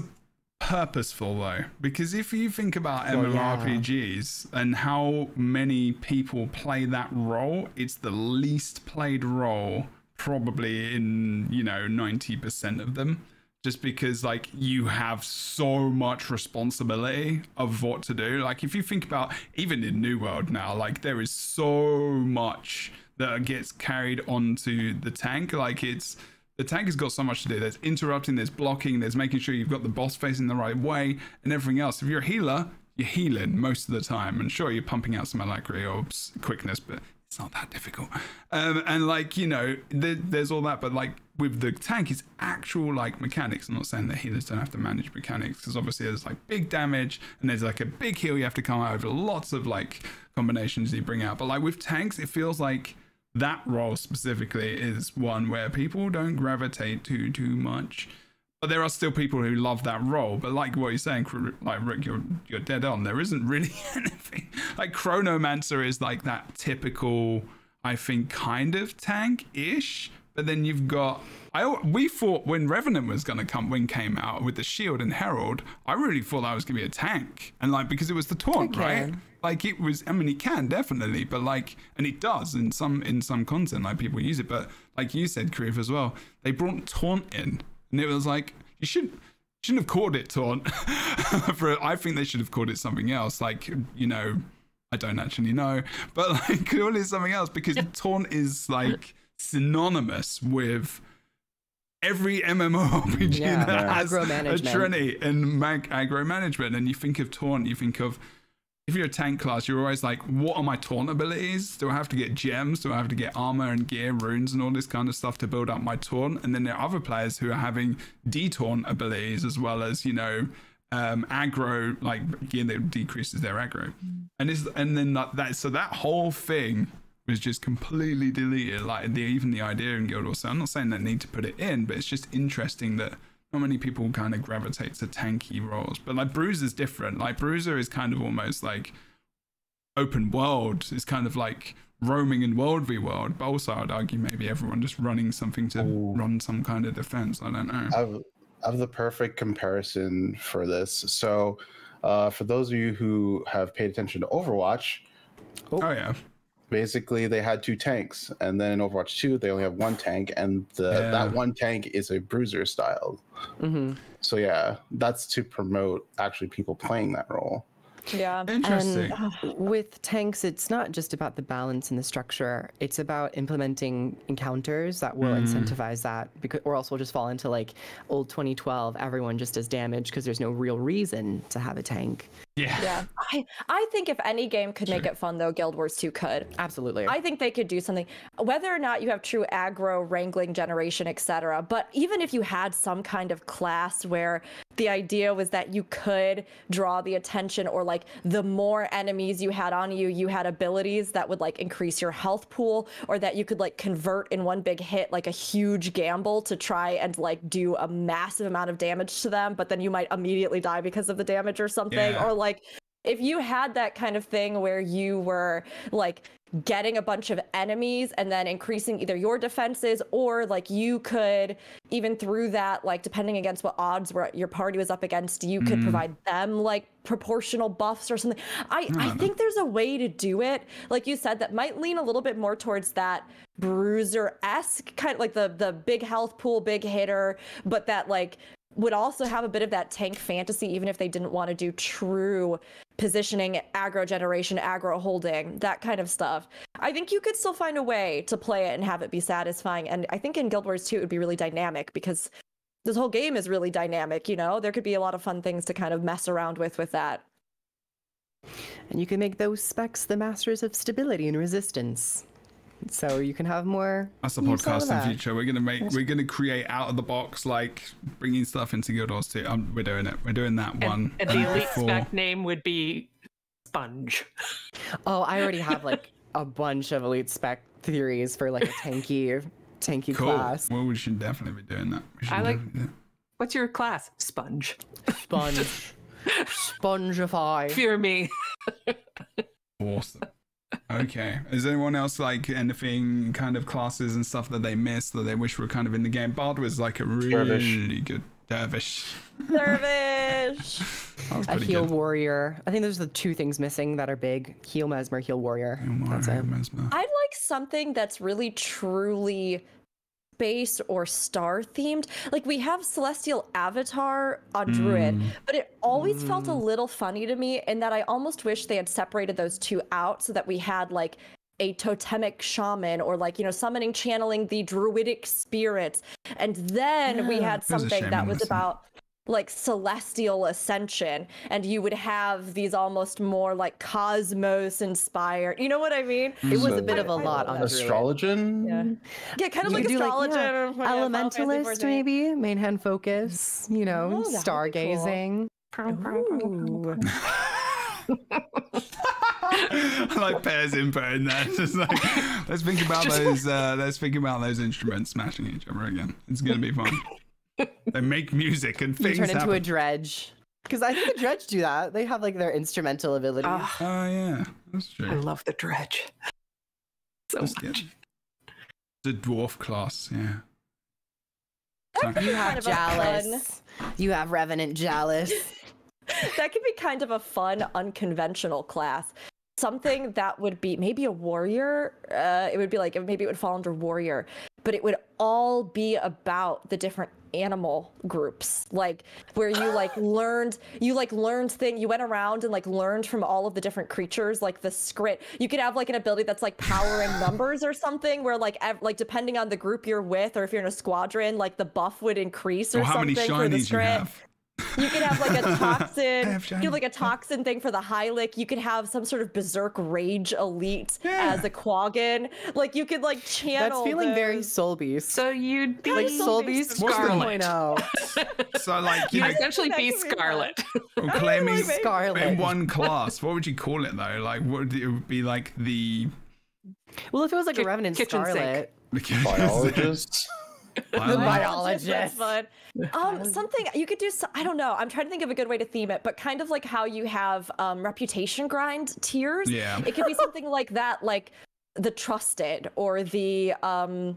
purposeful though, because if you think about MMORPGs and how many people play that role, it's the least played role probably in 90% of them, just because like you have so much responsibility of what to do. Like if you think about even in New World now, like there is so much that gets carried onto the tank. Like the tank has got so much to do. There's interrupting, there's blocking, there's making sure you've got the boss facing the right way and everything else. If you're a healer, you're healing most of the time. And sure, you're pumping out some alacrity or quickness, but it's not that difficult. And like, there's all that, but like with the tank, it's actual like mechanics. I'm not saying that healers don't have to manage mechanics, because obviously there's like big damage and there's like a big heal you have to come out over, lots of like combinations you bring out. But like with tanks, it feels like that role specifically is one where people don't gravitate to too much, but there are still people who love that role. But like what you're saying, like Rick, you're dead on. There isn't really anything like Chronomancer is like that typical, I think, kind of tank-ish, but But then you've got we thought when Revenant was gonna came out with the shield and Herald, I really thought that was gonna be a tank, and like because it was the taunt, right? Like it was. I mean, it can definitely, but like, and it does in some content, like people use it. But like you said, Kriv, as well, they brought taunt in, and it was like you shouldn't have called it taunt. I think they should have called it something else. Like I don't actually know, but like call it something else because taunt is like synonymous with every MMORPG that has a Trinity and aggro management. And you think of taunt, you think of, if you're a tank class, you're always like, what are my taunt abilities? Do I have to get gems? Do I have to get armor and gear, runes and all this kind of stuff to build up my taunt? And then there are other players who are having detaunt abilities as well as, aggro, like gear that decreases their aggro. So that whole thing was just completely deleted. Like even the idea in Guild Wars. So I'm not saying they need to put it in, but it's just interesting that not many people kind of gravitate to tanky roles. But like Bruiser's different. Like Bruiser is kind of almost like open world. It's kind of like roaming in world v world. But also I'd argue maybe everyone just running something to run some kind of defense. I don't know. I have the perfect comparison for this. So for those of you who have paid attention to Overwatch, basically they had 2 tanks, and then in Overwatch 2 they only have 1 tank, and that 1 tank is a bruiser style. So yeah, that's to promote actually people playing that role. Yeah. Interesting. And with tanks, it's not just about the balance and the structure. It's about implementing encounters that will incentivize that, or else we'll just fall into like old 2012. Everyone just does damage because there's no real reason to have a tank. Yeah. I think if any game could make it fun, though, Guild Wars 2 could. Absolutely. I think they could do something, whether or not you have true aggro, wrangling, generation, etc. But even if you had some kind of class where the idea was that you could draw the attention, or like the more enemies you had on you, you had abilities that would like increase your health pool, or that you could like convert in one big hit, like a huge gamble to try and like do a massive amount of damage to them, but then you might immediately die because of the damage or something. Or like if you had that kind of thing where you were like getting a bunch of enemies and then increasing either your defenses, or like you could even through that, like depending against what odds were your party was up against, you could provide them like proportional buffs or something. I think there's a way to do it, like you said, that might lean a little bit more towards that bruiser-esque kind of like the big health pool, big hitter, but that like would also have a bit of that tank fantasy, even if they didn't want to do true positioning, aggro generation, aggro holding, that kind of stuff. I think you could still find a way to play it and have it be satisfying. And I think in Guild Wars 2 it would be really dynamic, because this whole game is really dynamic, there could be a lot of fun things to kind of mess around with that. And you can make those specs the masters of stability and resistance. So you can have more. That's the podcast in future. We're gonna create out of the box, like bringing stuff into Guild Wars 2. We're doing it. We're doing that one. And the elite spec name would be Sponge. Oh, I already have like a bunch of elite spec theories for like a tanky cool. class. Well, we should definitely be doing that. What's your class? Sponge. Spongify. Fear me. Awesome. Okay. Is anyone else like anything kind of classes and stuff that they missed that they wish were kind of in the game? Bard was like a really good dervish. A heal warrior. I think those are the 2 things missing that are big. Heal mesmer, heal warrior. That's it. Mesmer. I'd like something that's really truly space or star themed. Like we have Celestial Avatar on Druid, but it always felt a little funny to me in that I almost wish they had separated those 2 out so that we had like a totemic shaman, or like, summoning, channeling the druidic spirits. And then we had something that was about like celestial ascension, and you would have these almost more like cosmos inspired, you know what I mean? It was a bit of a lot on Astrologian. Yeah, kind of like astrologian, elementalist maybe, main hand focus, stargazing. Cool. I like Pear's input in there. Just like, let's think about those instruments smashing each other again. It's gonna be fun. They make music and things turn into a dredge, because I think the dredge do that. They have like their instrumental abilities. Oh yeah, that's true. I love the dredge so much. Good. The dwarf class, yeah. You have Jalis. You have Revenant Jalis. That could be kind of a fun, unconventional class. Something that would be maybe a warrior. It would be like, maybe it would fall under warrior, but it would all be about the different animal groups, like where you learned things. You went around and learned from all of the different creatures, like the script. You could have an ability that's powering numbers or something, where depending on the group you're with, or if you're in a squadron, the buff would increase or something for the script. You could have a toxin. You have a toxin thing for the Hylic. You could have some sort of berserk rage elite as a Quaggan. You could channel. That's feeling very Soul Beast. So you'd be Soul Beast Scarlet. So you'd essentially be Scarlet. Claiming Scarlet in one class. What would you call it though? Would it be the? Well, if it was a Revenant Scarlet, biologist. The biologist. Something you could do. I don't know. I'm trying to think of a good way to theme it, but kind of like how you have reputation grind tiers. Yeah. It could be something like that, like the trusted or the I'm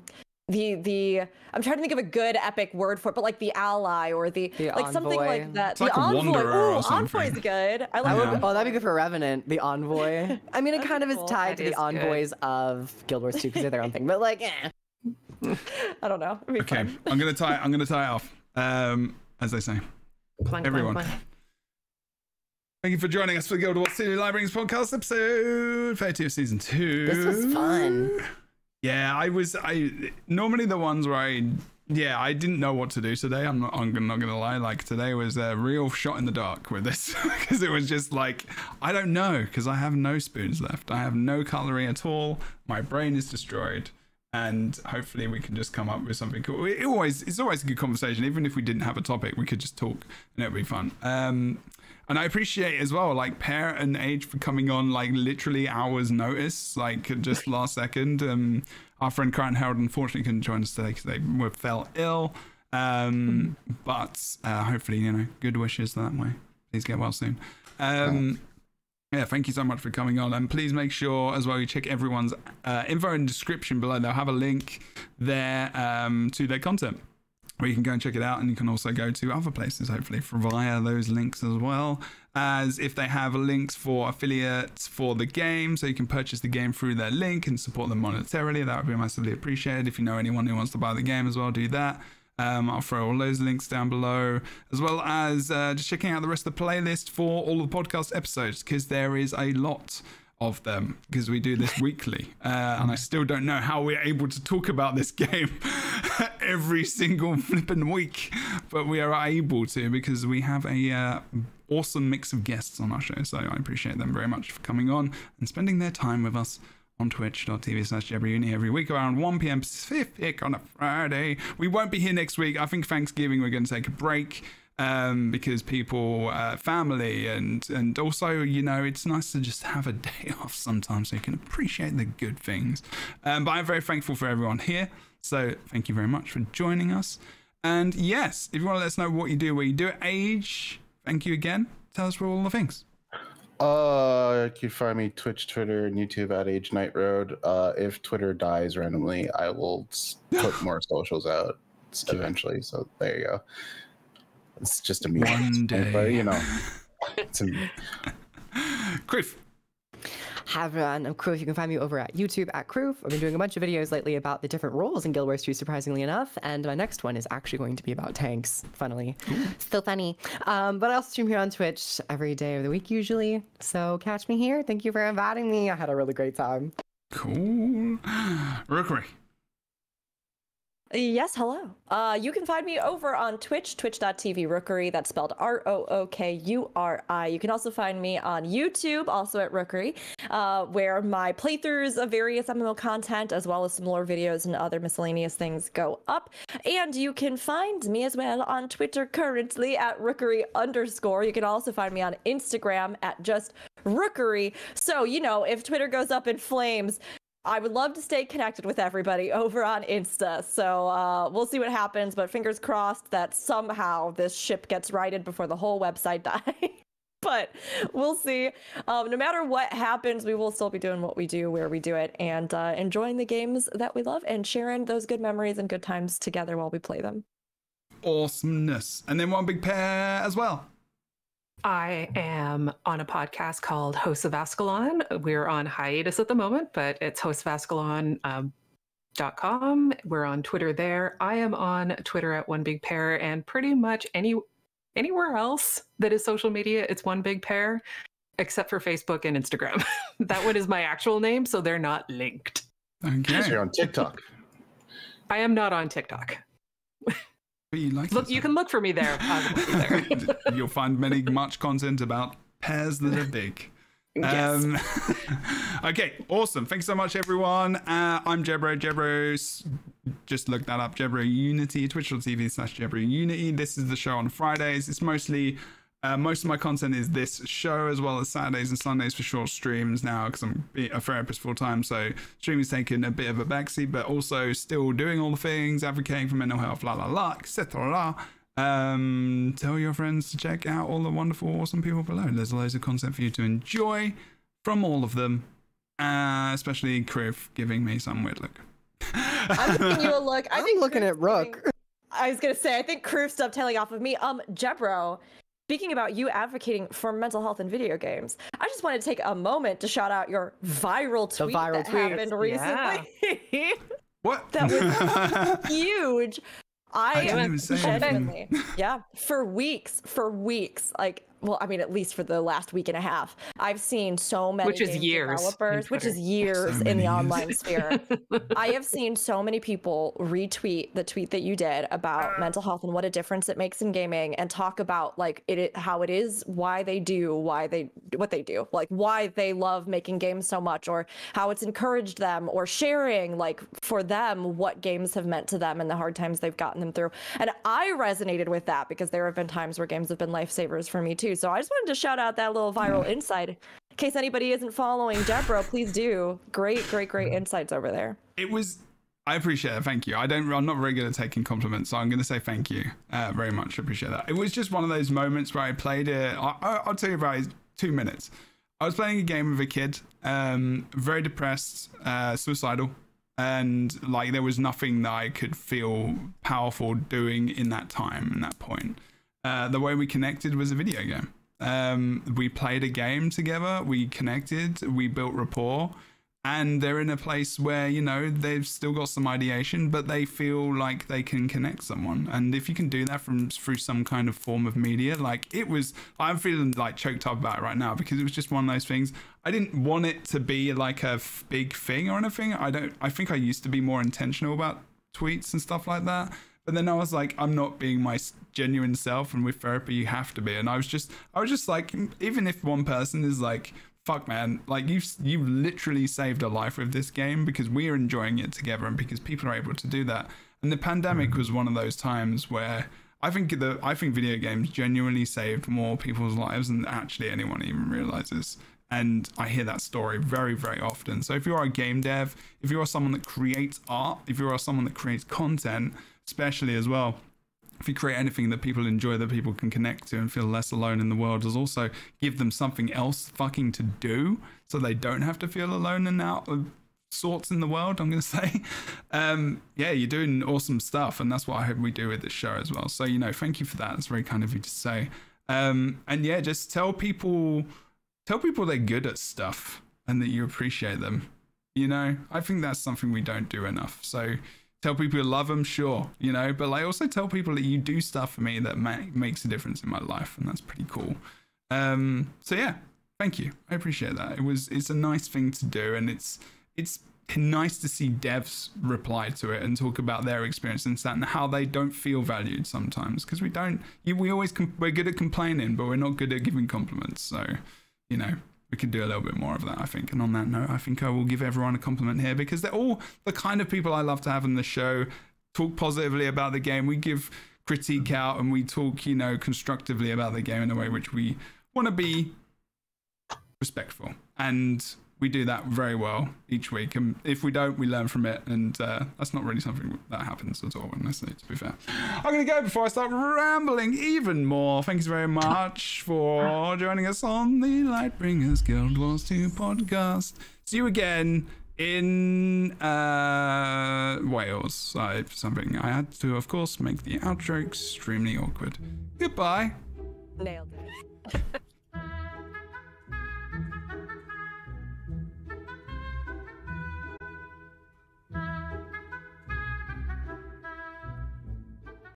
trying to think of a good epic word for it, but the ally or the something like that. It's the envoy. Ooh, envoy's good. I like Oh, that'd be good for Revenant, the envoy. I mean, it kind of is tied to the envoys of Guild Wars 2 because they're their own thing, but I don't know. Okay, fun. I'm gonna tie it off. As they say, everyone. Thank you for joining us for the Guild Wars 2 LightBringers podcast episode 32 of season 2. This was fun. Yeah, I normally the ones where I didn't know what to do today. I'm not gonna lie. Today was a real shot in the dark with this because it was just I don't know, because I have no spoons left. I have no cutlery at all. My brain is destroyed. And hopefully we can just come up with something cool. It's always a good conversation. Even if we didn't have a topic, we could just talk and it'd be fun. And I appreciate as well, Pear and Age for coming on literally hours notice, just last second. Our friend Current Herald unfortunately couldn't join us today because they fell ill. But hopefully, good wishes that way. Please get well soon. Yeah, thank you so much for coming on. And please make sure as well you check everyone's info in the description below. They'll have a link there to their content where you can go and check it out. And you can also go to other places, hopefully, via those links as well. As if they have links for affiliates for the game, so you can purchase the game through their link and support them monetarily. That would be massively appreciated. If you know anyone who wants to buy the game as well, do that. I'll throw all those links down below, as well as just checking out the rest of the playlist for all the podcast episodes, because there is a lot of them, because we do this weekly, and I still don't know how we're able to talk about this game every single flipping week, but we are able to because we have a awesome mix of guests on our show, so I appreciate them very much for coming on and spending their time with us on twitch.tv/Jebro every week around 1 p.m. Pacific on a Friday. We won't be here next week. I think Thanksgiving we're going to take a break because people, family, and also, it's nice to just have a day off sometimes so you can appreciate the good things. But I'm very thankful for everyone here. So thank you very much for joining us. And yes, if you want to let us know what you do, where you do it, Age, thank you again. Tell us for all the things. You can find me Twitch, Twitter, and YouTube at Age Night Road. If Twitter dies randomly, I will put more socials out eventually. So there you go. It's just a meme. One day, but it's a meme. Criff. Hi everyone, I'm Kroof. You can find me over at YouTube at Kroof. I've been doing a bunch of videos lately about the different roles in Guild Wars 2, surprisingly enough, and my next one is actually going to be about tanks, funnily. Still funny. But I also stream here on Twitch every day of the week usually, so catch me here. Thank you for inviting me. I had a really great time. Cool. Rookery. Yes, hello. You can find me over on Twitch, twitch.tv Rookery. That's spelled Rookuri. You can also find me on YouTube, also at Rookery, where my playthroughs of various MMO content, as well as some lore videos and other miscellaneous things go up. And you can find me as well on Twitter currently at Rookery_. You can also find me on Instagram at just Rookery. So, if Twitter goes up in flames, I would love to stay connected with everybody over on Insta. So we'll see what happens, but fingers crossed that somehow this ship gets righted before the whole website dies. But we'll see. No matter what happens, we will still be doing what we do, where we do it, and enjoying the games that we love and sharing those good memories and good times together while we play them. Awesomeness. And then One Big Pair as well. I am on a podcast called Hosts of Ascalon. We're on hiatus at the moment, but it's hostsofascalon.com. We're on Twitter there. I am on Twitter at One Big Pair, and pretty much anywhere else that is social media, it's One Big Pair, except for Facebook and Instagram. That one is my actual name, so they're not linked. Okay. So you're on TikTok. I am not on TikTok. But you like Look, you can look for me there. I will be there. You'll find much content about pairs that are big. Yes. Okay, awesome. Thanks so much, everyone. I'm Jebro. Just look that up. Jebro Unity, twitch.tv/Jebro Unity. This is the show on Fridays. It's mostly most of my content is this show, as well as Saturdays and Sundays for short streams now, because I'm a therapist full time. So streaming's taken a bit of a backseat, but also still doing all the things, advocating for mental health, etc. Tell your friends to check out all the wonderful, awesome people below. There's loads of content for you to enjoy from all of them, especially Kriv giving me some weird look. I'm giving you a look. I'm looking at Rook. I was gonna say, I think Kriv dovetailing off of me. Jebro, speaking about you advocating for mental health in video games, I just want to take a moment to shout out your viral tweet that happened recently. Yeah. What? That was huge. I didn't even say genuinely, yeah, for weeks, like, well, I mean, at least for the last week and a half, I've seen so many developers, which is years in the online sphere. I have seen so many people retweet the tweet that you did about mental health and what a difference it makes in gaming, and talk about like how it is, why they do, what they do, like why they love making games so much, or how it's encouraged them, or sharing like for them what games have meant to them and the hard times they've gotten them through. And I resonated with that because there have been times where games have been lifesavers for me too. So I just wanted to shout out that little viral insight. In case anybody isn't following Jebro, please do. Great insights over there. I appreciate it. Thank you. I'm not very good at taking compliments, so I'm going to say thank you very much. I appreciate that. It was just one of those moments where I played it. I'll tell you about it. 2 minutes. I was playing a game with a kid, very depressed, suicidal, and like there was nothing that I could feel powerful doing in that time and that point. The way we connected was a video game. We played a game together, we connected, we built rapport, and they're in a place where, you know, they've still got some ideation, but they feel like they can connect someone. And if you can do that through some kind of form of media, like I'm feeling like choked up about it right now, because it was just one of those things. I didn't want it to be like a big thing or anything. I think I used to be more intentional about tweets and stuff like that. But then I was like, I'm not being my genuine self, and with therapy you have to be. And I was just like, even if one person is like, fuck man, like you've literally saved a life with this game, because we are enjoying it together and because people are able to do that. And the pandemic was one of those times where I think video games genuinely saved more people's lives than actually anyone even realizes. And I hear that story very, very often. So if you are a game dev, if you are someone that creates art, if you are someone that creates content, especially as well, if you create anything that people enjoy, that people can connect to and feel less alone in the world, is also give them something else fucking to do so they don't have to feel alone and out of sorts in the world, I'm going to say. Yeah, you're doing awesome stuff, and that's what I hope we do with this show as well. So, you know, thank you for that. It's very kind of you to say. And yeah, just tell people they're good at stuff and that you appreciate them. You know, I think that's something we don't do enough. So tell people you love them, sure, you know, but like also tell people that you do stuff for me that makes a difference in my life, and that's pretty cool. So yeah, thank you. I appreciate that. It's a nice thing to do, and it's nice to see devs reply to it and talk about their experience and how they don't feel valued sometimes, because we're good at complaining, but we're not good at giving compliments. So, you know, we could do a little bit more of that, I think. And on that note, I think I will give everyone a compliment here, because they're all the kind of people I love to have on the show. Talk positively about the game. We give critique out, and we talk, you know, constructively about the game in a way which we want to be respectful. And we do that very well each week, and if we don't, we learn from it, and that's not really something that happens at all, honestly, to be fair. I'm going to go before I start rambling even more. Thank you very much for joining us on the LightBringers Guild Wars 2 podcast. See you again in Wales. Something I had to, of course, make the outro extremely awkward. Goodbye. Nailed it.